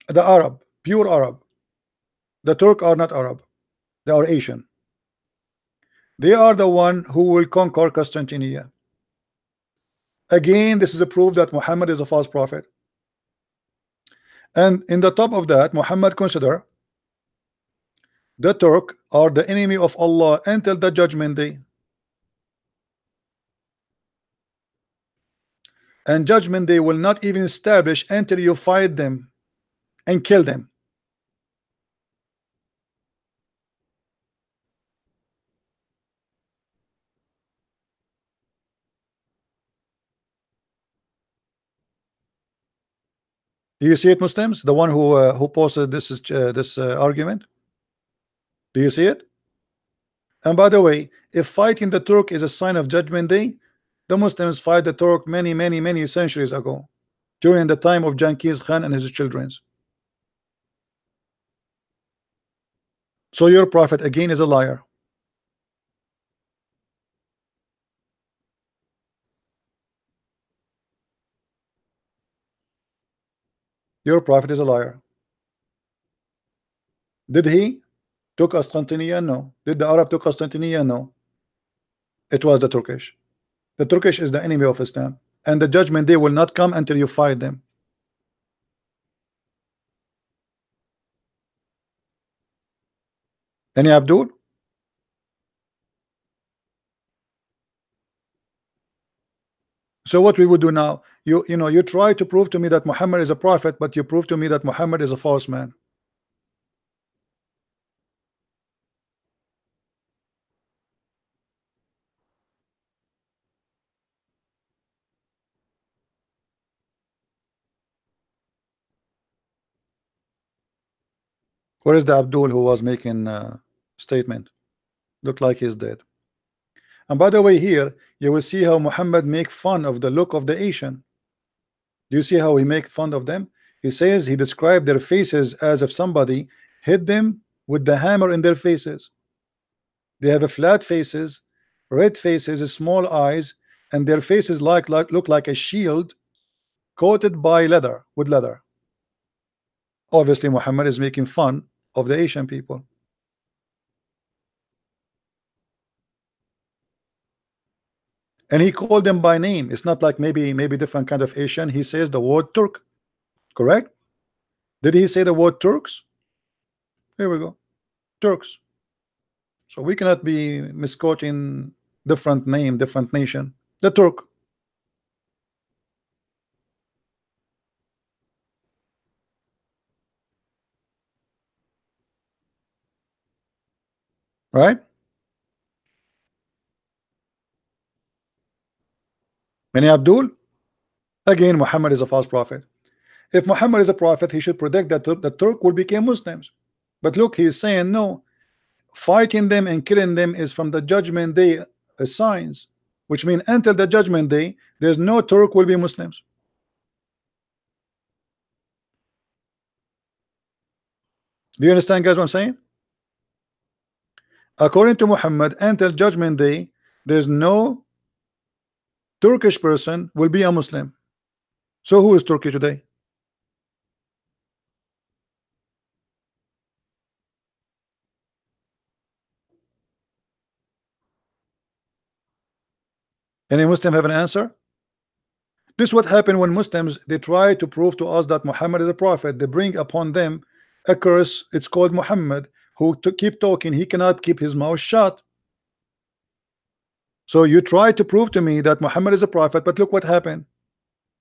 the Arab, pure Arab. The Turk are not Arab, they are Asian. They are the one who will conquer Constantinople. Again, this is a proof that Muhammad is a false prophet. And in the top of that, Muhammad consider the Turk are the enemy of Allah until the judgment day. And judgment day will not even establish until you fight them and kill them. Do you see it, Muslims? The one who posted this argument. Do you see it? And by the way, if fighting the Turk is a sign of judgment day, the Muslims fight the Turk many centuries ago, during the time of Genghis Khan and his children. So your prophet again is a liar. Your prophet is a liar. Did he took Constantinople? No. Did the Arab took Constantinople? No. It was the Turkish. The Turkish is the enemy of Islam, and the judgment day will not come until you fight them. Any Abdul? So what we would do now? You know, you try to prove to me that Muhammad is a prophet, but you prove to me that Muhammad is a false man. Where is the Abdul who was making statement? Look like he's dead. And by the way, here you will see how Muhammad make fun of the look of the Asian. Do you see how he make fun of them? He says he described their faces as if somebody hit them with the hammer in their faces. They have a flat faces, red faces, small eyes, and their faces look like a shield coated by leather with leather. Obviously, Muhammad is making fun of the Asian people. And he called them by name. It's not like maybe different kind of Asian. He says the word Turk. Correct? Did he say the word Turks? Here we go. Turks. So we cannot be misquoting different name, different nation. The Turk. Right? Many Abdul? Again, Muhammad is a false prophet. If Muhammad is a prophet, he should predict that the Turk will become Muslims. But look, he is saying no. Fighting them and killing them is from the judgment day signs, which means until the judgment day, there's no Turk will be Muslims. Do you understand, guys, what I'm saying? According to Muhammad, until judgment day, there's no Turkish person will be a Muslim. So who is Turkey today? Any Muslim have an answer? This is what happened when Muslims, they try to prove to us that Muhammad is a prophet. They bring upon them a curse. It's called Muhammad, who to keep talking, he cannot keep his mouth shut. So you try to prove to me that Muhammad is a prophet, but look what happened.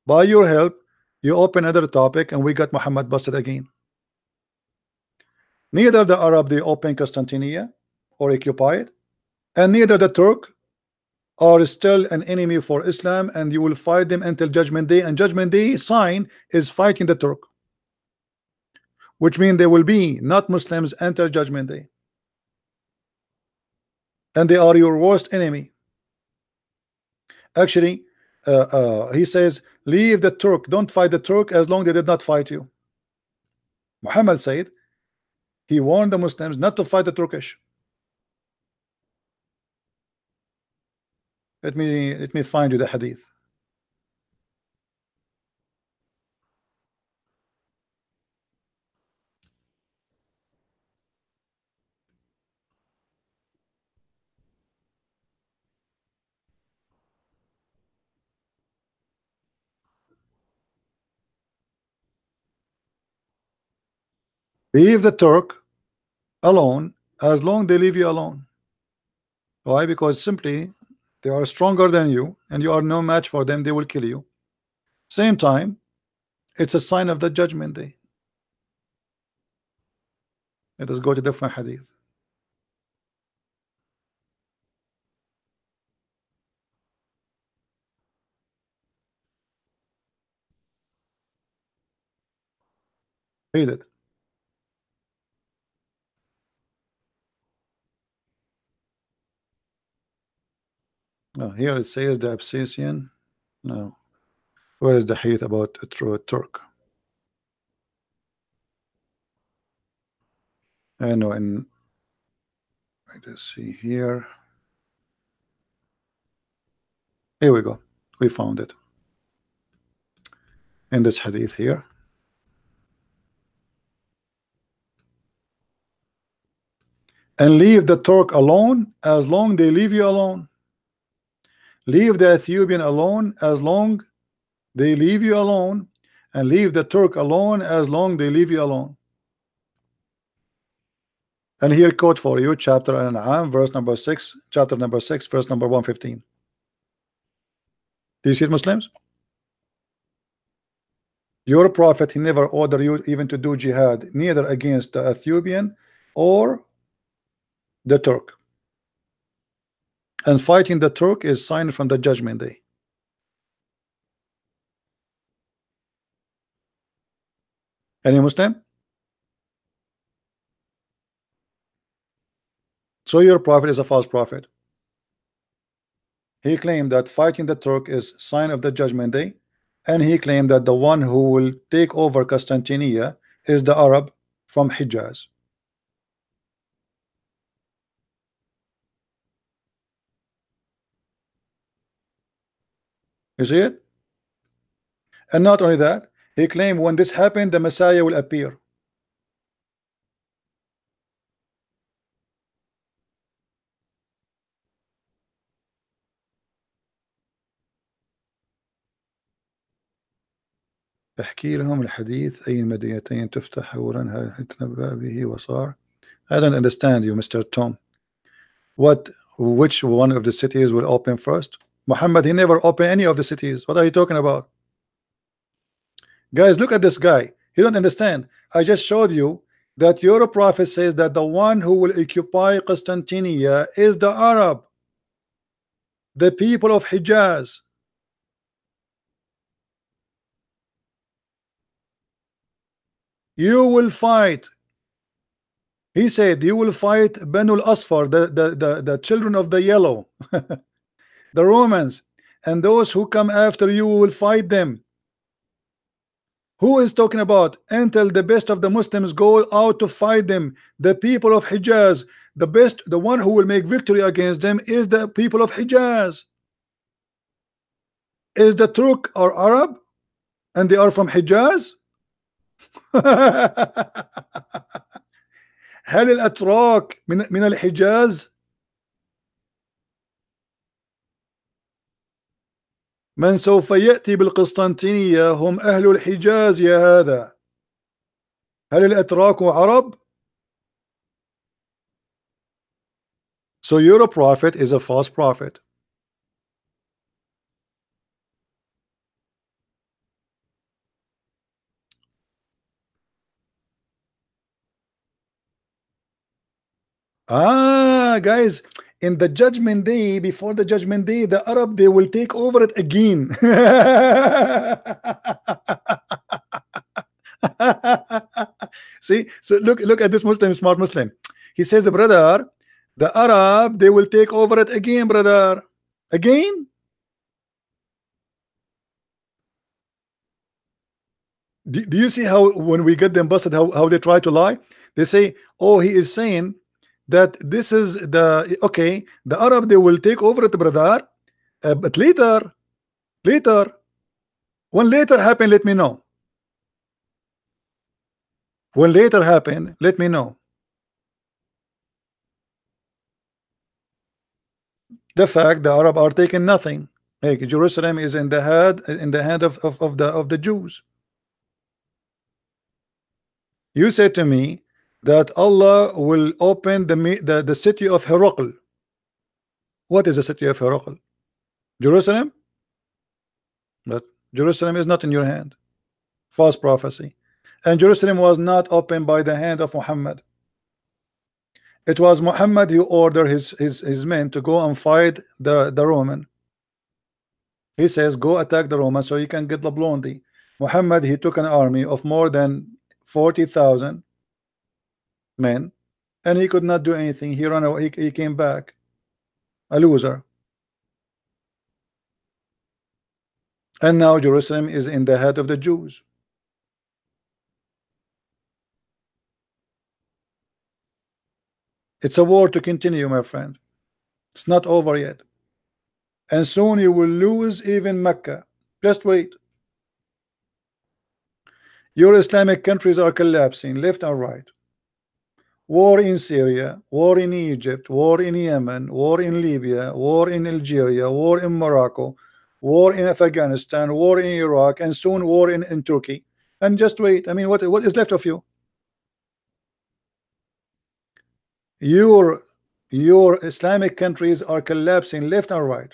By your help, you open another topic, and we got Muhammad busted again. Neither the Arab, they open Constantinia or occupy it, and neither the Turk are still an enemy for Islam, and you will fight them until Judgment Day. And Judgment Day sign is fighting the Turk, which means there will be not Muslims until Judgment Day, and they are your worst enemy. Actually, he says, leave the Turk, don't fight the Turk as long as they did not fight you. Muhammad said he warned the Muslims not to fight the Turkish. Let me find you the hadith. Leave the Turk alone as long they leave you alone. Why? Because simply they are stronger than you, and you are no match for them. They will kill you. Same time, it's a sign of the Judgment Day. Let us go to different hadith. Read it. No, here it says the Absisian. No. Where is the hadith about a true Turk? I know in, let's see here. Here we go. We found it. In this hadith here. And leave the Turk alone as long they leave you alone. Leave the Ethiopian alone as long they leave you alone, and leave the Turk alone as long they leave you alone. And here quote for you, chapter Al-An'am, verse number 6, chapter number 6, verse number 115. Do you see it, Muslims? Your prophet, he never ordered you even to do jihad, neither against the Ethiopian or the Turk. And fighting the Turk is sign from the Judgment Day. Any Muslim? So your prophet is a false prophet. He claimed that fighting the Turk is sign of the Judgment Day, and he claimed that the one who will take over Constantinia is the Arab from Hijaz. You see it? And not only that, he claimed when this happened, the Messiah will appear. احكي لهم الحديث أي المدينتين تفتح أولا هل تنبأ به وصار. I don't understand you, Mr. Tom. Which one of the cities will open first? Muhammad, he never opened any of the cities. What are you talking about? Guys, look at this guy. He don't understand. I just showed you that your prophet says that the one who will occupy Constantinia is the Arab, the people of Hijaz. You will fight. He said you will fight Banu al-Asfar, the children of the yellow, the Romans, and those who come after you will fight them. Who is talking about until the best of the Muslims go out to fight them? The people of Hijaz. The best, the one who will make victory against them is the people of Hijaz. Is the Turk or Arab and they are from Hijaz? هل الأتراك من الحجاز؟ من سوف يأتي بالقسطنطينية هم أهل الحجاز يا هذا. هل الأتراك عرب؟ So your prophet is a false prophet. Guys, in the judgment day, before the judgment day, the Arab, they will take over it again. See, so look at this Muslim, smart Muslim. He says, brother, the Arab, they will take over it again, brother. Again? Do you see how when we get them busted, how they try to lie? They say, oh, he is saying that this is the okay, the Arab, they will take over it, brother. But later, when later happen, let me know. When later happen, let me know. The fact the Arab are taking nothing. Hey, Jerusalem is in the hand of the Jews. You said to me that Allah will open the city of Herakl. What is the city of Herakl? Jerusalem? But Jerusalem is not in your hand. False prophecy. And Jerusalem was not opened by the hand of Muhammad. It was Muhammad who ordered his men to go and fight the Roman. He says, go attack the Roman so you can get the blondie. Muhammad, he took an army of more than 40,000 men, and he could not do anything. He ran away. He came back a loser. And now Jerusalem is in the head of the Jews. It's a war to continue, my friend. It's not over yet. And soon you will lose even Mecca. Just wait. Your Islamic countries are collapsing left and right. War in Syria, war in Egypt, war in Yemen, war in Libya, war in Algeria, war in Morocco, war in Afghanistan, war in Iraq, and soon war in Turkey. And just wait. I mean, what is left of you? Your Islamic countries are collapsing left and right.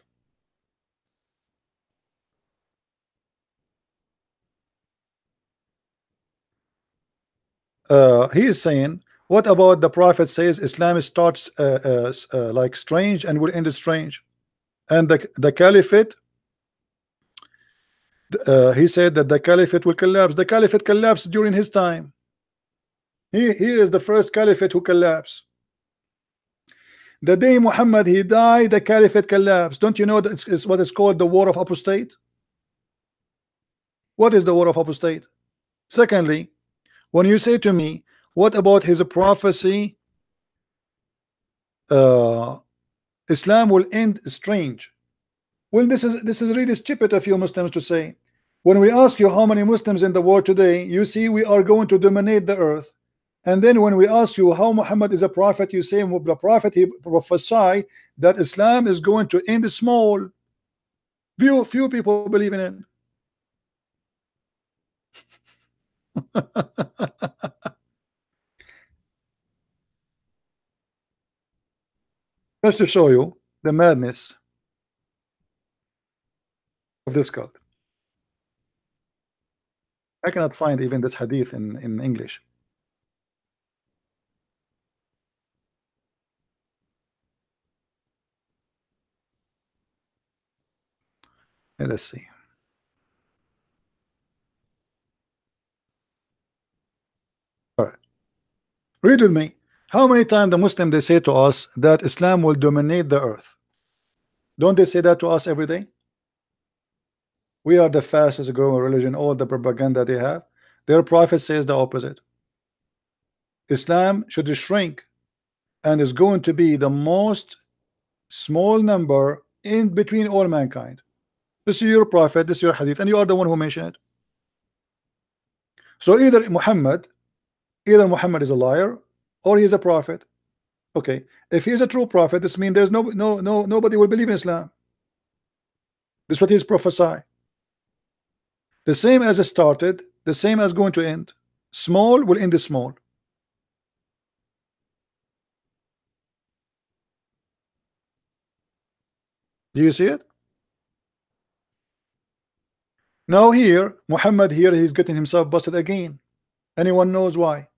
He is saying, what about the Prophet says Islam starts like strange and will end strange, and the Caliphate, he said that the Caliphate will collapse. The Caliphate collapsed during his time. He is the first Caliphate who collapsed. The day Muhammad he died, the Caliphate collapsed. Don't you know that it's what is called the war of apostate? What is the war of apostate? Secondly, when you say to me, what about his prophecy? Islam will end strange. Well, this is really stupid of you Muslims to say. When we ask you how many Muslims in the world today, you see we are going to dominate the earth. And then when we ask you how Muhammad is a prophet, you say the prophet he prophesied that Islam is going to end small. Few people believe in it. Just to show you the madness of this cult. I cannot find even this hadith in English. Let's see. All right. Read with me. How many times the Muslim they say to us that Islam will dominate the earth? Don't they say that to us every day? We are the fastest growing religion. All the propaganda they have, their prophet says the opposite. Islam should shrink and is going to be the most small number in between all mankind. This is your prophet, this is your hadith, and you are the one who mentioned it. So either Muhammad is a liar or he is a prophet. Okay, if he is a true prophet, this means there's nobody will believe in Islam. This is what he's prophesying. The same as it started, the same as going to end. Small will end small. Do you see it? Now here, Muhammad here, he's getting himself busted again. Anyone knows why?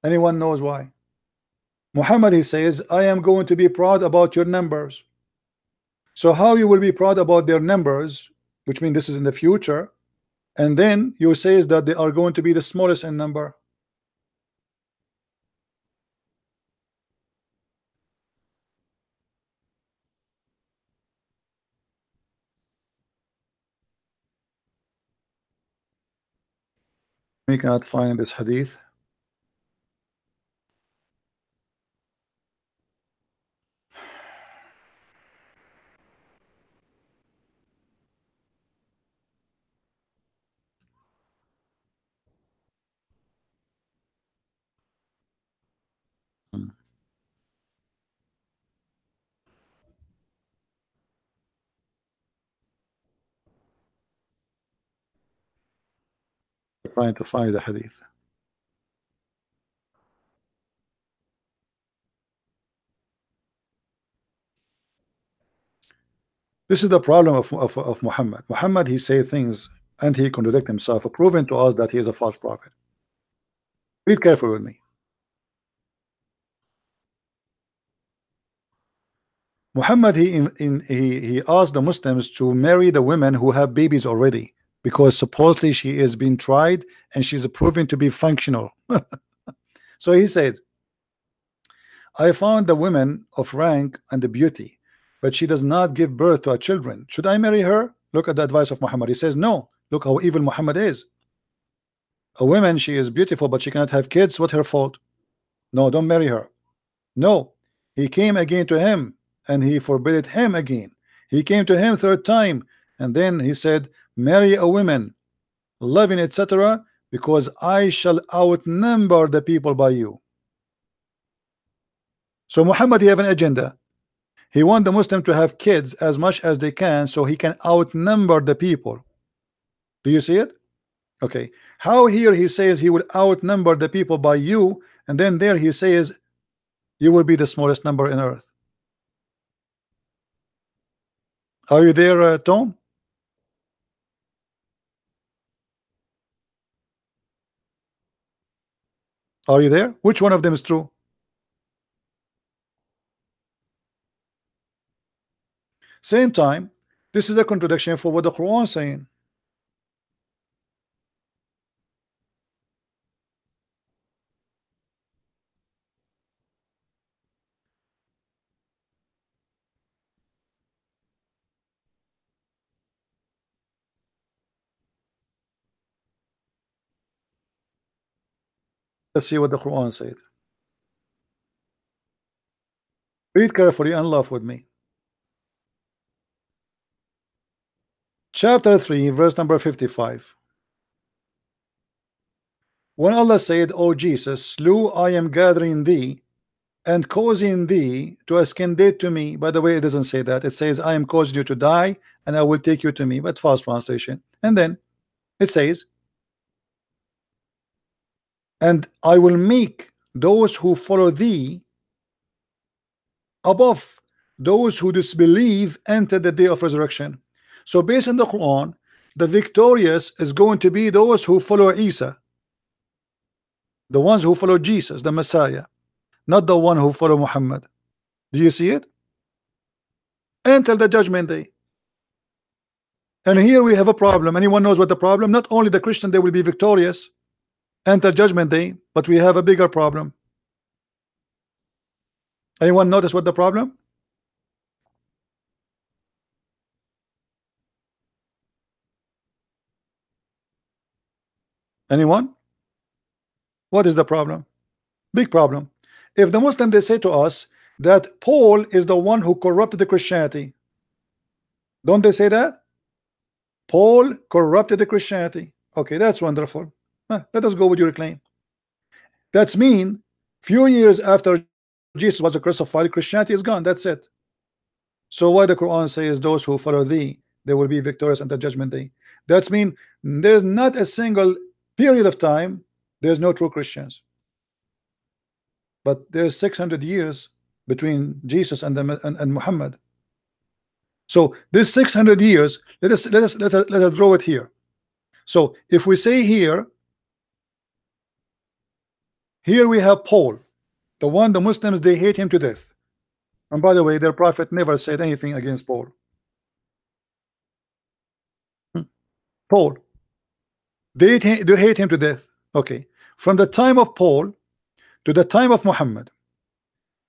Anyone knows why? Muhammad, he says, I am going to be proud about your numbers. So how you will be proud about their numbers, which means this is in the future, and then you says that they are going to be the smallest in number. We cannot find this hadith. Trying to find the hadith. This is the problem of Muhammad. Muhammad, he say things and he contradict himself, proving to us that he is a false prophet. Be careful with me. Muhammad, he asked the Muslims to marry the women who have babies already, because supposedly she is being tried and she's proven to be functional. So he said, I found the women of rank and the beauty, but she does not give birth to a children. Should I marry her? Look at the advice of Muhammad. He says, no. Look how evil Muhammad is. A woman, she is beautiful, but she cannot have kids. What's her fault? No, don't marry her. No. He came again to him and he forbade him again. He came to him third time, and then he said, marry a woman, loving, etc., because I shall outnumber the people by you. So Muhammad, he have an agenda. He want the Muslim to have kids as much as they can so he can outnumber the people. Do you see it? Okay. How here he says he will outnumber the people by you, and then there he says you will be the smallest number in earth. Are you there, Tom? Are you there? Which one of them is true? Same time, this is a contradiction for what the Quran is saying. Let's see what the Quran said. Read carefully and laugh with me. Chapter 3, verse number 55. When Allah said, O Jesus, lo, I am gathering thee and causing thee to ascendate to me. By the way, it doesn't say that. It says, I am causing you to die and I will take you to me, but fast translation. And then it says, and I will make those who follow thee above those who disbelieve enter the day of resurrection. So based on the Quran, the victorious is going to be those who follow Isa, the ones who follow Jesus, the Messiah, not the one who follow Muhammad. Do you see it? Until the judgment day. And here we have a problem. Anyone knows what the problem? Not only the Christian, they will be victorious until judgment day, but we have a bigger problem. Anyone notice what the problem? Anyone? What is the problem? Big problem. If the Muslim, they say to us that Paul is the one who corrupted the Christianity, don't they say that? Paul corrupted the Christianity. Okay, that's wonderful. Let us go with your claim. That's mean few years after Jesus was crucified, Christianity is gone. That's it. So why the Quran says those who follow thee, they will be victorious at the judgment day? That's mean there's not a single period of time there's no true Christians, but there's 600 years between Jesus and Muhammad. So this 600 years, let us draw it here. So if we say here we have Paul, the one the Muslims they hate him to death. And by the way, their prophet never said anything against Paul. Paul, they hate him to death. Okay, from the time of Paul to the time of Muhammad,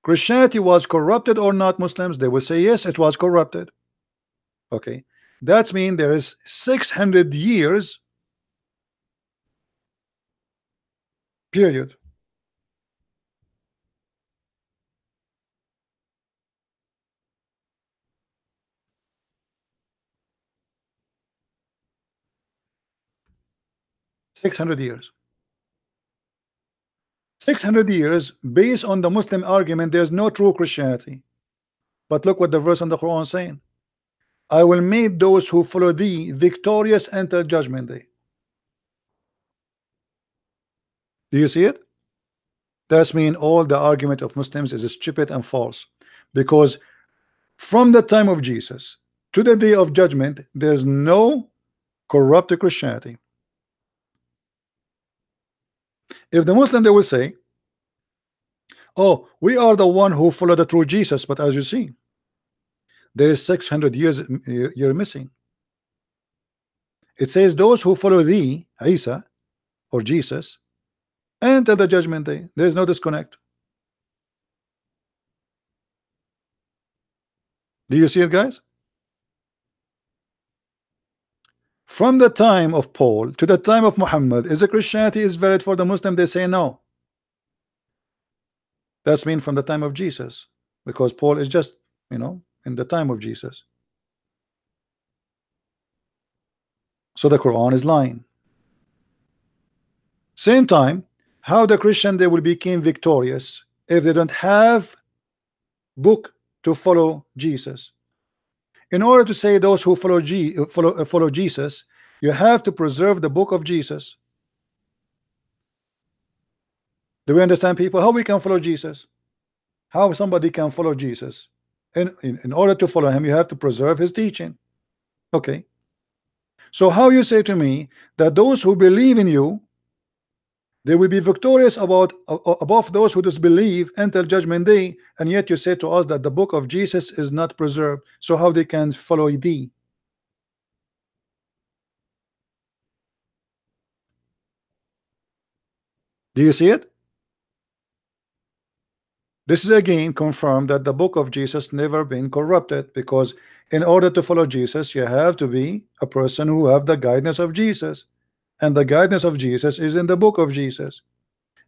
Christianity was corrupted or not? Muslims, they will say yes, it was corrupted. Okay, that's mean there is 600 years period. $600. 600 years based on the Muslim argument, there's no true Christianity. But look what the verse in the Quran saying. I will make those who follow thee victorious until judgment day. Do you see it? That's mean all the argument of Muslims is stupid and false, because from the time of Jesus to the day of judgment, there's no corrupted Christianity. If the Muslim, they will say, oh, we are the one who follow the true Jesus, but as you see, there is 600 years you're missing. It says those who follow thee, Isa or Jesus, until the judgment day. There is no disconnect. Do you see it, guys? From the time of Paul to the time of Muhammad, is a Christianity is valid for the Muslim? They say no. That's mean from the time of Jesus, because Paul is just, you know, in the time of Jesus. So the Quran is lying. Same time, how the Christian they will become victorious if they don't have book to follow Jesus. In order to say those who follow Jesus, you have to preserve the book of Jesus. Do we understand, people? How we can follow Jesus? How somebody can follow Jesus? In order to follow him, you have to preserve his teaching. Okay. So how you say to me that those who believe in you, they will be victorious above those who disbelieve until judgment day, and yet you say to us that the book of Jesus is not preserved, so how they can follow thee? Do you see it? This is again confirmed that the book of Jesus never been corrupted, because in order to follow Jesus, you have to be a person who have the guidance of Jesus, and the guidance of Jesus is in the book of Jesus.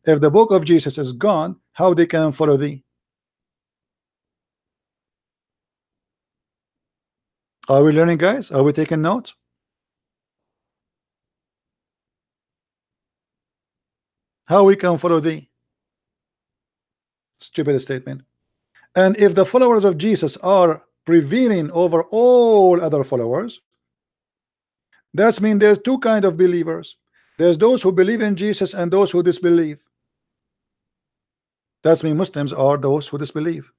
If the book of Jesus is gone, how they can follow thee? Are we learning, guys? Are we taking notes? How we can follow thee? Stupid statement. And if the followers of Jesus are prevailing over all other followers, that's mean there's two kind of believers. There's those who believe in Jesus and those who disbelieve. That's mean Muslims are those who disbelieve,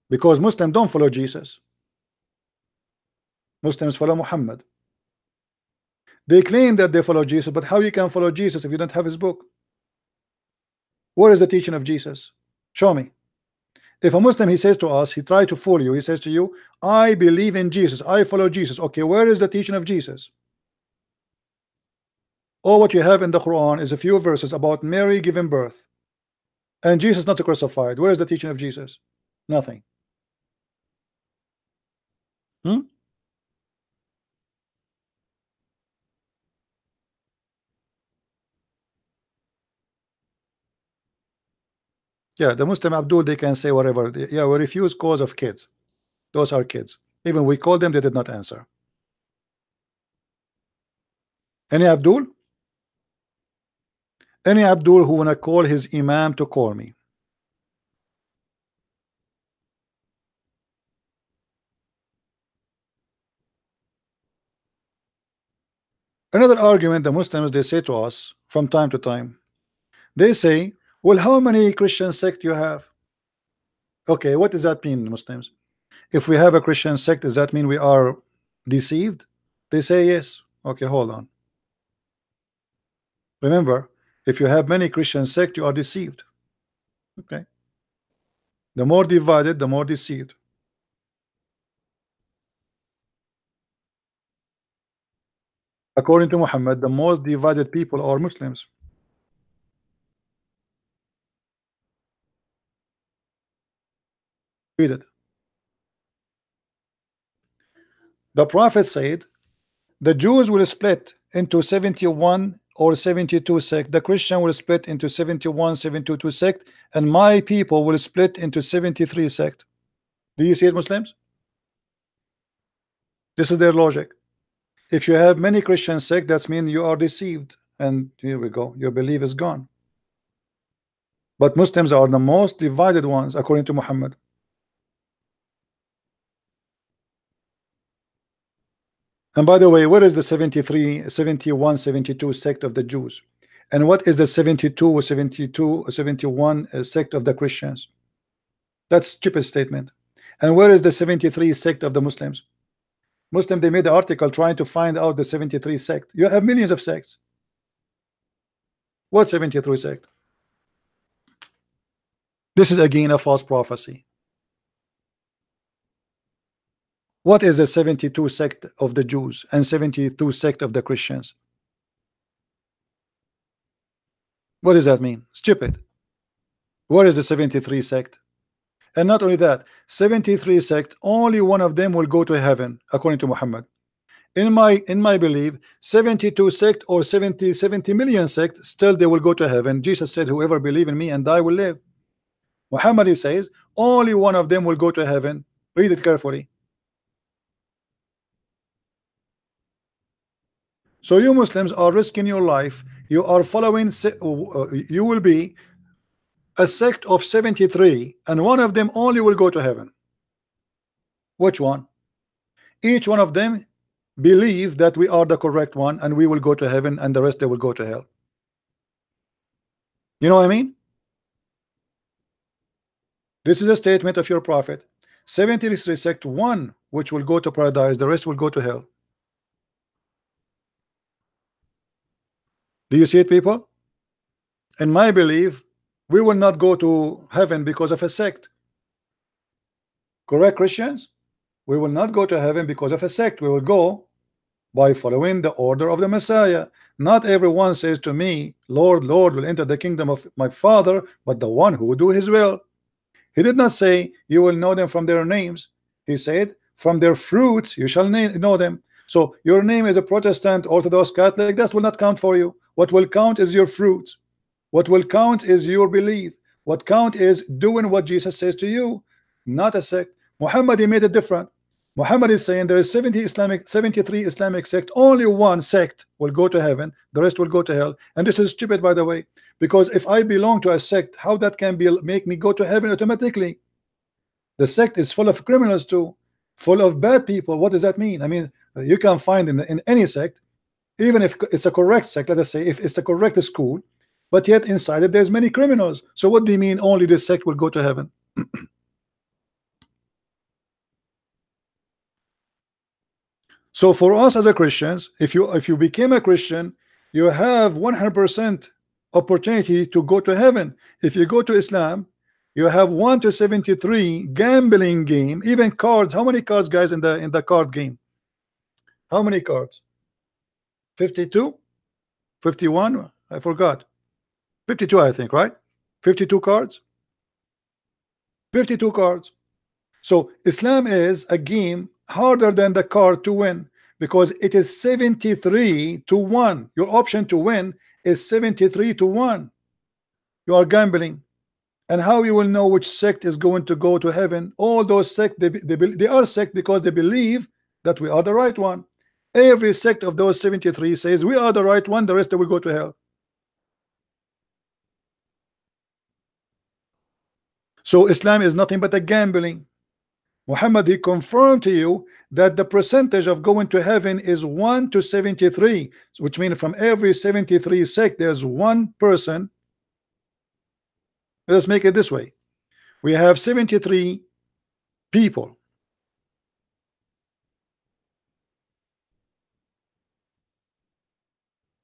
because Muslims don't follow Jesus. Muslims follow Muhammad. They claim that they follow Jesus, but how you can follow Jesus if you don't have his book? Where is the teaching of Jesus? Show me. If a Muslim, he says to us, he tried to fool you, he says to you, I believe in Jesus, I follow Jesus. Okay, where is the teaching of Jesus? All what you have in the Quran is a few verses about Mary giving birth and Jesus not crucified. Where is the teaching of Jesus? Nothing. Yeah, the Muslim Abdul, they can say whatever. Yeah, we refuse cause of kids. Those are kids. Even we called them, they did not answer. Any Abdul? Any Abdul who wanna call his imam to call me? Another argument the Muslims they say to us from time to time, they say, well, how many Christian sect you have? Okay, what does that mean, Muslims? If we have a Christian sect, does that mean we are deceived? They say yes. Okay, hold on. Remember, if you have many Christian sect, you are deceived. Okay. The more divided, the more deceived. According to Muhammad, the most divided people are Muslims. Read it. The Prophet said, the Jews will split into 71 or 72 sect. The Christian will split into 71, 72 sect, and my people will split into 73 sect. Do you see it, Muslims? This is their logic. If you have many Christian sect, that means you are deceived. And here we go. Your belief is gone. But Muslims are the most divided ones, according to Muhammad. And by the way, what is the 73, 71, 72 sect of the Jews? And what is the 72, 72, 71 sect of the Christians? That's stupid statement. And where is the 73 sect of the Muslims? Muslim, they made an article trying to find out the 73 sect. You have millions of sects. What 73 sect? This is again a false prophecy. What is the 72 sect of the Jews and 72 sect of the Christians? What does that mean? Stupid. Where is the 73 sect? And not only that, 73 sect, only one of them will go to heaven, according to Muhammad. In my belief, 72 sect or 70 million sect, still they will go to heaven. Jesus said, whoever believe in me and die will live. Muhammad, he says, only one of them will go to heaven. Read it carefully. So you Muslims are risking your life. You are following, you will be a sect of 73, and one of them only will go to heaven. Which one? Each one of them believe that we are the correct one and we will go to heaven, and the rest they will go to hell. You know what I mean? This is a statement of your prophet. 73 sect, one which will go to paradise, the rest will go to hell. Do you see it, people? In my belief, we will not go to heaven because of a sect. Correct, Christians? We will not go to heaven because of a sect. We will go by following the order of the Messiah. Not everyone says to me, Lord, Lord, will enter the kingdom of my Father, but the one who will do his will. He did not say you will know them from their names. He said from their fruits you shall know them. So your name is a Protestant, Orthodox, Catholic, that will not count for you. What will count is your fruits. What will count is your belief. What count is doing what Jesus says to you, not a sect. Muhammad, he made it different. Muhammad is saying there is 73 Islamic sect. Only one sect will go to heaven. The rest will go to hell. And this is stupid, by the way, because if I belong to a sect, how that can be make me go to heaven automatically? The sect is full of criminals too, full of bad people. What does that mean? I mean, you can find in any sect, even if it's a correct sect, let us say, if it's the correct school, but yet inside it there's many criminals. So what do you mean only this sect will go to heaven? So for us as a Christians, if you became a Christian, you have 100% opportunity to go to heaven. If you go to Islam, you have 1 to 73 gambling game, even cards. How many cards, guys, in the card game? How many cards? 52? 51? I forgot. 52, I think, right? 52 cards. 52 cards. So Islam is a game harder than the card to win, because it is 73 to 1. Your option to win is 73 to 1. You are gambling. And how you will know which sect is going to go to heaven? All those sects, they are sect because they believe that we are the right one. Every sect of those 73 says we are the right one, the rest they will go to hell. So Islam is nothing but a gambling. Muhammad, he confirmed to you that the percentage of going to heaven is 1 to 73, which means from every 73 sect there's one person. Let's make it this way. We have 73 people.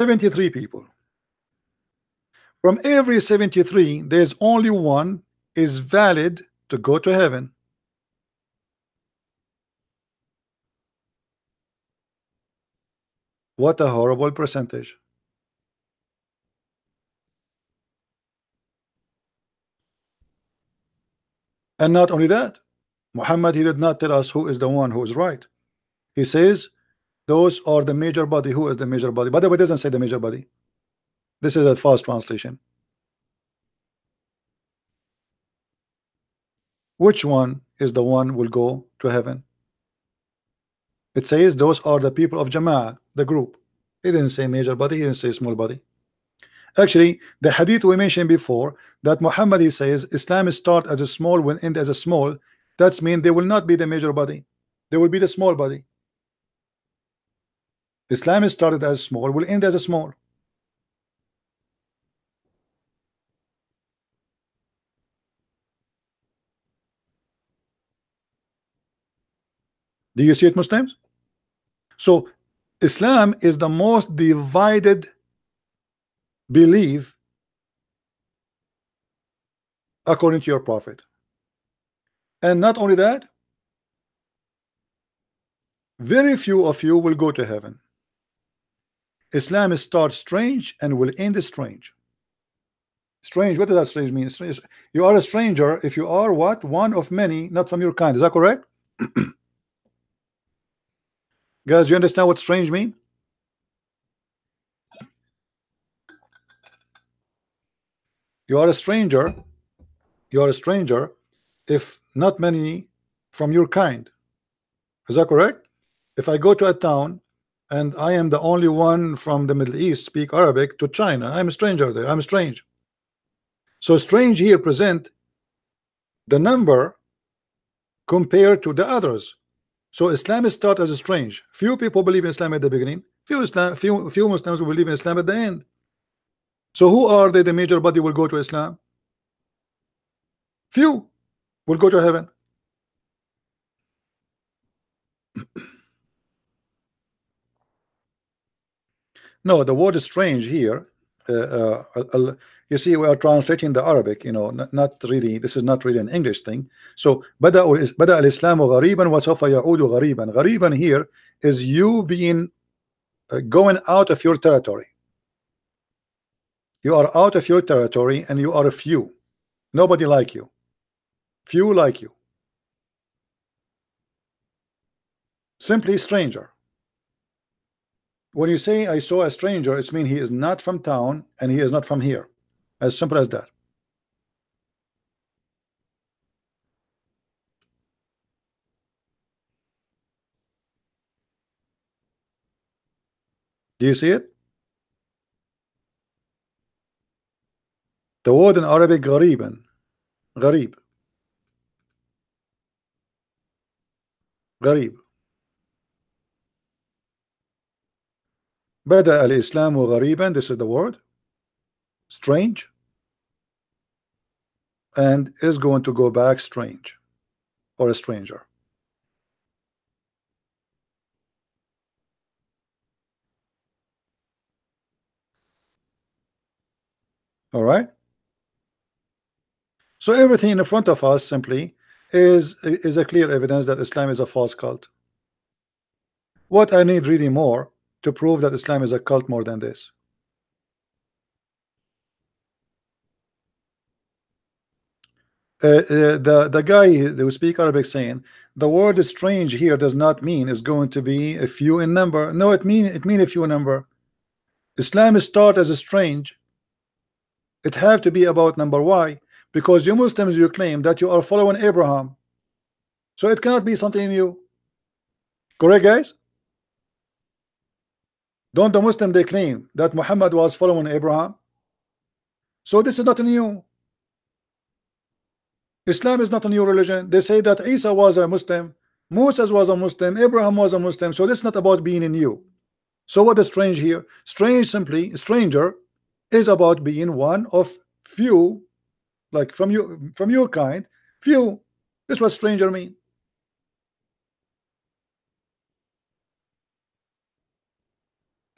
73 people. From every 73, there's only one is valid to go to heaven. What a horrible percentage. And not only that, Muhammad, he did not tell us who is the one who is right. He says those are the major body. Who is the major body? By the way, it doesn't say the major body. This is a false translation. Which one is the one will go to heaven? It says those are the people of Jama'ah, the group. He didn't say major body, he didn't say small body. Actually, the hadith we mentioned before, that Muhammad, he says Islam start as a small, will end as a small. That's mean they will not be the major body, they will be the small body. Islam is started as small, will end as a small. Do you see it, Muslims? So Islam is the most divided belief according to your prophet. And not only that, very few of you will go to heaven. Islam starts strange and will end strange. Strange, what does that strange mean? Strange. You are a stranger if you are what? One of many, not from your kind. Is that correct? Guys, you understand what strange mean? You are a stranger. You are a stranger if not many from your kind. Is that correct? If I go to a town and I am the only one from the Middle East speak Arabic to China, I'm a stranger there. I'm strange. So strange here present the number compared to the others. So Islam is start as a strange. Few people believe in Islam at the beginning. Few Muslims will believe in Islam at the end. So who are they? The major body will go to Islam. Few will go to heaven. No, the word is strange here. You see, we are translating the Arabic, you know, not really, this is not really an English thing. So بدأ الإسلام غريبا وسوف يعود غريبا. غريبا here is you being going out of your territory. You are out of your territory and you are a few. Nobody like you. Few like you. Simply stranger. When you say I saw a stranger, it means he is not from town and he is not from here. As simple as that. Do you see it? The word in Arabic غريبا. غريب. غريب. بدأ الإسلام غريبا. This is the word. Strange. And is going to go back strange. Or a stranger. All right. So everything in front of us simply is a clear evidence that Islam is a false cult. What I need really more to prove that Islam is a cult more than this? The guy who speak Arabic saying the word is strange here does not mean is going to be a few in number. No, it mean a few in number. Islam is taught as a strange. It have to be about number. Why? Because you Muslims, you claim that you are following Abraham, so it cannot be something new. Correct, guys? Don't the Muslim they claim that Muhammad was following Abraham? So this is not new. Islam is not a new religion. They say that Isa was a Muslim, Moses was a Muslim, Abraham was a Muslim. So this is not about being in you. So what is strange here? Strange, simply stranger, is about being one of few, like from your kind, few. That's what stranger mean.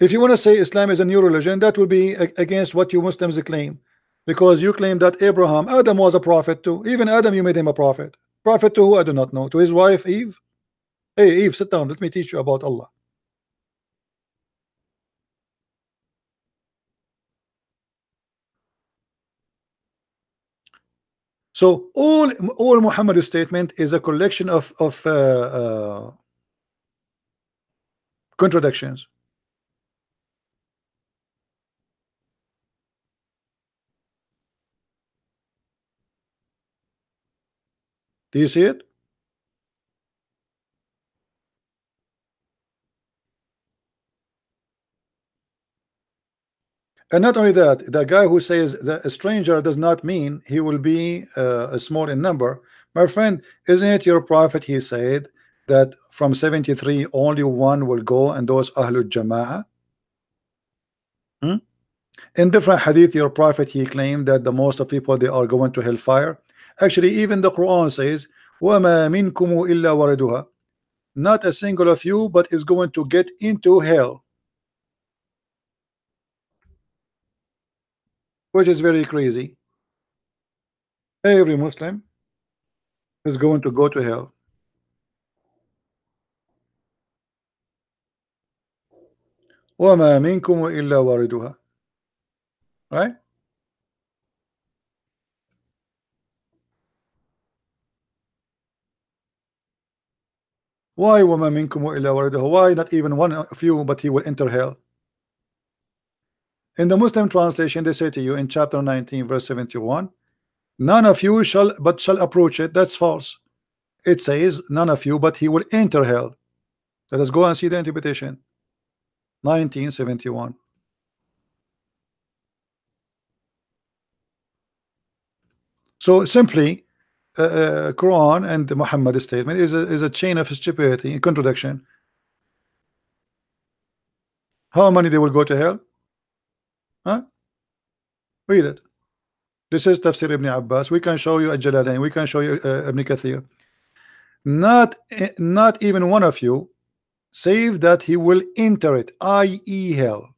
If you want to say Islam is a new religion, that will be against what you Muslims claim, because you claim that Adam was a prophet too. Even Adam, you made him a prophet. Prophet to who? I do not know. To his wife Eve. Hey Eve, sit down. Let me teach you about Allah. So all Muhammad's statement is a collection of contradictions. Do you see it? And not only that, the guy who says that a stranger does not mean he will be small in number. My friend, isn't it your prophet? He said that from 73 only one will go, and those Ahlul Jama'ah. Hmm? In different hadith, your prophet, he claimed that the most of people, they are going to hellfire. Actually, even the Quran says, وَمَا مِنْكُمُ إِلَّا وَرَدُهَا. Not a single of you, but is going to get into hell, which is very crazy. Every Muslim is going to go to hell. وَمَا مِنْكُمُ إِلَّا وَارِدُهَا. Right? Why وَمَا مِنْكُمُ إِلَّا وَارِدُهَا? Why not even one of you, but he will enter hell? In the Muslim translation, they say to you in chapter 19, verse 71, none of you shall approach it. That's false. It says none of you, but he will enter hell. Let us go and see the interpretation. 1971. So simply, Quran and Muhammad's statement is a chain of stupidity and contradiction. How many they will go to hell? Huh? Read it. This is Tafsir Ibn Abbas. We can show you Al-Jalalain. We can show you Ibn Kathir. Not even one of you, save that he will enter it, i.e. hell.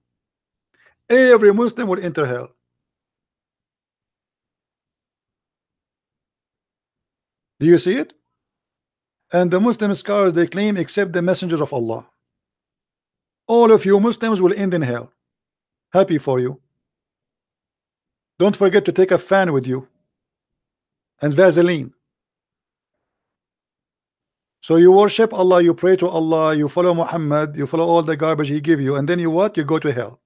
Every Muslim will enter hell. Do you see it? And the Muslim scholars, they claim, except the messengers of Allah. All of you Muslims will end in hell. Happy for you. Don't forget to take a fan with you and Vaseline. So you worship Allah, you pray to Allah, you follow Muhammad, you follow all the garbage he give you, and then you what? You go to hell.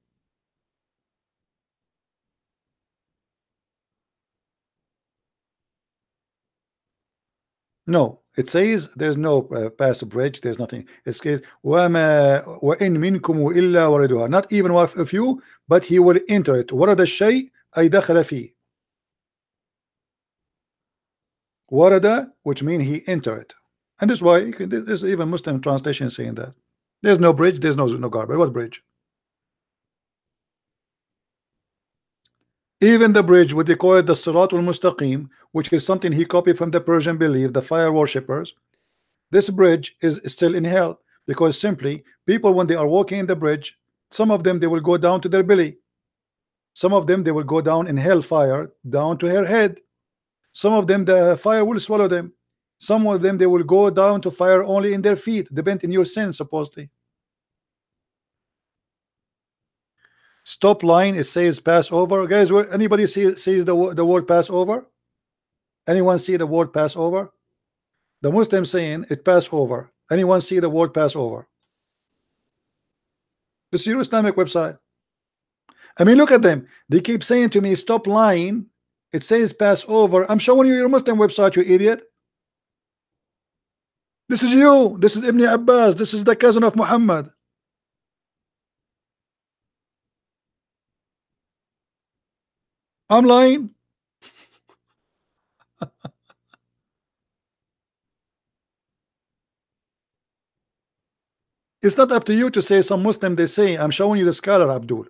No, it says there's no pass bridge, there's nothing. It says وَمَا وَإِن مِنْكُمْ إِلَّا وَرِدُهَا. Not even one of you, but he will enter it. وَرَدَ الشَّيْء أي دخل فيه. وَرَدَ, which means he enter it. And this is why there's even Muslim translation saying that. There's no bridge, there's no garbage. What bridge? Even the bridge, what they call it the Sirat al-Mustaqim, which is something he copied from the Persian belief, the fire worshippers. This bridge is still in hell, because simply people, when they are walking in the bridge, some of them they will go down to their belly, some of them they will go down in hellfire down to her head, some of them the fire will swallow them, some of them they will go down to fire only in their feet, depending on your sin supposedly. Stop line, it says pass over. Guys, anybody sees the word pass over? Anyone see the word pass over? The Muslim saying it pass over. Anyone see the word pass over? This is your Islamic website. I mean, look at them. They keep saying to me, stop lying. It says pass over. I'm showing you your Muslim website, you idiot. This is you. This is Ibn Abbas. This is the cousin of Muhammad. I'm lying. It's not up to you to say. Some Muslim, they say, I'm showing you the scholar Abdul.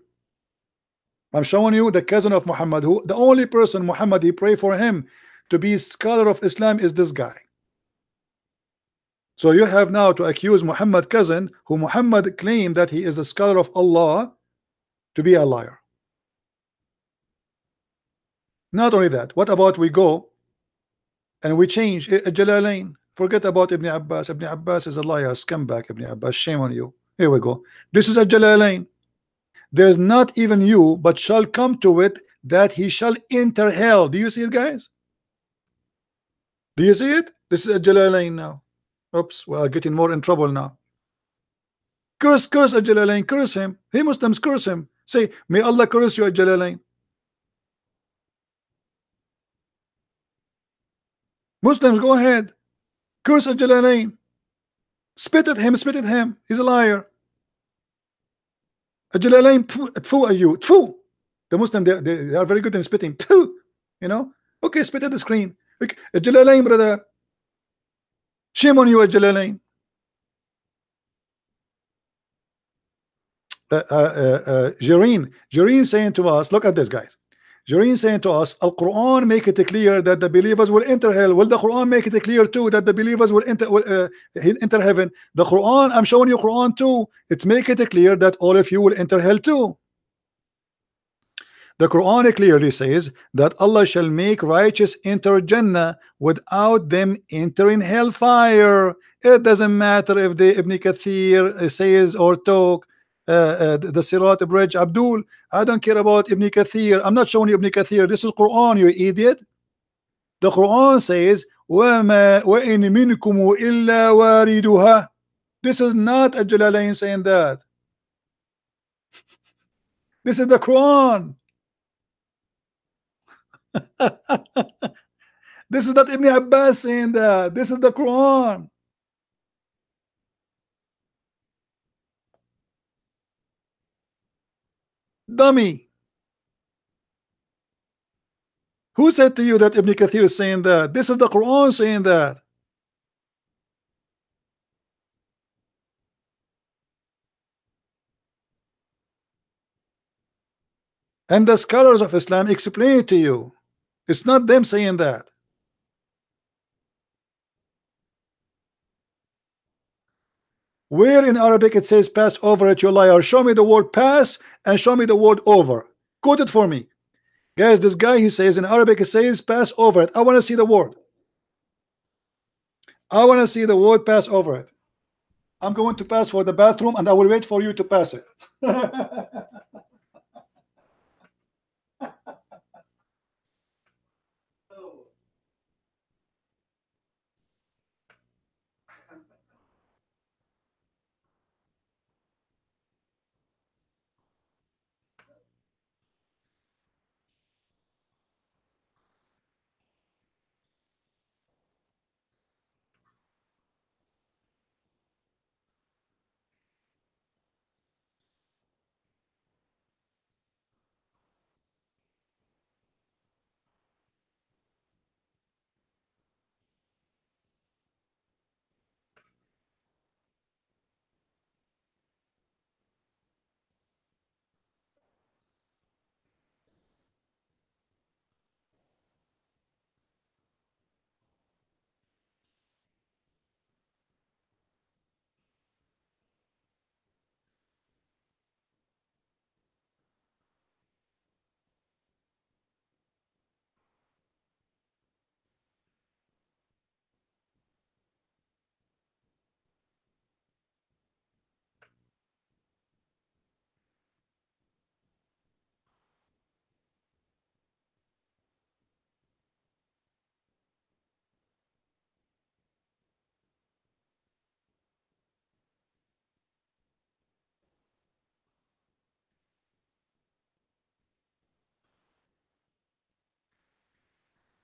I'm showing you the cousin of Muhammad, who the only person Muhammad he pray for him to be scholar of Islam is this guy. So you have now to accuse Muhammad cousin, who Muhammad claimed that he is a scholar of Allah, to be a liar. Not only that, what about we go and we change Jalalain? Forget about Ibn Abbas. Ibn Abbas is a liar, scumbag. Ibn Abbas, shame on you. Here we go. This is a Jalalain. There is not even you, but shall come to it that he shall enter hell. Do you see it, guys? Do you see it? This is a Jalalain now. Oops, we are getting more in trouble now. Curse a Jalalain, curse him. Hey, Muslims, curse him. Say, may Allah curse you, a Jalalain. Muslims, go ahead. Curse a Jalalain. Spit at him, spit at him. He's a liar. A Jalalain, tfu at you. Tfu. The Muslim, they are very good in spitting. Tfu. You know? Okay, spit at the screen. Okay. A Jalalain, brother. Shame on you, a Jalalain. Jareen saying to us, look at this, guys. Jareen saying to us, Al-Quran make it clear that the believers will enter hell. Will the Quran make it clear too that the believers will enter heaven? The Quran, I'm showing you Quran too. It's make it clear that all of you will enter hell too. The Quran clearly says that Allah shall make righteous enter Jannah without them entering hellfire. It doesn't matter if the Ibn Kathir says or talk the Sirat bridge. Abdul, I don't care about Ibn Kathir. I'm not showing you Ibn Kathir. This is Quran, you idiot. The Quran says وَمَا وَإِن مِنكُمْ إِلَّا وَارِدُهَا. This is not a Jalalain saying that. This is the Quran. This is not Ibn Abbas saying that. This is the Quran. Dummy. Who said to you that Ibn Kathir is saying that? This is the Quran saying that. And the scholars of Islam explain it to you. It's not them saying that. Where in Arabic it says pass over it, you liar? Show me the word pass and show me the word over. Quote it for me. Guys, this guy, he says in Arabic it says pass over it. I want to see the word. I want to see the word pass over it. I'm going to pass for the bathroom and I will wait for you to pass it.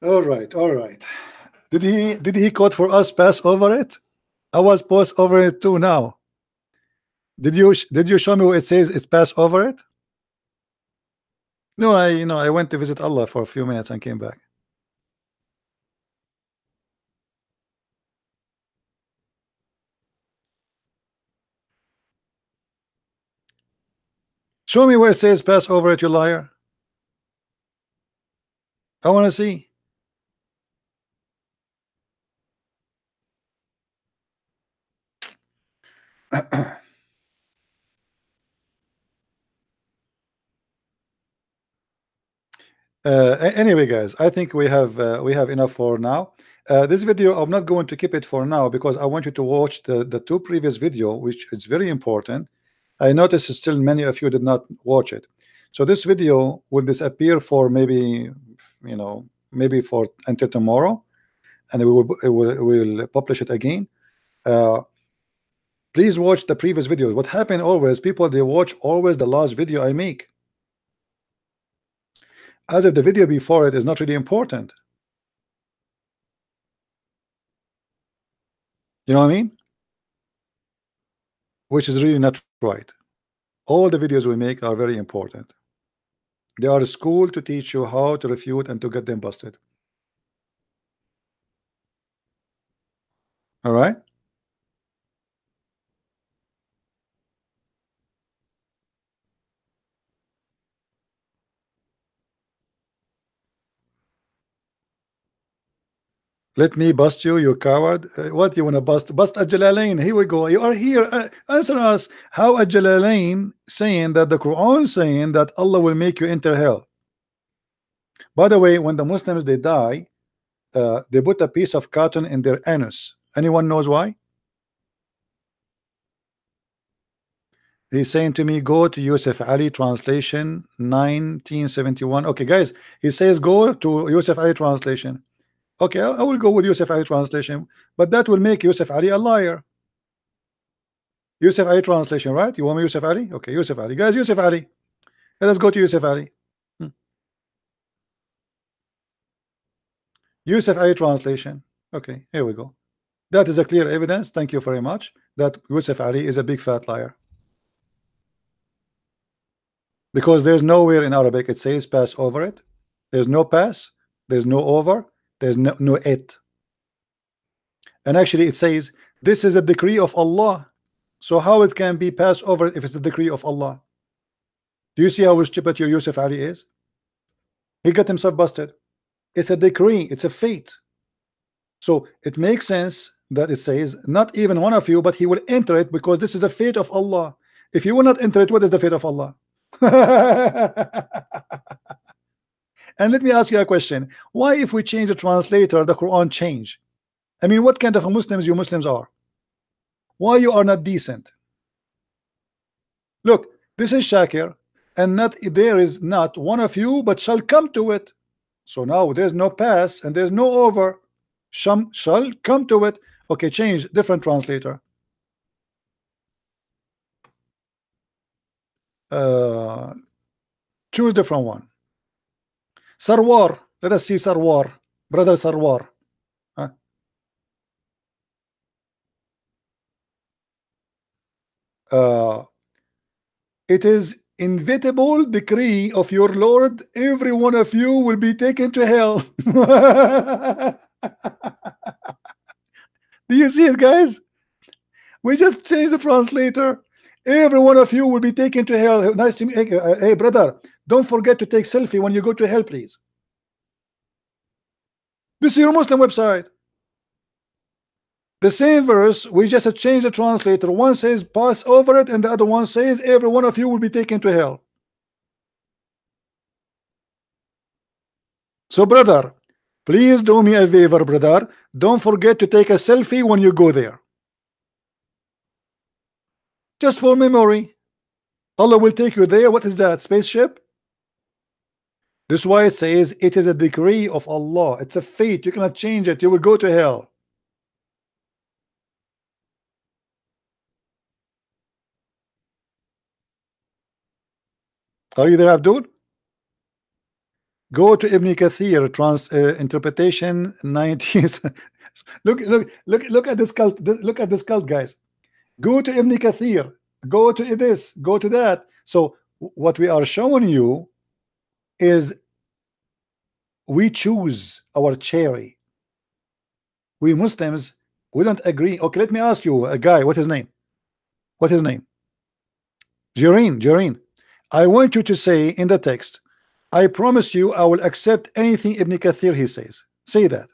All right, all right. Did he quote for us pass over it? I was pass over it too now. Did you show me where it says it's pass over it? No, I went to visit Allah for a few minutes and came back. Show me where it says pass over it, you liar. I want to see. Anyway, guys, I think we have enough for now. This video, I'm not going to keep it for now because I want you to watch the two previous video, which is very important. I noticed still many of you did not watch it. So this video will disappear for maybe, you know, maybe for until tomorrow, and we will publish it again. Please watch the previous videos. What happened always, people, they watch always the last video I make, as if the video before it is not really important. You know what I mean? Which is really not right. All the videos we make are very important. They are a school to teach you how to refute and to get them busted. All right? Let me bust you, you coward. What you want to bust? Bust Al-Jalalain. Here we go. You are here. Answer us. How Al-Jalalain saying that the Quran saying that Allah will make you enter hell? By the way, when the Muslims they die, they put a piece of cotton in their anus. Anyone knows why? He's saying to me, go to Yusuf Ali translation 1971. Okay, guys, he says go to Yusuf Ali translation. Okay, I will go with Yusuf Ali translation, but that will make Yusuf Ali a liar. Yusuf Ali translation, right? You want me Yusuf Ali? Okay, Yusuf Ali. Guys, Yusuf Ali. Let us go to Yusuf Ali. Yusuf Ali translation. Okay, here we go. That is a clear evidence. Thank you very much. That Yusuf Ali is a big fat liar. Because there's nowhere in Arabic it says pass over it. There's no pass. There's no over. There's no it. And actually it says this is a decree of Allah. So how it can be passed over if it's a decree of Allah? Do you see how stupid your Yusuf Ali is? He got himself busted. It's a decree. It's a fate. So it makes sense that it says not even one of you, but he will enter it because this is the fate of Allah. If you will not enter it, what is the fate of Allah? And let me ask you a question. Why if we change the translator, the Quran change? I mean, what kind of Muslims you Muslims are? Why you are not decent? Look, this is Shakir, and not there is not one of you, but shall come to it. So now there's no pass and there's no over. Shall come to it. Okay, change different translator. Choose different one. Sarwar. Let us see Sarwar. Brother Sarwar. Huh? It is inevitable decree of your Lord, every one of you will be taken to hell. Do you see it, guys? We just changed the translator. Every one of you will be taken to hell. Nice to meet you. Hey, brother, don't forget to take selfie when you go to hell, please. This is your Muslim website. The same verse, we just changed the translator. One says pass over it, and the other one says every one of you will be taken to hell. So, brother, please do me a favor, brother. Don't forget to take a selfie when you go there. Just for memory. Allah will take you there. What is that? Spaceship? This is why it says it is a decree of Allah. It's a fate. You cannot change it. You will go to hell. Are you there, Abdul? Go to Ibn Kathir, interpretation 19th. look at this cult. Look at this cult, guys. Go to Ibn Kathir. Go to this. Go to that. So what we are showing you is we choose our cherry. We Muslims, we don't agree. Okay, let me ask you, a guy. What his name? What his name? Jareen. I want you to say in the text, I promise you I will accept anything Ibn Kathir he says. Say that.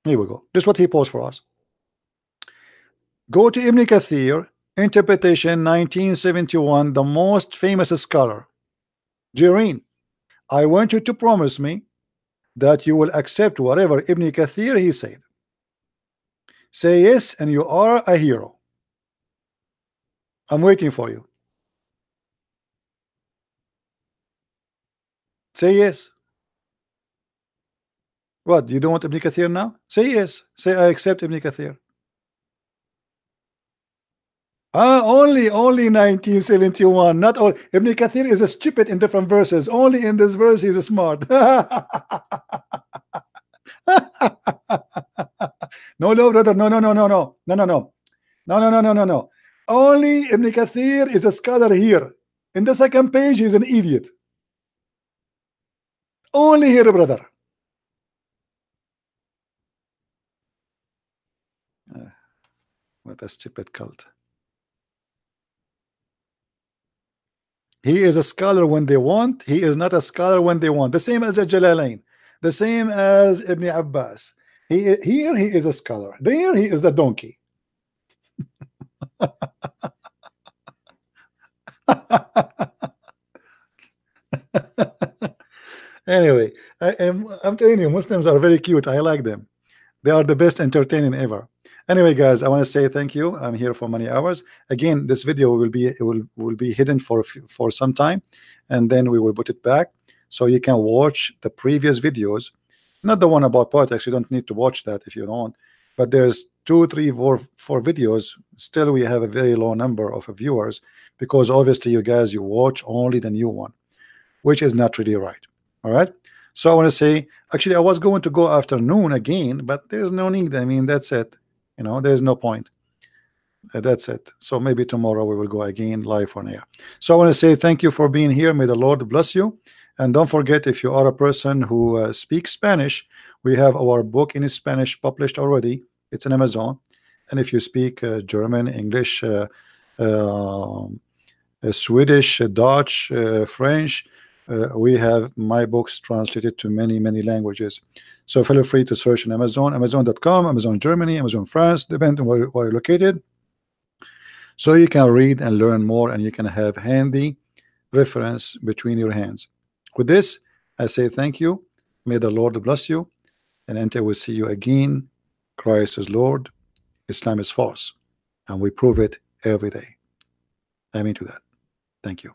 Here we go. This is what he posed for us. Go to Ibn Kathir, interpretation 1971, the most famous scholar. Jireen, I want you to promise me that you will accept whatever Ibn Kathir he said. Say yes, and you are a hero. I'm waiting for you. Say yes. What? You don't want Ibn Kathir now? Say yes. Say I accept Ibn Kathir. Only 1971. Not all. Ibn Kathir is a stupid in different verses. Only in this verse he's a smart. No, no, brother. No, no, no, no, no, no, no, no, no, no, no, no, no, no. Only Ibn Kathir is a scholar here. In the second page, he's an idiot. Only here, brother. What a stupid cult. He is a scholar when they want. He is not a scholar when they want. The same as Jalalain. The same as Ibn Abbas. Here he is a scholar. There he is the donkey. Anyway, I'm telling you, Muslims are very cute. I like them. They are the best entertaining ever. Anyway, guys, I want to say thank you. I'm here for many hours. Again, this video will be hidden for some time, and then we will put it back so you can watch the previous videos. Not the one about politics. You don't need to watch that if you don't. But there's 2, 3, 4 videos. Still, we have a very low number of viewers because obviously you guys watch only the new one, which is not really right. All right. So I want to say, actually, I was going to go afternoon again, but there's no need. I mean, that's it. You know, there's no point. That's it. So maybe tomorrow we will go again live on air. So I want to say thank you for being here. May the Lord bless you. And don't forget, if you are a person who speaks Spanish, we have our book in Spanish published already. It's on Amazon. And if you speak German, English, Swedish, Dutch, French, we have my books translated to many languages. So feel free to search on Amazon, Amazon.com, Amazon Germany, Amazon France, depending on where you're located. So you can read and learn more, and you can have handy reference between your hands. With this, I say thank you. May the Lord bless you. And until we see you again, Christ is Lord, Islam is false, and we prove it every day. Amen to that. Thank you.